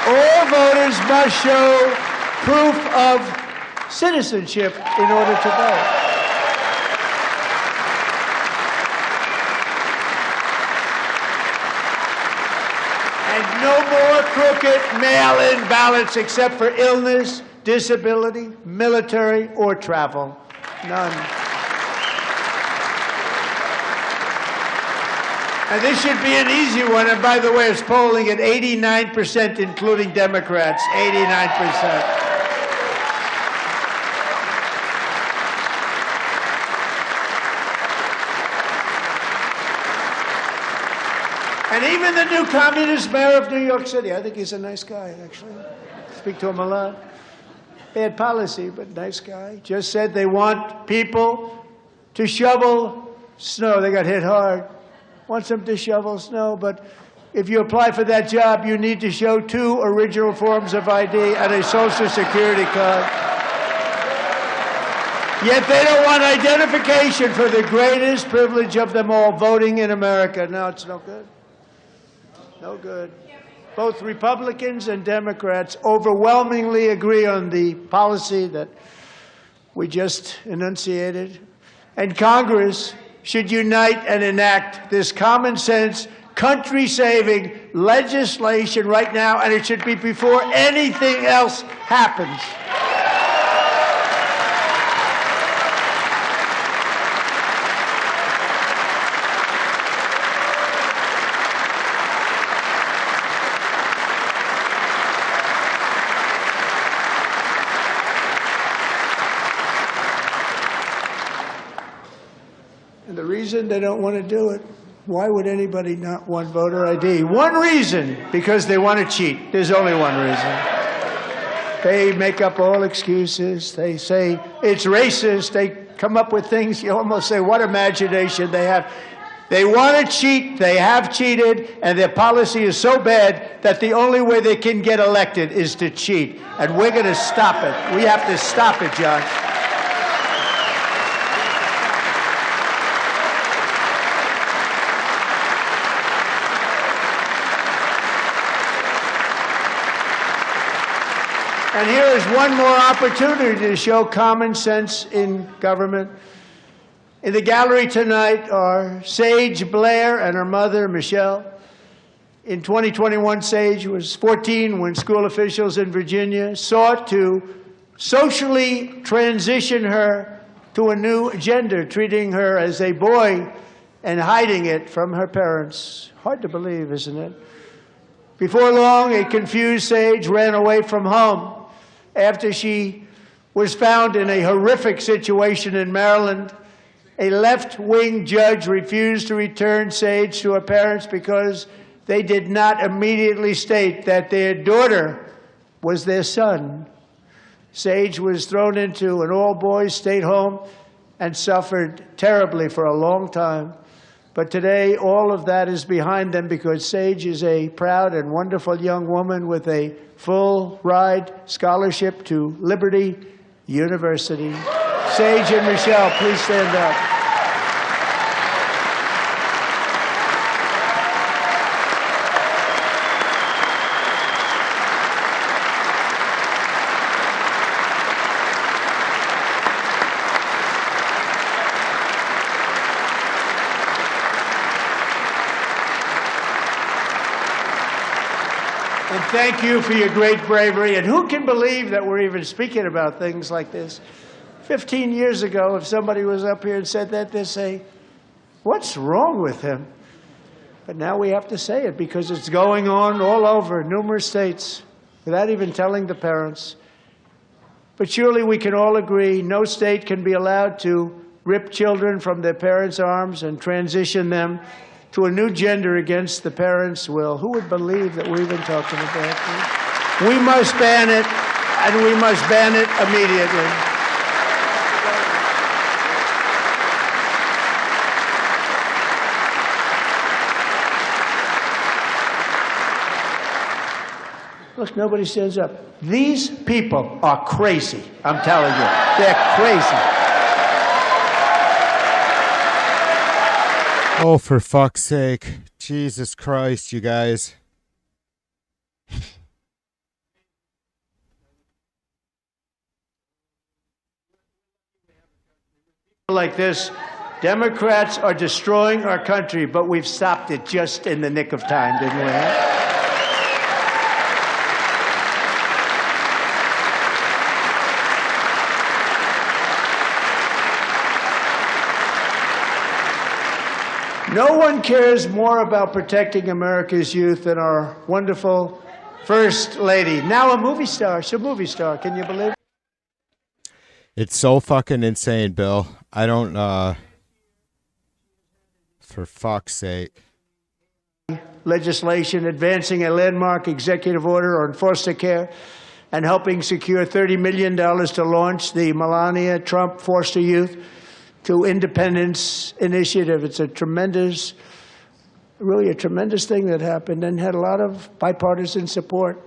All voters must show proof of citizenship in order to vote. And no more crooked mail-in ballots except for illness, disability, military, or travel. None. And this should be an easy one. And by the way, it's polling at 89%, including Democrats. 89%. And even the new communist mayor of New York City, I think he's a nice guy, actually. Speak to him a lot. Bad policy, but nice guy. Just said they want people to shovel snow. They got hit hard. Wants them to shovel snow, but if you apply for that job, you need to show 2 original forms of ID and a Social Security card. Yet they don't want identification for the greatest privilege of them all, voting in America. No, it's no good. No good. Both Republicans and Democrats overwhelmingly agree on the policy that we just enunciated. And Congress should unite and enact this common sense, country-saving legislation right now, and it should be before anything else happens. And the reason they don't want to do it, why would anybody not want voter ID? One reason, because they want to cheat. There's only one reason. They make up all excuses. They say it's racist. They come up with things you almost say, what imagination they have. They want to cheat. They have cheated. And their policy is so bad that the only way they can get elected is to cheat. And we're going to stop it. We have to stop it, John. And here is one more opportunity to show common sense in government. In the gallery tonight are Sage Blair and her mother, Michelle. In 2021, Sage was 14 when school officials in Virginia sought to socially transition her to a new gender, treating her as a boy and hiding it from her parents. Hard to believe, isn't it? Before long, a confused Sage ran away from home after she was found in a horrific situation in Maryland. A left-wing judge refused to return Sage to her parents because they did not immediately state that their daughter was their son. Sage was thrown into an all-boys state home and suffered terribly for a long time. But today, all of that is behind them because Sage is a proud and wonderful young woman with a full-ride scholarship to Liberty University. Sage and Michelle, please stand up. And thank you for your great bravery. And who can believe that we're even speaking about things like this? 15 years ago, if somebody was up here and said that, they'd say, what's wrong with him? But now we have to say it because it's going on all over numerous states without even telling the parents. But surely we can all agree no state can be allowed to rip children from their parents' arms and transition them to a new gender against the parents' will. Who would believe that we've been talking about this? We must ban it, and we must ban it immediately. Look, nobody stands up. These people are crazy, I'm telling you. They're crazy. Oh, for fuck's sake. Jesus Christ, you guys. Like this, Democrats are destroying our country, but we've stopped it just in the nick of time, didn't we? No one cares more about protecting America's youth than our wonderful First Lady. Now a movie star. She's a movie star. Can you believe it? It's so fucking insane, Bill. I don't, for fuck's sake. Legislation advancing a landmark executive order on foster care and helping secure $30 million to launch the Melania Trump Foster Youth to Independence Initiative. It's a tremendous, really a tremendous thing that happened and had a lot of bipartisan support.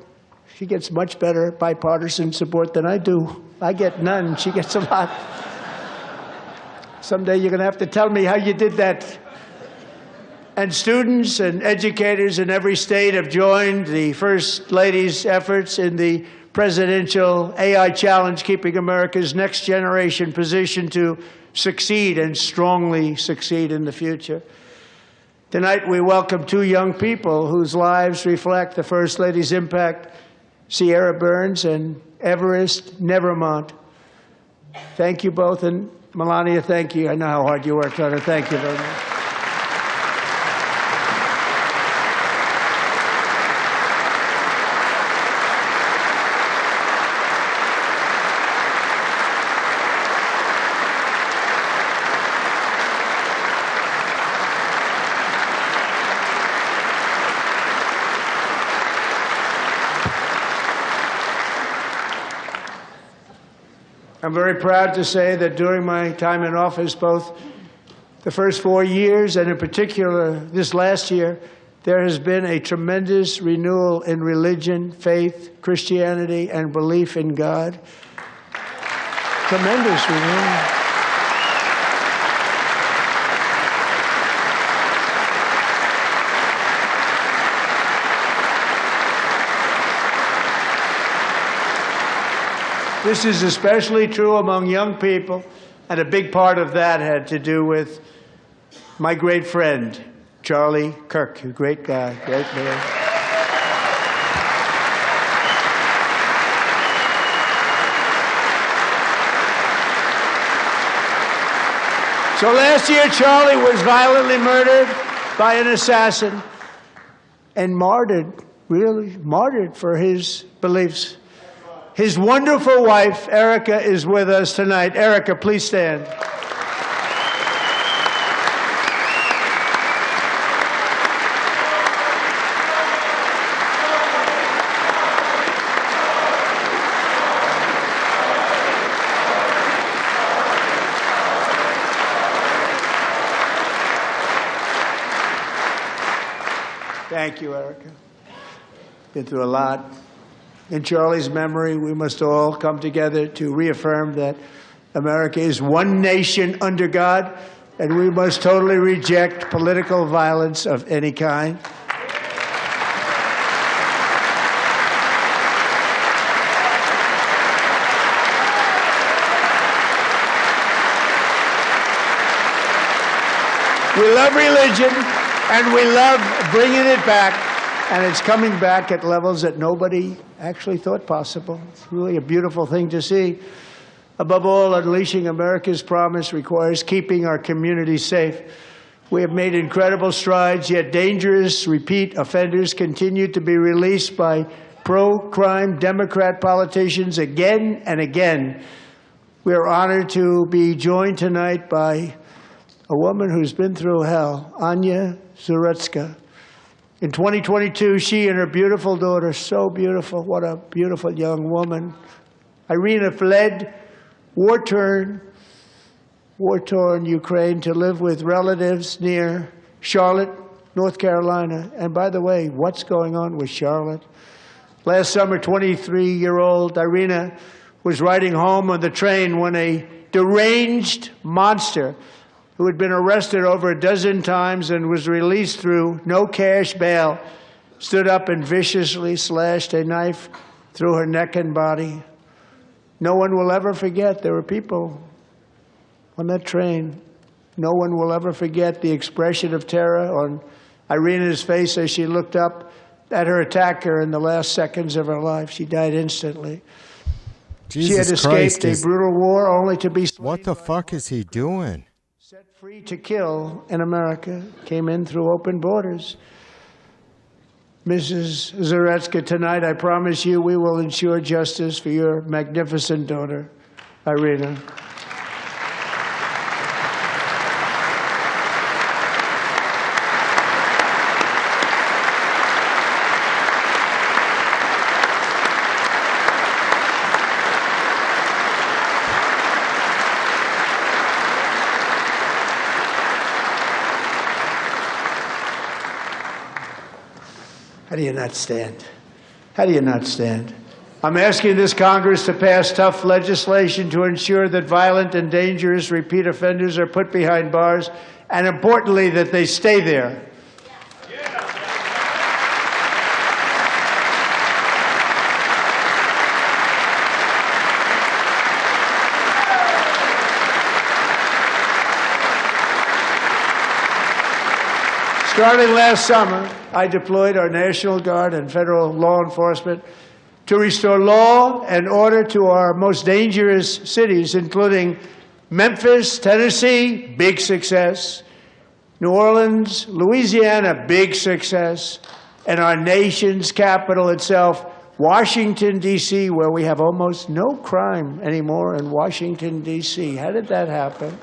She gets much better bipartisan support than I do. I get none. She gets a lot. Someday you're going to have to tell me how you did that. And students and educators in every state have joined the First Lady's efforts in the presidential AI challenge, keeping America's next generation positioned to succeed and strongly succeed in the future. Tonight we welcome two young people whose lives reflect the First Lady's impact, Sierra Burns and Everest Nevermont. Thank you both, and Melania, thank you. I know how hard you worked on it. Thank you very much. I'm very proud to say that during my time in office, both the first 4 years and in particular this last year, there has been a tremendous renewal in religion, faith, Christianity, and belief in God. Tremendous renewal. This is especially true among young people, and a big part of that had to do with my great friend, Charlie Kirk, a great guy, great man. So last year, Charlie was violently murdered by an assassin and martyred, really martyred for his beliefs. His wonderful wife, Erica, is with us tonight. Erica, please stand. Thank you, Erica. Been through a lot. In Charlie's memory, we must all come together to reaffirm that America is one nation under God, and we must totally reject political violence of any kind. We love religion, and we love bringing it back. And it's coming back at levels that nobody actually thought possible. It's really a beautiful thing to see. Above all, unleashing America's promise requires keeping our communities safe. We have made incredible strides, yet dangerous repeat offenders continue to be released by pro-crime Democrat politicians again and again. We are honored to be joined tonight by a woman who's been through hell, Anya Zarutska. In 2022, she and her beautiful daughter, so beautiful, what a beautiful young woman, Irina, fled war-torn Ukraine to live with relatives near Charlotte, North Carolina. And by the way, what's going on with Charlotte? Last summer, 23-year-old Irina was riding home on the train when a deranged monster who had been arrested over a dozen times and was released through no cash bail stood up and viciously slashed a knife through her neck and body. No one will ever forget. There were people on that train. No one will ever forget the expression of terror on Irina's face as she looked up at her attacker in the last seconds of her life. She died instantly. Jesus she had escaped Christ, a brutal war only to be what the fuck is he doing? Set free to kill in America. Came in through open borders. Mrs. Zarutska, tonight I promise you we will ensure justice for your magnificent daughter, Irina. How do you not stand? How do you not stand? I'm asking this Congress to pass tough legislation to ensure that violent and dangerous repeat offenders are put behind bars, and importantly, that they stay there. Starting last summer, I deployed our National Guard and federal law enforcement to restore law and order to our most dangerous cities, including Memphis, Tennessee, big success, New Orleans, Louisiana, big success, and our nation's capital itself, Washington, D.C., where we have almost no crime anymore in Washington, D.C. How did that happen?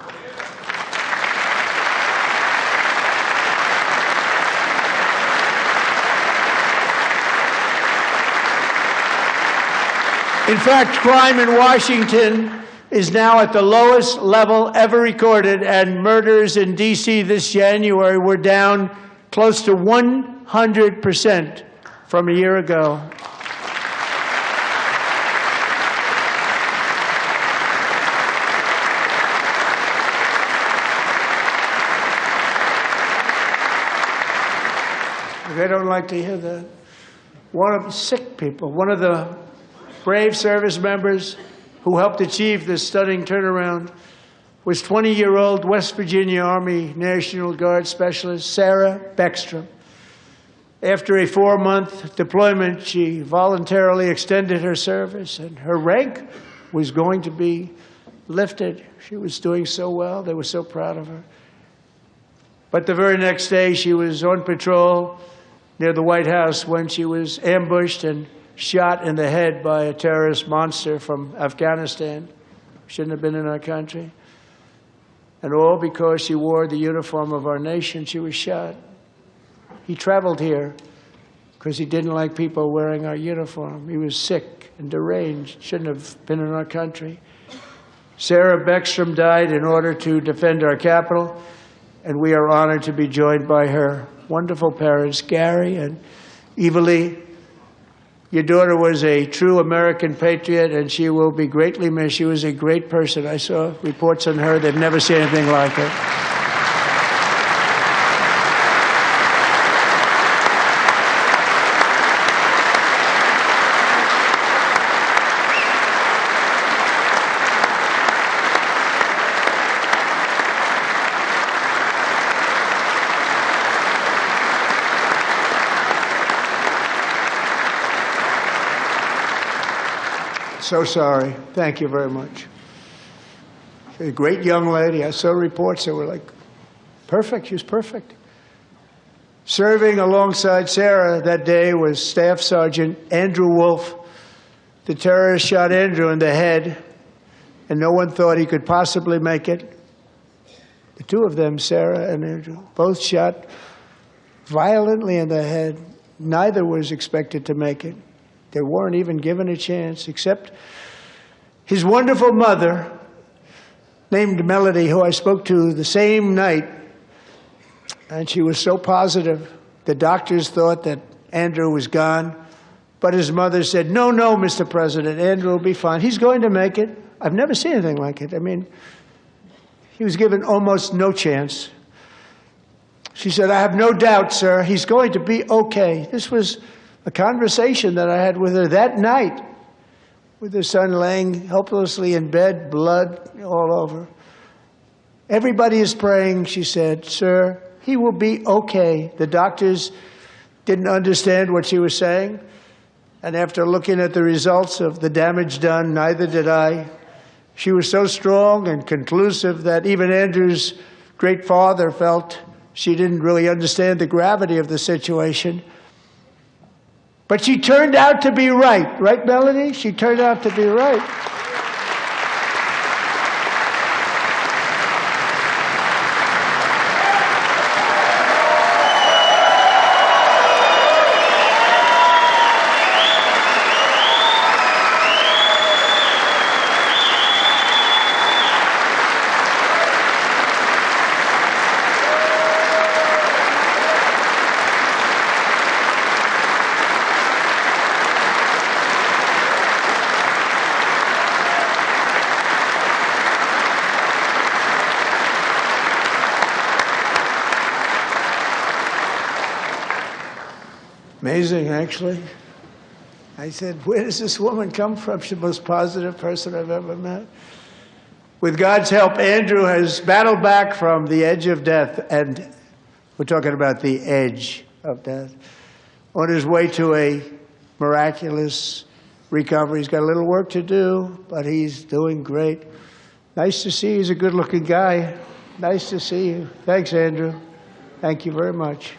In fact, crime in Washington is now at the lowest level ever recorded, and murders in D.C. this January were down close to 100% from a year ago. They don't like to hear that. One of the sick people, one of the brave service members who helped achieve this stunning turnaround was 20-year-old West Virginia Army National Guard Specialist Sarah Beckstrom. After a 4-month deployment, she voluntarily extended her service, and her rank was going to be lifted. She was doing so well. They were so proud of her. But the very next day, she was on patrol near the White House when she was ambushed and shot in the head by a terrorist monster from Afghanistan. Shouldn't have been in our country. And all because she wore the uniform of our nation, she was shot. He traveled here because he didn't like people wearing our uniform. He was sick and deranged, shouldn't have been in our country. Sarah Beckstrom died in order to defend our capital, and we are honored to be joined by her wonderful parents, Gary and Eva Lee. Your daughter was a true American patriot, and she will be greatly missed. She was a great person. I saw reports on her. They've never seen anything like it. So sorry. Thank you very much. She's a great young lady. I saw reports that were like Perfect. She was perfect. Serving alongside Sarah that day was Staff Sergeant Andrew Wolf. The terrorist shot Andrew in the head, and no one thought he could possibly make it. The two of them, Sarah and Andrew, both shot violently in the head. Neither was expected to make it. They weren't even given a chance, except his wonderful mother, named Melody, who I spoke to the same night. And she was so positive. The doctors thought that Andrew was gone. But his mother said, no, no, Mr. President, Andrew will be fine. He's going to make it. I've never seen anything like it. I mean, he was given almost no chance. She said, I have no doubt, sir, he's going to be okay. This was a conversation that I had with her that night, with her son laying helplessly in bed, blood all over. Everybody is praying, she said, sir, he will be okay. The doctors didn't understand what she was saying. And after looking at the results of the damage done, neither did I. She was so strong and conclusive that even Andrew's great father felt she didn't really understand the gravity of the situation. But she turned out to be right. Right, Melody? She turned out to be right. Amazing, actually. I said, where does this woman come from? She's the most positive person I've ever met. With God's help, Andrew has battled back from the edge of death, and we're talking about the edge of death, on his way to a miraculous recovery. He's got a little work to do, but he's doing great. Nice to see you. He's a good-looking guy. Nice to see you. Thanks, Andrew. Thank you very much.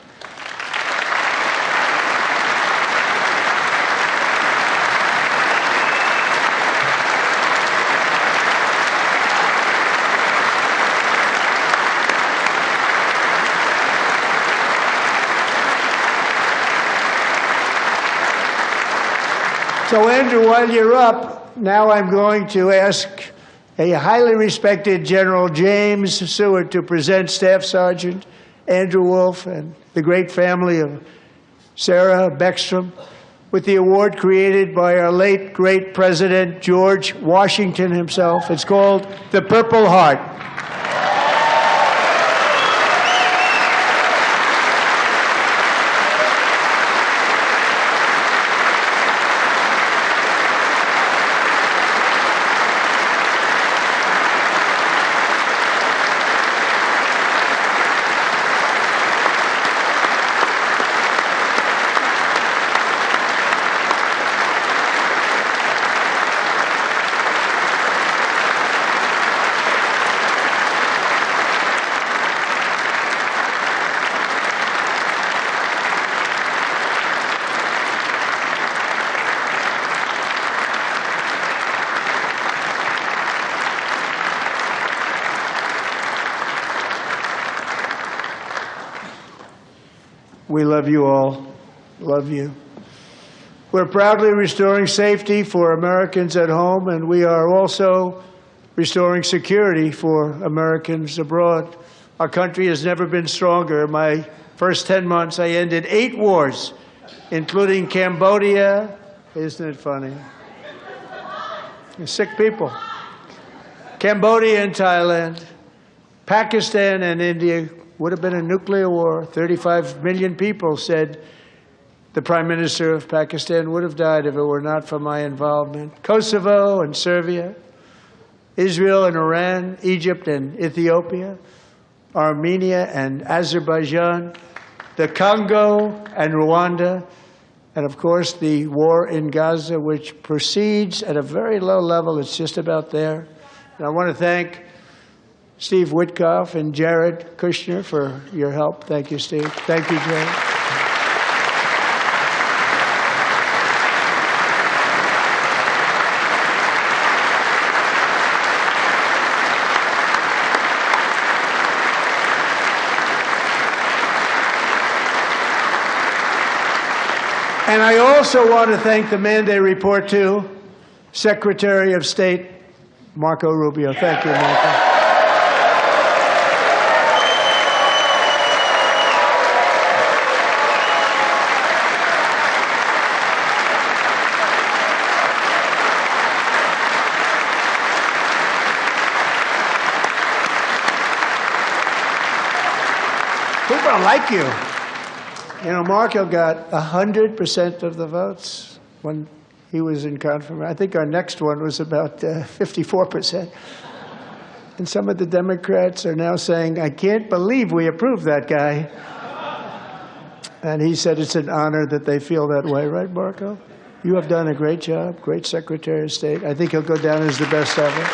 So, Andrew, while you're up, now I'm going to ask a highly respected General James Seward to present Staff Sergeant Andrew Wolf and the great family of Sarah Beckstrom with the award created by our late, great President George Washington himself. It's called the Purple Heart. We love you all. Love you. We're proudly restoring safety for Americans at home, and we are also restoring security for Americans abroad. Our country has never been stronger. My first 10 months, I ended 8 wars, including Cambodia. Isn't it funny? Sick people. Cambodia and Thailand, Pakistan and India. Would have been a nuclear war. 35 million people said the Prime Minister of Pakistan would have died if it were not for my involvement. Kosovo and Serbia, Israel and Iran, Egypt and Ethiopia, Armenia and Azerbaijan, the Congo and Rwanda, and of course the war in Gaza, which proceeds at a very low level. It's just about there. And I want to thank Steve Witkoff and Jared Kushner for your help. Thank you, Steve. Thank you, Jared. And I also want to thank the man they report to, Secretary of State Marco Rubio. Thank you, Marco. People like you. You know, Marco got 100% of the votes when he was in confirmation. I think our next one was about 54%. And some of the Democrats are now saying, I can't believe we approved that guy. And he said it's an honor that they feel that way, right, Marco? You have done a great job, great Secretary of State. I think he'll go down as the best ever.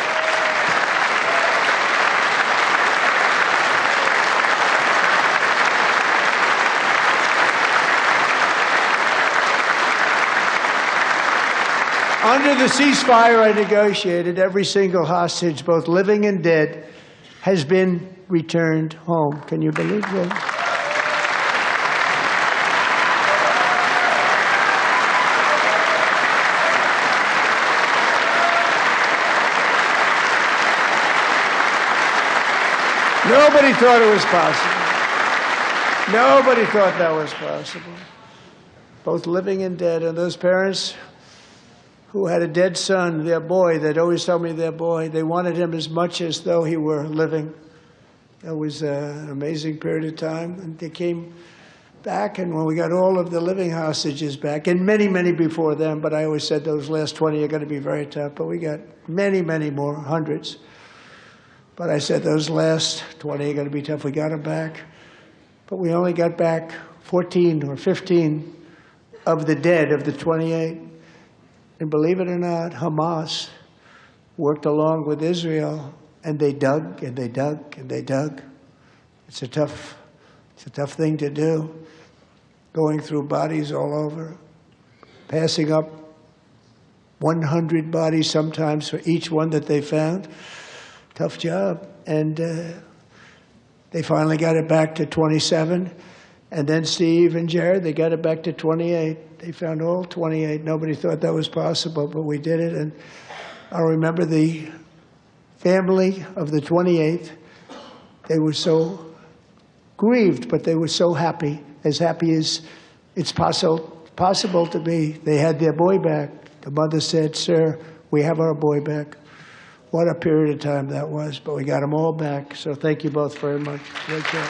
Under the ceasefire I negotiated, every single hostage, both living and dead, has been returned home. Can you believe that? Nobody thought it was possible. Nobody thought that was possible. Both living and dead, and those parents who had a dead son, their boy, they'd always tell me their boy, they wanted him as much as though he were living. That was an amazing period of time. And they came back, and when we got all of the living hostages back, and many, many before them, but I always said those last 20 are going to be very tough, but we got many, many more, hundreds. But I said those last 20 are going to be tough. We got them back. But we only got back 14 or 15 of the dead, of the 28. And believe it or not, Hamas worked along with Israel, and they dug, and they dug, and they dug. It's a tough thing to do, going through bodies all over, passing up 100 bodies sometimes for each one that they found. Tough job. And they finally got it back to 27. And then Steve and Jared, they got it back to 28. They found all 28. Nobody thought that was possible, but we did it. And I remember the family of the 28th. They were so grieved, but they were so happy as it's possible to be. They had their boy back. The mother said, "Sir, we have our boy back." What a period of time that was, but we got them all back. So thank you both very much. Great job.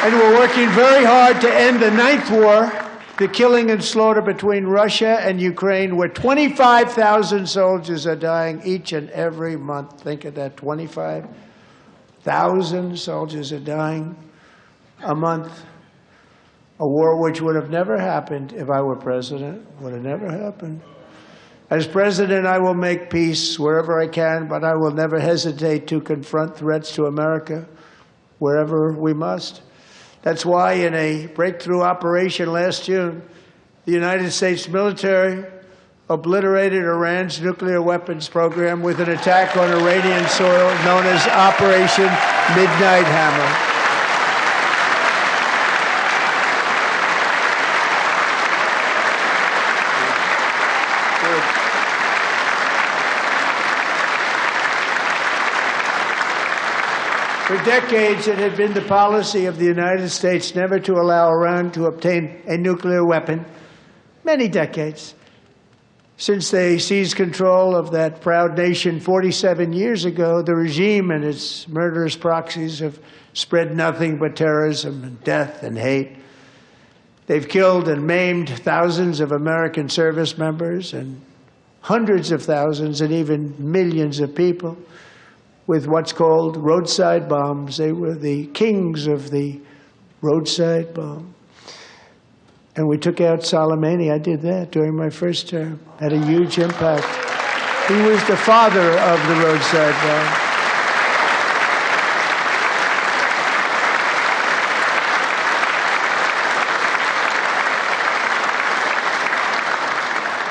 And we're working very hard to end the 9th war, the killing and slaughter between Russia and Ukraine, where 25,000 soldiers are dying each and every month. Think of that, 25,000 soldiers are dying a month. A war which would have never happened if I were president, would have never happened. As president, I will make peace wherever I can, but I will never hesitate to confront threats to America wherever we must. That's why in a breakthrough operation last June, the United States military obliterated Iran's nuclear weapons program with an attack on Iranian soil known as Operation Midnight Hammer. For decades, it had been the policy of the United States never to allow Iran to obtain a nuclear weapon. Many decades. Since they seized control of that proud nation 47 years ago, the regime and its murderous proxies have spread nothing but terrorism and death and hate. They've killed and maimed thousands of American service members and hundreds of thousands and even millions of people. with what's called roadside bombs. They were the kings of the roadside bomb. And we took out Soleimani. I did that during my first term. Had a huge impact. He was the father of the roadside bomb.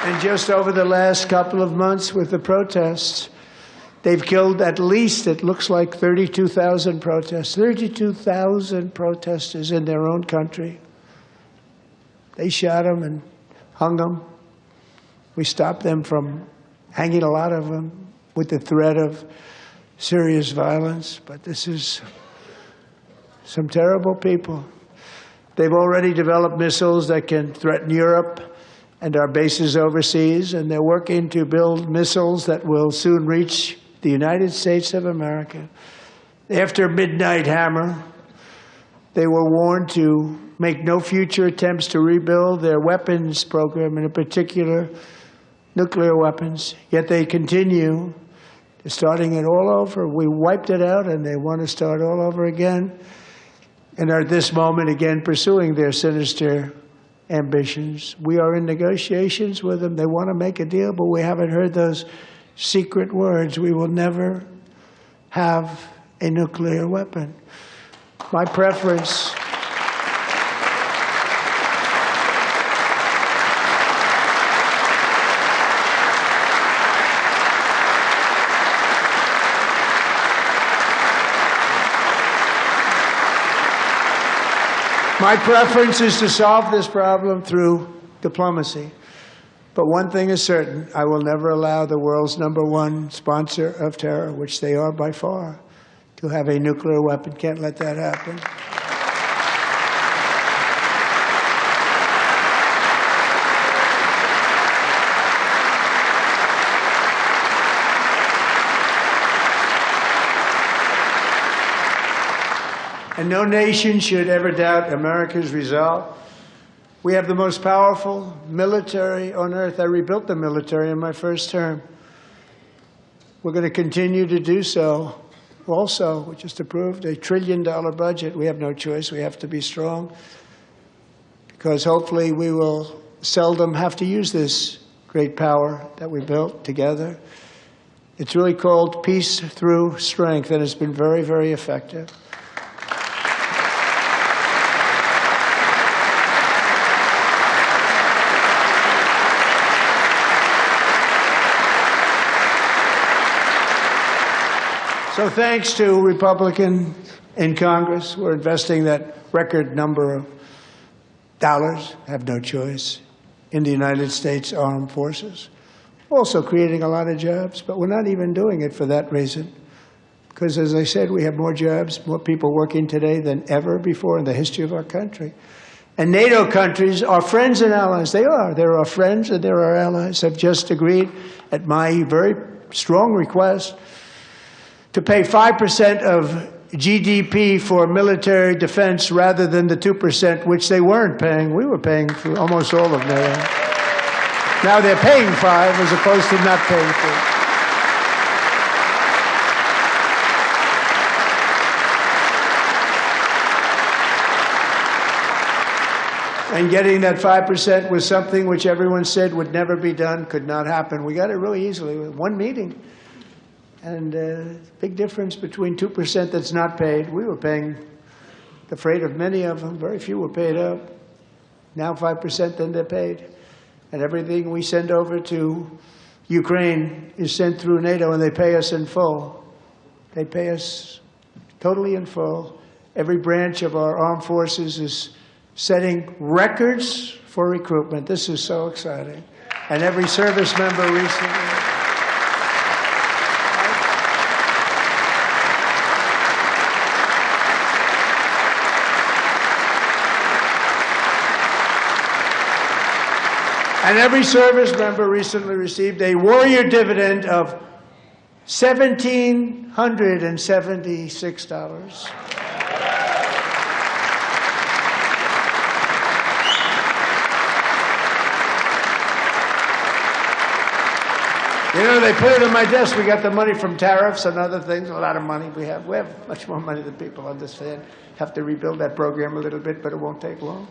And just over the last couple of months with the protests, they've killed at least, it looks like, 32,000 protests. 32,000 protesters in their own country. They shot them and hung them. We stopped them from hanging a lot of them with the threat of serious violence. But this is some terrible people. They've already developed missiles that can threaten Europe and our bases overseas, and they're working to build missiles that will soon reach the United States of America. After Midnight Hammer, they were warned to make no future attempts to rebuild their weapons program, and in particular, nuclear weapons. Yet they continue, starting it all over. We wiped it out, and they want to start all over again, and are at this moment again pursuing their sinister ambitions. We are in negotiations with them. They want to make a deal, but we haven't heard those secret words. We will never have a nuclear weapon. My preference is to solve this problem through diplomacy. But one thing is certain, I will never allow the world's #1 sponsor of terror, which they are by far, to have a nuclear weapon. Can't let that happen. And no nation should ever doubt America's resolve. We have the most powerful military on earth. I rebuilt the military in my first term. We're going to continue to do so. Also, we just approved a $1 trillion budget. We have no choice. We have to be strong, because hopefully we will seldom have to use this great power that we built together. It's really called Peace Through Strength, and it's been very, very effective. So thanks to Republicans in Congress, we're investing that record number of dollars, have no choice, in the United States Armed Forces. Also creating a lot of jobs, but we're not even doing it for that reason. Because as I said, we have more jobs, more people working today than ever before in the history of our country. And NATO countries are friends and allies. They are. They're our friends and they're our allies. Have just agreed, at my very strong request, to pay 5% of GDP for military defense rather than the 2%, which they weren't paying. We were paying for almost all of NATO. Now they're paying 5 as opposed to not paying 4. And getting that 5% was something which everyone said would never be done, could not happen. We got it really easily with one meeting. And big difference between 2% that's not paid. We were paying the freight of many of them. Very few were paid up. Now 5%, then they're paid. And everything we send over to Ukraine is sent through NATO, and they pay us in full. They pay us totally in full. Every branch of our armed forces is setting records for recruitment. This is so exciting. And every service member recently. And every service member recently received a warrior dividend of $1,776. You know, they put it on my desk. We got the money from tariffs and other things, a lot of money we have. We have much more money than people understand. Have to rebuild that program a little bit, but it won't take long.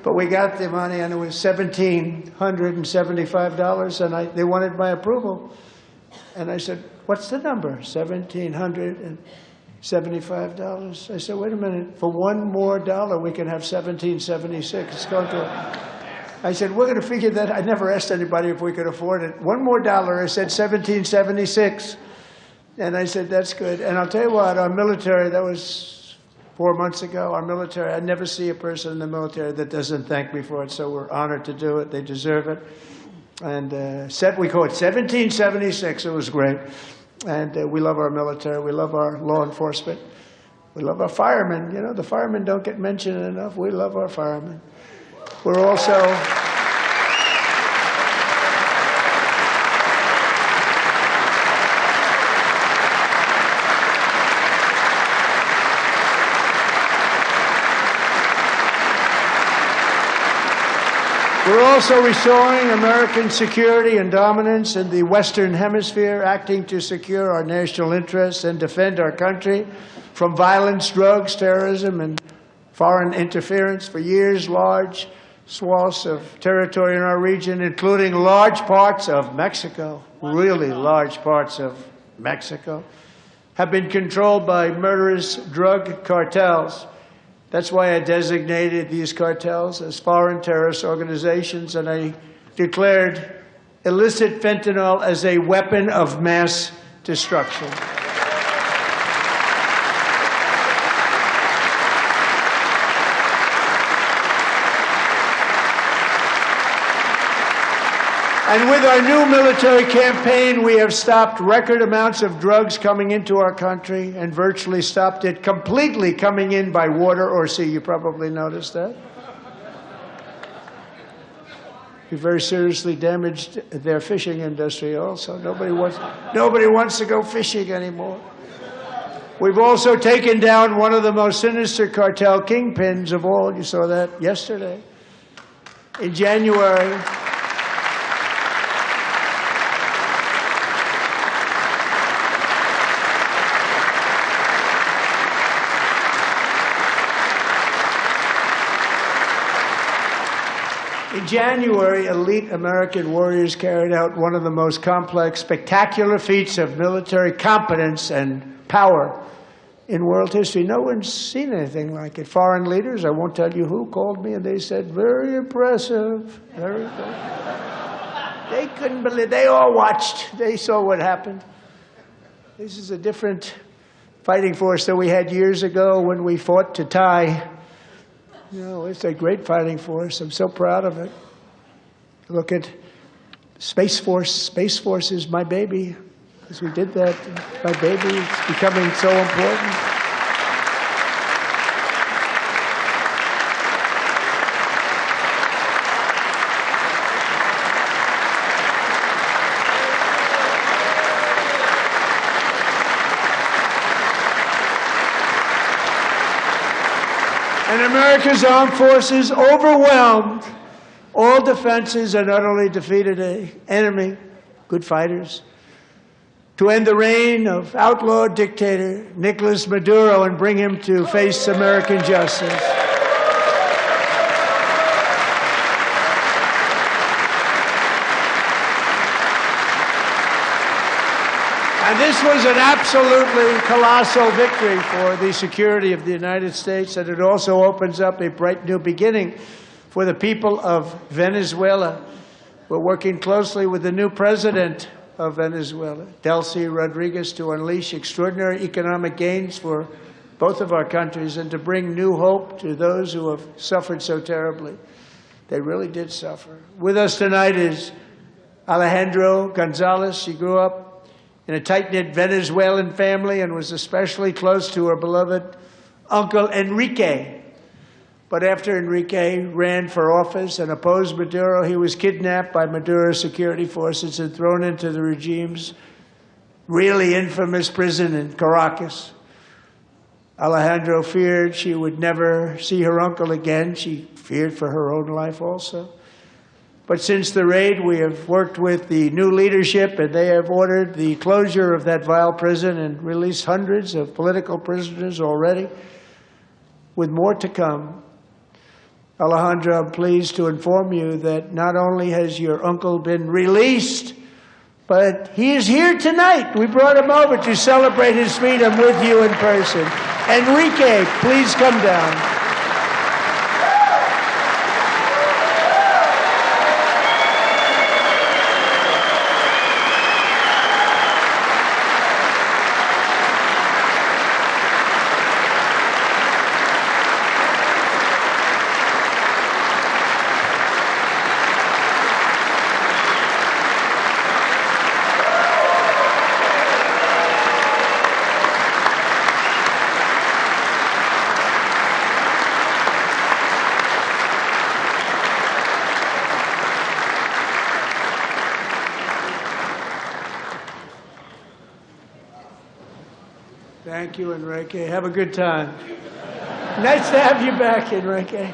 But we got the money, and it was $1,775, and they wanted my approval. And I said, what's the number? $1,775. I said, wait a minute. For $1 more, we can have $1,776. It's going to... I said, we're going to figure that. I never asked anybody if we could afford it. $1 more. I said, $1,776. And I said, that's good. And I'll tell you what, our military, that was 4 months ago, our military, I never see a person in the military that doesn't thank me for it, so we're honored to do it. They deserve it. And we call it 1776. It was great. And we love our military. We love our law enforcement. We love our firemen. You know, the firemen don't get mentioned enough. We love our firemen. We're also... We're also restoring American security and dominance in the Western Hemisphere, acting to secure our national interests and defend our country from violence, drugs, terrorism, and foreign interference. For years, large swaths of territory in our region, including large parts of Mexico, really large parts of Mexico, have been controlled by murderous drug cartels. That's why I designated these cartels as foreign terrorist organizations, and I declared illicit fentanyl as a weapon of mass destruction. And with our new military campaign, we have stopped record amounts of drugs coming into our country and virtually stopped it completely coming in by water or sea. You probably noticed that. We very seriously damaged their fishing industry also. Nobody wants to go fishing anymore. We've also taken down one of the most sinister cartel kingpins of all. You saw that yesterday. In January, elite American warriors carried out one of the most complex, spectacular feats of military competence and power in world history. No one's seen anything like it. Foreign leaders, I won't tell you who, called me and they said, very impressive, very good. They couldn't believe, they all watched, they saw what happened. This is a different fighting force than we had years ago when we fought to tie. You know, it's a great fighting force. I'm so proud of it. Look at Space Force. Space Force is my baby, because we did that. My baby is becoming so important. And America's armed forces overwhelmed all defenses and utterly defeated an enemy, good fighters, to end the reign of outlaw dictator Nicolas Maduro and bring him to face American justice. And this was an absolutely colossal victory for the security of the United States, and it also opens up a bright new beginning for the people of Venezuela. We're working closely with the new president of Venezuela, Delcy Rodriguez, to unleash extraordinary economic gains for both of our countries and to bring new hope to those who have suffered so terribly. They really did suffer. With us tonight is Alejandra Gonzalez. She grew up in a tight-knit Venezuelan family and was especially close to her beloved uncle Enrique. But after Enrique ran for office and opposed Maduro, he was kidnapped by Maduro's security forces and thrown into the regime's really infamous prison in Caracas. Alejandra feared she would never see her uncle again. She feared for her own life also. But since the raid, we have worked with the new leadership, and they have ordered the closure of that vile prison and released hundreds of political prisoners already, with more to come. Alejandro, I'm pleased to inform you that not only has your uncle been released, but he is here tonight. We brought him over to celebrate his freedom with you in person. Enrique, please come down. Thank you, Enrique. Have a good time. Nice to have you back, Enrique.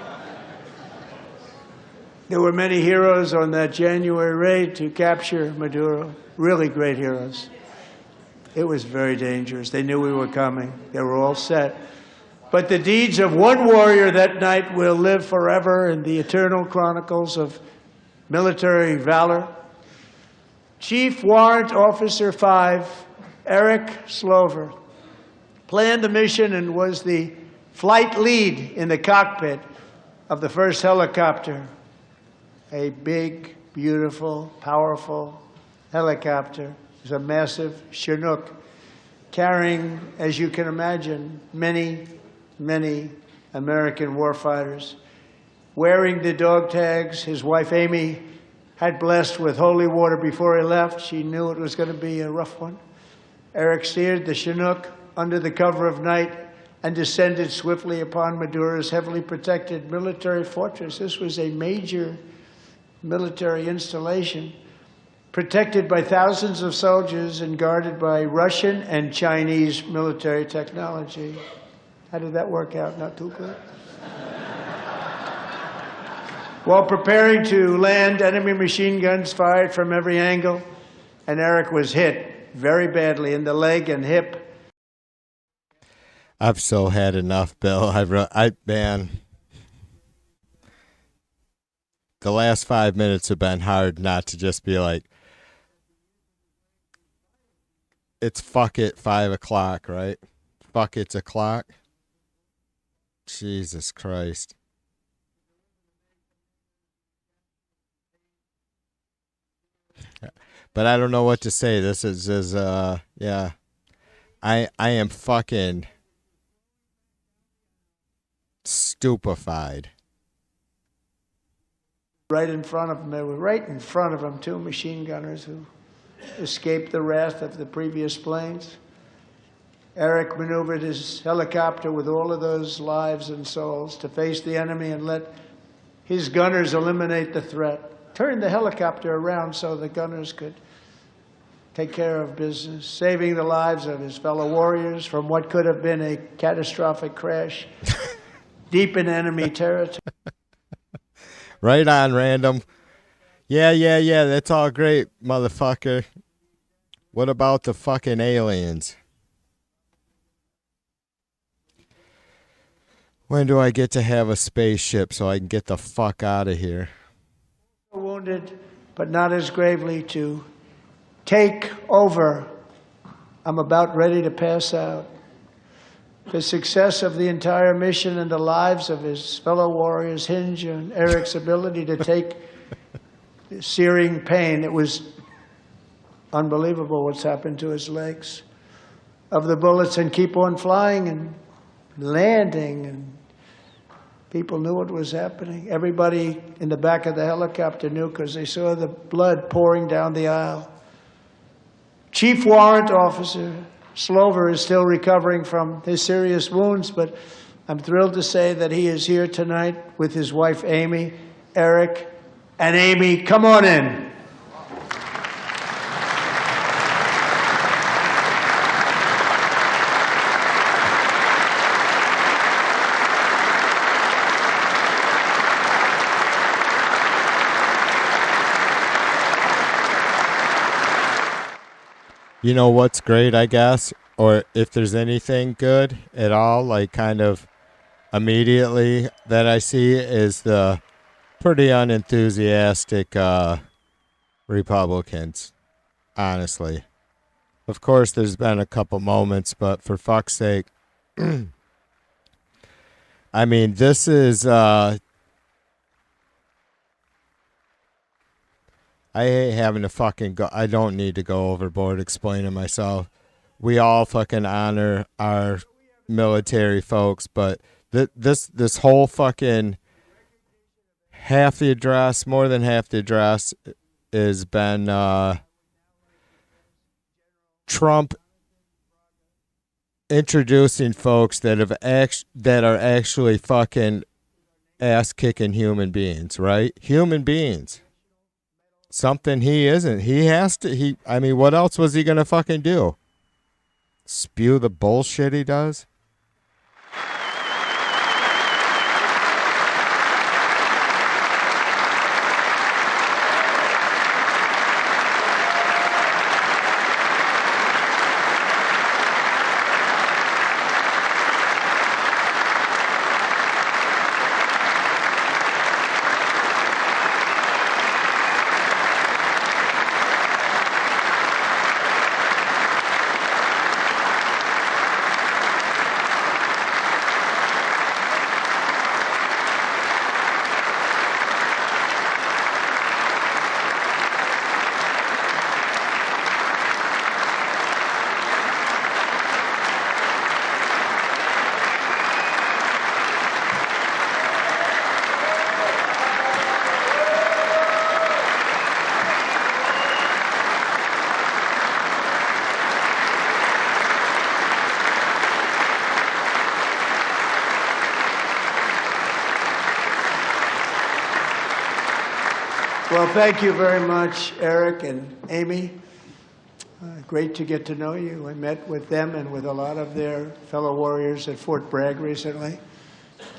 There were many heroes on that January raid to capture Maduro. Really great heroes. It was very dangerous. They knew we were coming. They were all set. But the deeds of one warrior that night will live forever in the eternal chronicles of military valor. Chief Warrant Officer 5, Eric Slover, planned the mission and was the flight lead in the cockpit of the first helicopter, a big, beautiful, powerful helicopter. It was a massive Chinook carrying, as you can imagine, many, many American warfighters. Wearing the dog tags, his wife Amy had blessed with holy water before he left. She knew it was going to be a rough one. Eric steered the Chinook under the cover of night and descended swiftly upon Maduro's heavily protected military fortress. This was a major military installation, protected by thousands of soldiers and guarded by Russian and Chinese military technology. How did that work out? Not too good. While preparing to land, enemy machine guns fired from every angle, and Eric was hit very badly in the leg and hip. I've so had enough, Bill. Man, the last 5 minutes have been hard not to just be like, it's fuck it 5 o'clock, right? Fuck it's o'clock. Jesus Christ. But I don't know what to say. This is yeah. I am fucking stupefied. Right in front of them, they were right in front of them, 2 machine gunners who escaped the wrath of the previous planes. Eric maneuvered his helicopter with all of those lives and souls to face the enemy and let his gunners eliminate the threat. Turned the helicopter around so the gunners could take care of business, saving the lives of his fellow warriors from what could have been a catastrophic crash deep in enemy territory. Right on, Random. Yeah, that's all great, motherfucker. What about the fucking aliens? When do I get to have a spaceship so I can get the fuck out of here? Wounded, but not as gravely, to take over. I'm about ready to pass out. The success of the entire mission and the lives of his fellow warriors hinge on Eric's ability to take searing pain. It was unbelievable what's happened to his legs of the bullets, and keep on flying and landing, and people knew what was happening. Everybody in the back of the helicopter knew because they saw the blood pouring down the aisle. Chief Warrant Officer Slover is still recovering from his serious wounds, but I'm thrilled to say that he is here tonight with his wife Amy, Eric, and Amy, come on in. You know what's great, I guess, or if there's anything good at all, like kind of immediately that I see, is the pretty unenthusiastic Republicans, honestly. Of course, there's been a couple moments, but for fuck's sake, I mean, this is, I hate having to fucking go, I don't need to go overboard explaining myself. We all fucking honor our military folks, but this whole fucking half the address, more than half the address, has been Trump introducing folks that are actually fucking ass-kicking human beings, right? Human beings. Something he isn't. He has to, I mean, what else was he gonna fucking do? Spew the bullshit he does? Well, thank you very much, Eric and Amy. Great to get to know you. I met with them and with a lot of their fellow warriors at Fort Bragg recently.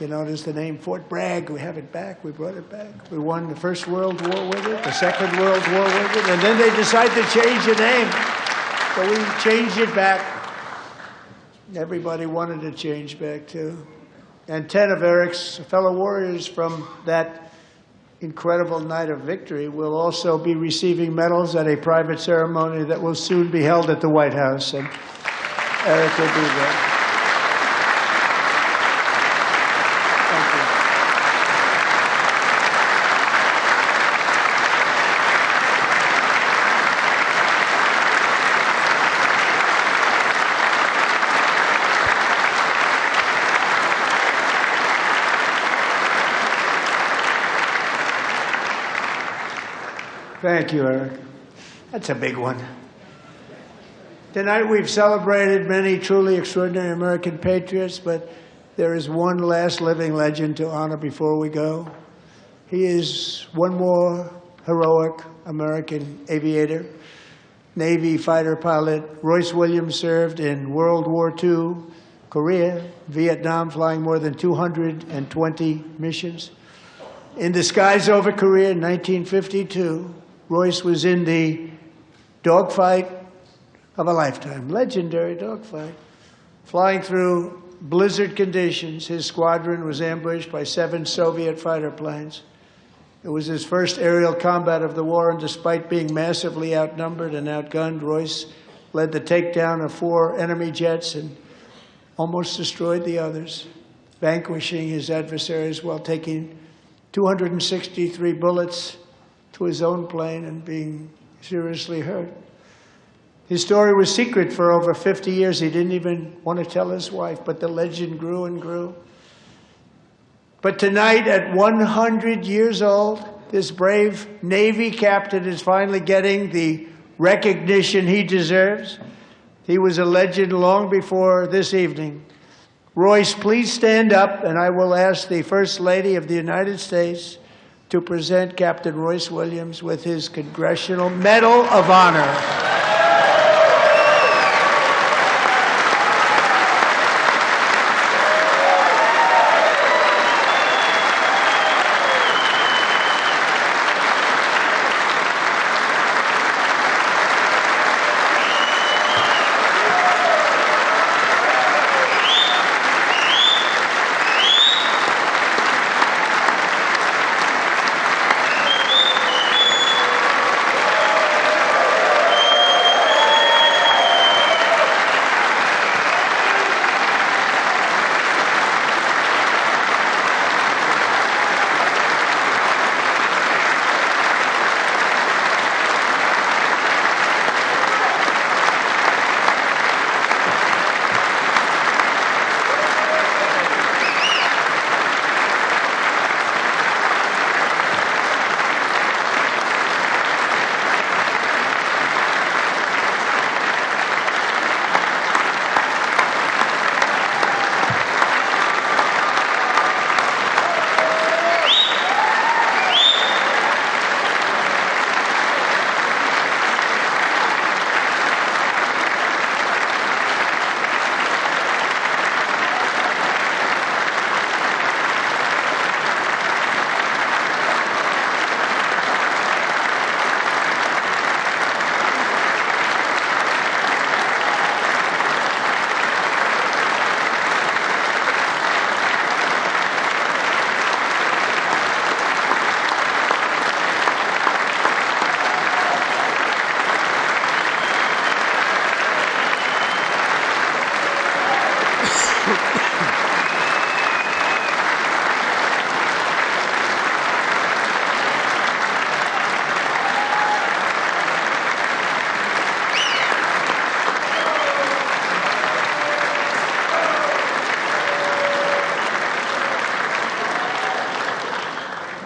You notice the name Fort Bragg. We have it back. We brought it back. We won the First World War with it, the Second World War with it, and then they decided to change the name. So we changed it back. Everybody wanted to change back, too. And 10 of Eric's fellow warriors from that incredible night of victory will also be receiving medals at a private ceremony that will soon be held at the White House, and Eric will be there. Thank you. Thank you, Eric. That's a big one. Tonight we've celebrated many truly extraordinary American patriots, but there is one last living legend to honor before we go. He is one more heroic American aviator, Navy fighter pilot. Royce Williams served in World War II, Korea, Vietnam, flying more than 220 missions. In the skies over Korea in 1952, Royce was in the dogfight of a lifetime, legendary dogfight. Flying through blizzard conditions, his squadron was ambushed by 7 Soviet fighter planes. It was his first aerial combat of the war, and despite being massively outnumbered and outgunned, Royce led the takedown of 4 enemy jets and almost destroyed the others, vanquishing his adversaries while taking 263 bullets to his own plane and being seriously hurt. His story was secret for over 50 years. He didn't even want to tell his wife, but the legend grew and grew. But tonight, at 100 years old, this brave Navy captain is finally getting the recognition he deserves. He was a legend long before this evening. Royce, please stand up, and I will ask the First Lady of the United States to present Captain Royce Williams with his Congressional Medal of Honor.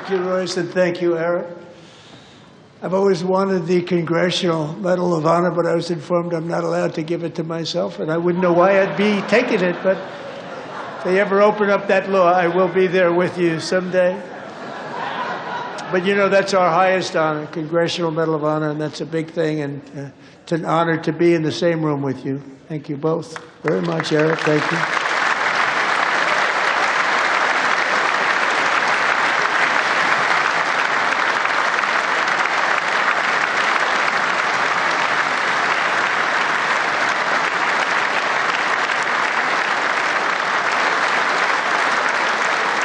Thank you, Royce, and thank you, Eric. I've always wanted the Congressional Medal of Honor, but I was informed I'm not allowed to give it to myself, and I wouldn't know why I'd be taking it, but if they ever open up that law, I will be there with you someday. But you know, that's our highest honor, Congressional Medal of Honor, and that's a big thing, and it's an honor to be in the same room with you. Thank you both very much, Eric. Thank you.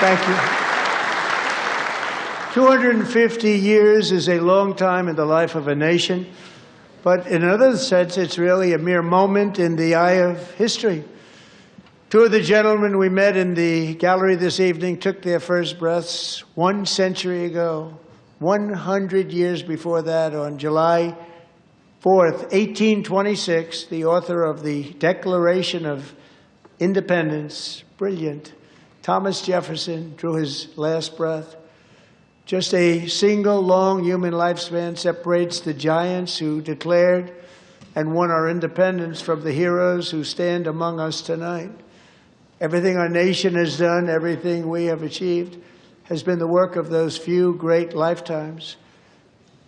Thank you. 250 years is a long time in the life of a nation, but in another sense, it's really a mere moment in the eye of history. Two of the gentlemen we met in the gallery this evening took their first breaths 1 century ago, 100 years before that, on July 4th, 1826, the author of the Declaration of Independence, brilliant, Thomas Jefferson, drew his last breath. Just a single long human lifespan separates the giants who declared and won our independence from the heroes who stand among us tonight. Everything our nation has done, everything we have achieved, has been the work of those few great lifetimes.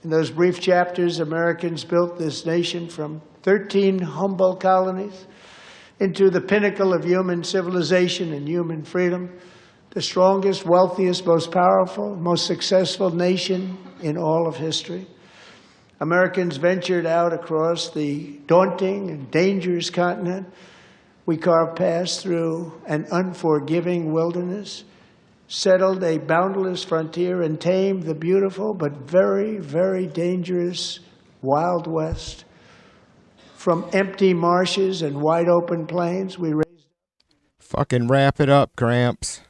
In those brief chapters, Americans built this nation from 13 humble colonies into the pinnacle of human civilization and human freedom, the strongest, wealthiest, most powerful, most successful nation in all of history. Americans ventured out across the daunting and dangerous continent. We carved paths through an unforgiving wilderness, settled a boundless frontier, and tamed the beautiful but very, very dangerous Wild West. From empty marshes and wide open plains, we raised. Fucking wrap it up, Gramps.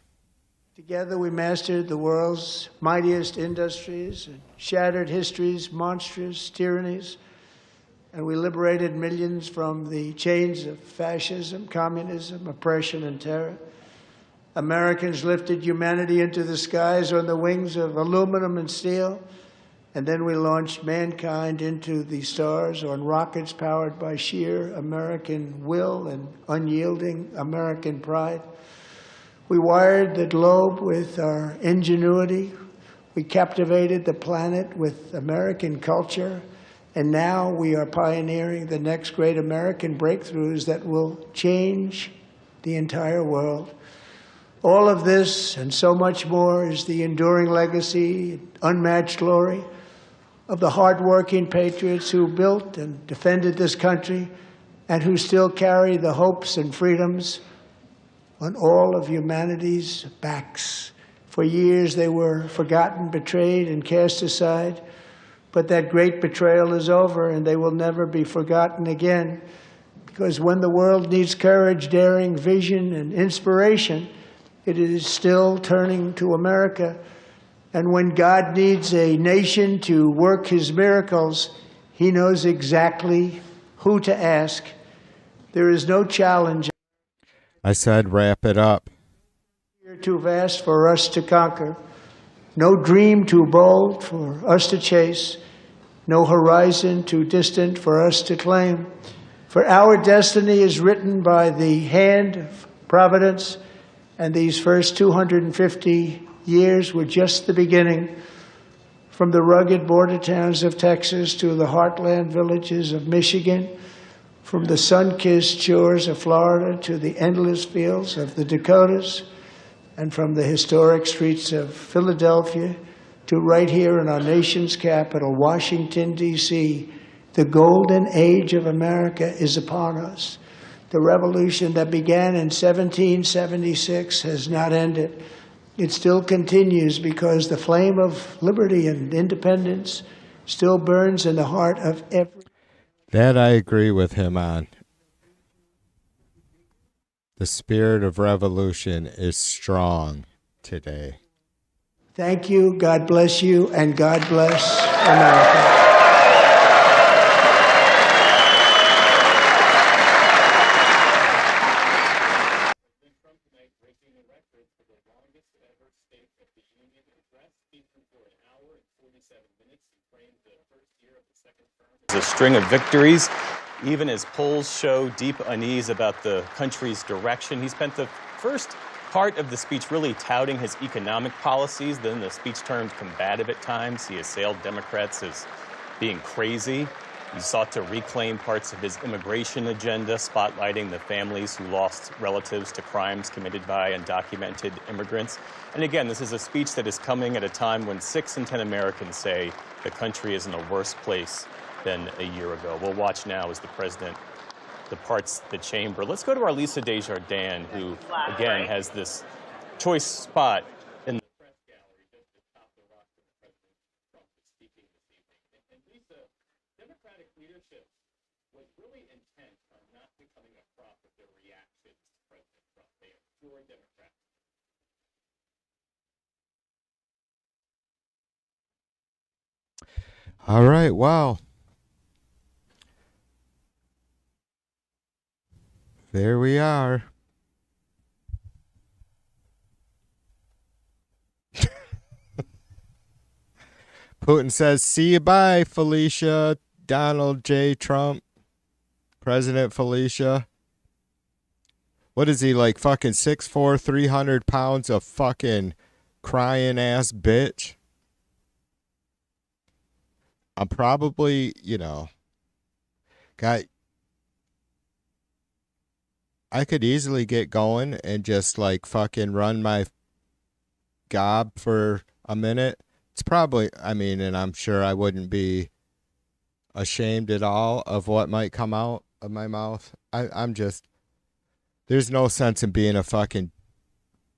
Together we mastered the world's mightiest industries and shattered history's monstrous tyrannies, and we liberated millions from the chains of fascism, communism, oppression, and terror. Americans lifted humanity into the skies on the wings of aluminum and steel, and then we launched mankind into the stars on rockets powered by sheer American will and unyielding American pride. We wired the globe with our ingenuity. We captivated the planet with American culture. And now we are pioneering the next great American breakthroughs that will change the entire world. All of this and so much more is the enduring legacy, unmatched glory of the hardworking patriots who built and defended this country and who still carry the hopes and freedoms on all of humanity's backs. For years they were forgotten, betrayed, and cast aside. But that great betrayal is over, and they will never be forgotten again. Because when the world needs courage, daring, vision, and inspiration, it is still turning to America. And when God needs a nation to work his miracles, he knows exactly who to ask. There is no challenge. I said wrap it up. Too vast for us to conquer. No dream too bold for us to chase. No horizon too distant for us to claim. For our destiny is written by the hand of providence, and these first 250 years were just the beginning. From the rugged border towns of Texas to the heartland villages of Michigan, from the sun-kissed shores of Florida to the endless fields of the Dakotas, and from the historic streets of Philadelphia to right here in our nation's capital, Washington, D.C., the golden age of America is upon us. The revolution that began in 1776 has not ended. It still continues because the flame of liberty and independence still burns in the heart of every. That I agree with him on. The spirit of revolution is strong today. Thank you, God bless you, and God bless America. Trump tonight breaking the record for the longest ever State of the Union address. A string of victories, even as polls show deep unease about the country's direction. He spent the first part of the speech really touting his economic policies. Then the speech turned combative at times. He assailed Democrats as being crazy. He sought to reclaim parts of his immigration agenda, spotlighting the families who lost relatives to crimes committed by undocumented immigrants. And again, this is a speech that is coming at a time when 6 in 10 Americans say the country is in a worse place than a year ago. We'll watch now as the president departs the chamber. Let's go to our Lisa Desjardins, who, again, has this choice spot in the press gallery just atop the rock where President Trump is speaking this evening. And Lisa, Democratic leadership was really intent on not becoming a prop of their reactions to President Trump. They are pure Democrats. All right, wow. There we are. Putin says, see you bye, Felicia. Donald J. Trump. President Felicia. What is he, like fucking 6'4", 300 pounds of fucking crying ass bitch? I'm probably, I could easily get going and just like fucking run my gob for a minute. It's probably, and I'm sure I wouldn't be ashamed at all of what might come out of my mouth. I'm just, there's no sense in being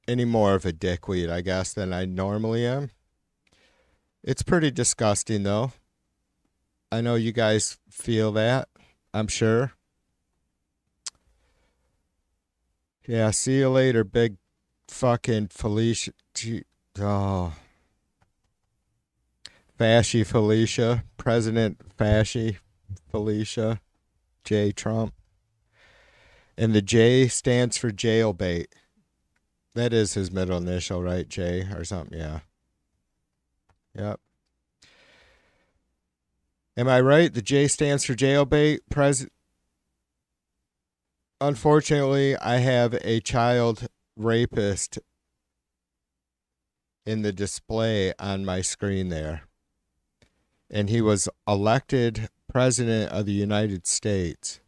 any more of a dickweed, I guess, than I normally am. It's pretty disgusting though. I know you guys feel that, I'm sure. Yeah, see you later, big fucking Felicia. Oh. Fasci Felicia. President Fasci Felicia. J. Trump. And the J stands for jailbait. That is his middle initial, right? J or something, yeah. Yep. Am I right? The J stands for jailbait. Unfortunately, I have a child rapist in the display on my screen there. And he was elected president of the United States.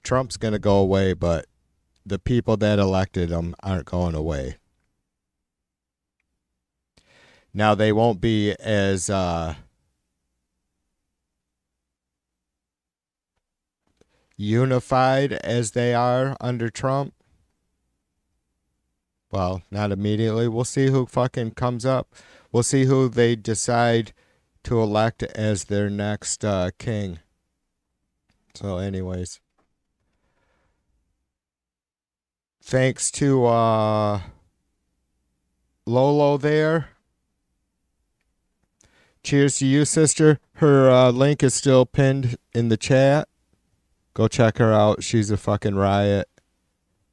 Trump's going to go away, but the people that elected him aren't going away. Now, they won't be as unified as they are under Trump. Well, not immediately. We'll see who fucking comes up. We'll see who they decide to elect as their next king. So anyways. Thanks to Lolo there. Cheers to you, sister. Her link is still pinned in the chat. Go check her out. She's a fucking riot.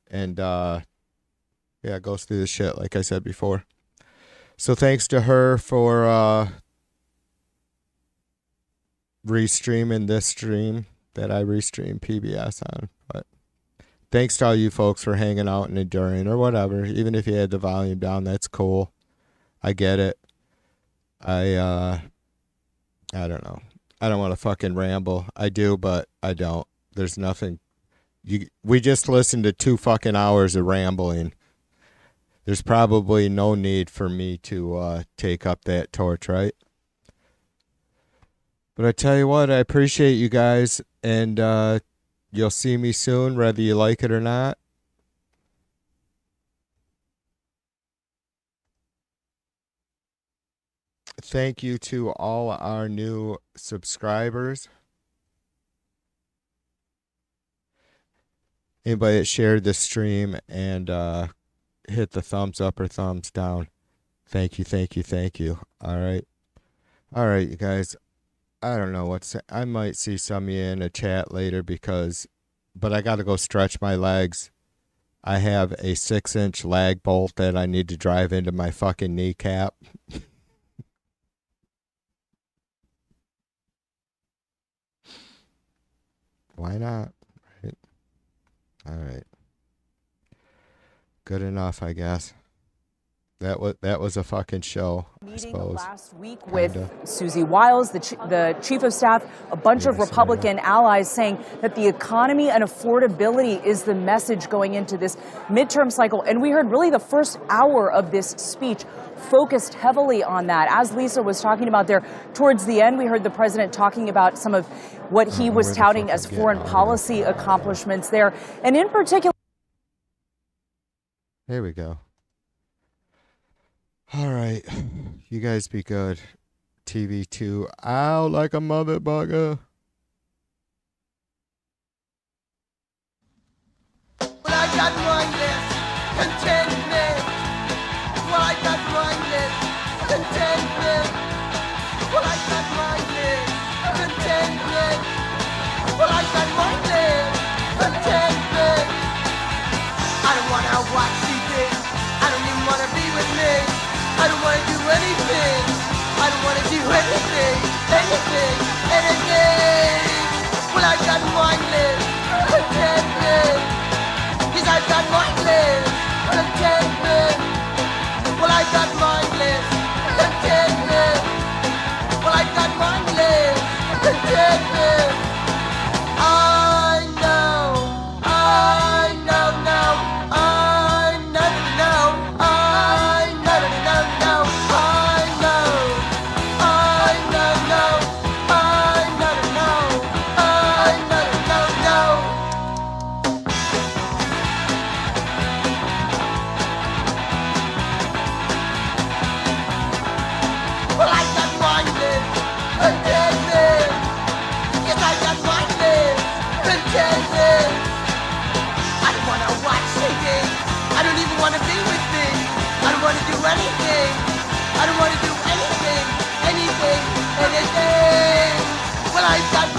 And, yeah, goes through the shit, like I said before. So thanks to her for restreaming this stream that I restream PBS on. But thanks to all you folks for hanging out and enduring or whatever. Even if you had the volume down, that's cool. I get it. I don't know. I don't want to fucking ramble. I do, but I don't. There's nothing. We just listened to 2 fucking hours of rambling. There's probably no need for me to take up that torch, right? But I tell you what, I appreciate you guys, and you'll see me soon, whether you like it or not. Thank you to all our new subscribers. Anybody that shared the stream and hit the thumbs up or thumbs down. Thank you, thank you, thank you. All right. All right, you guys. I don't know I might see some of you in a chat later because but I got to go stretch my legs. I have a 6-inch lag bolt that I need to drive into my fucking kneecap. Why not? Right. All right. Good enough, I guess. That was a fucking show, I suppose. Last week with Susie Wiles, the chief of staff, a bunch of Republican allies saying that the economy and affordability is the message going into this midterm cycle. And we heard really the first hour of this speech focused heavily on that. As Lisa was talking about there, towards the end, we heard the president talking about some of what he was touting as foreign policy accomplishments there. And in particular... Here we go. All right. You guys be good. TV2 out like a mother bugger. Well, I got mindless contentment. Well, I got mindless contentment. Well, I got mindless contentment. Well, I got mindless contentment. I don't wanna watch TV. I don't even wanna be with me. I don't wanna do anything. I don't wanna do anything. Anything. Well, I got mindless contentment. Yes, I got mindless contentment. Well, I got mindless contentment. Well, I got mindless contentment. I know now. I know. Well, I got mindless contentment. Yes, I got mindless contentment. I don't wanna watch TV. I don't even wanna be with me. I don't wanna do anything. I don't wanna do anything. Well, I got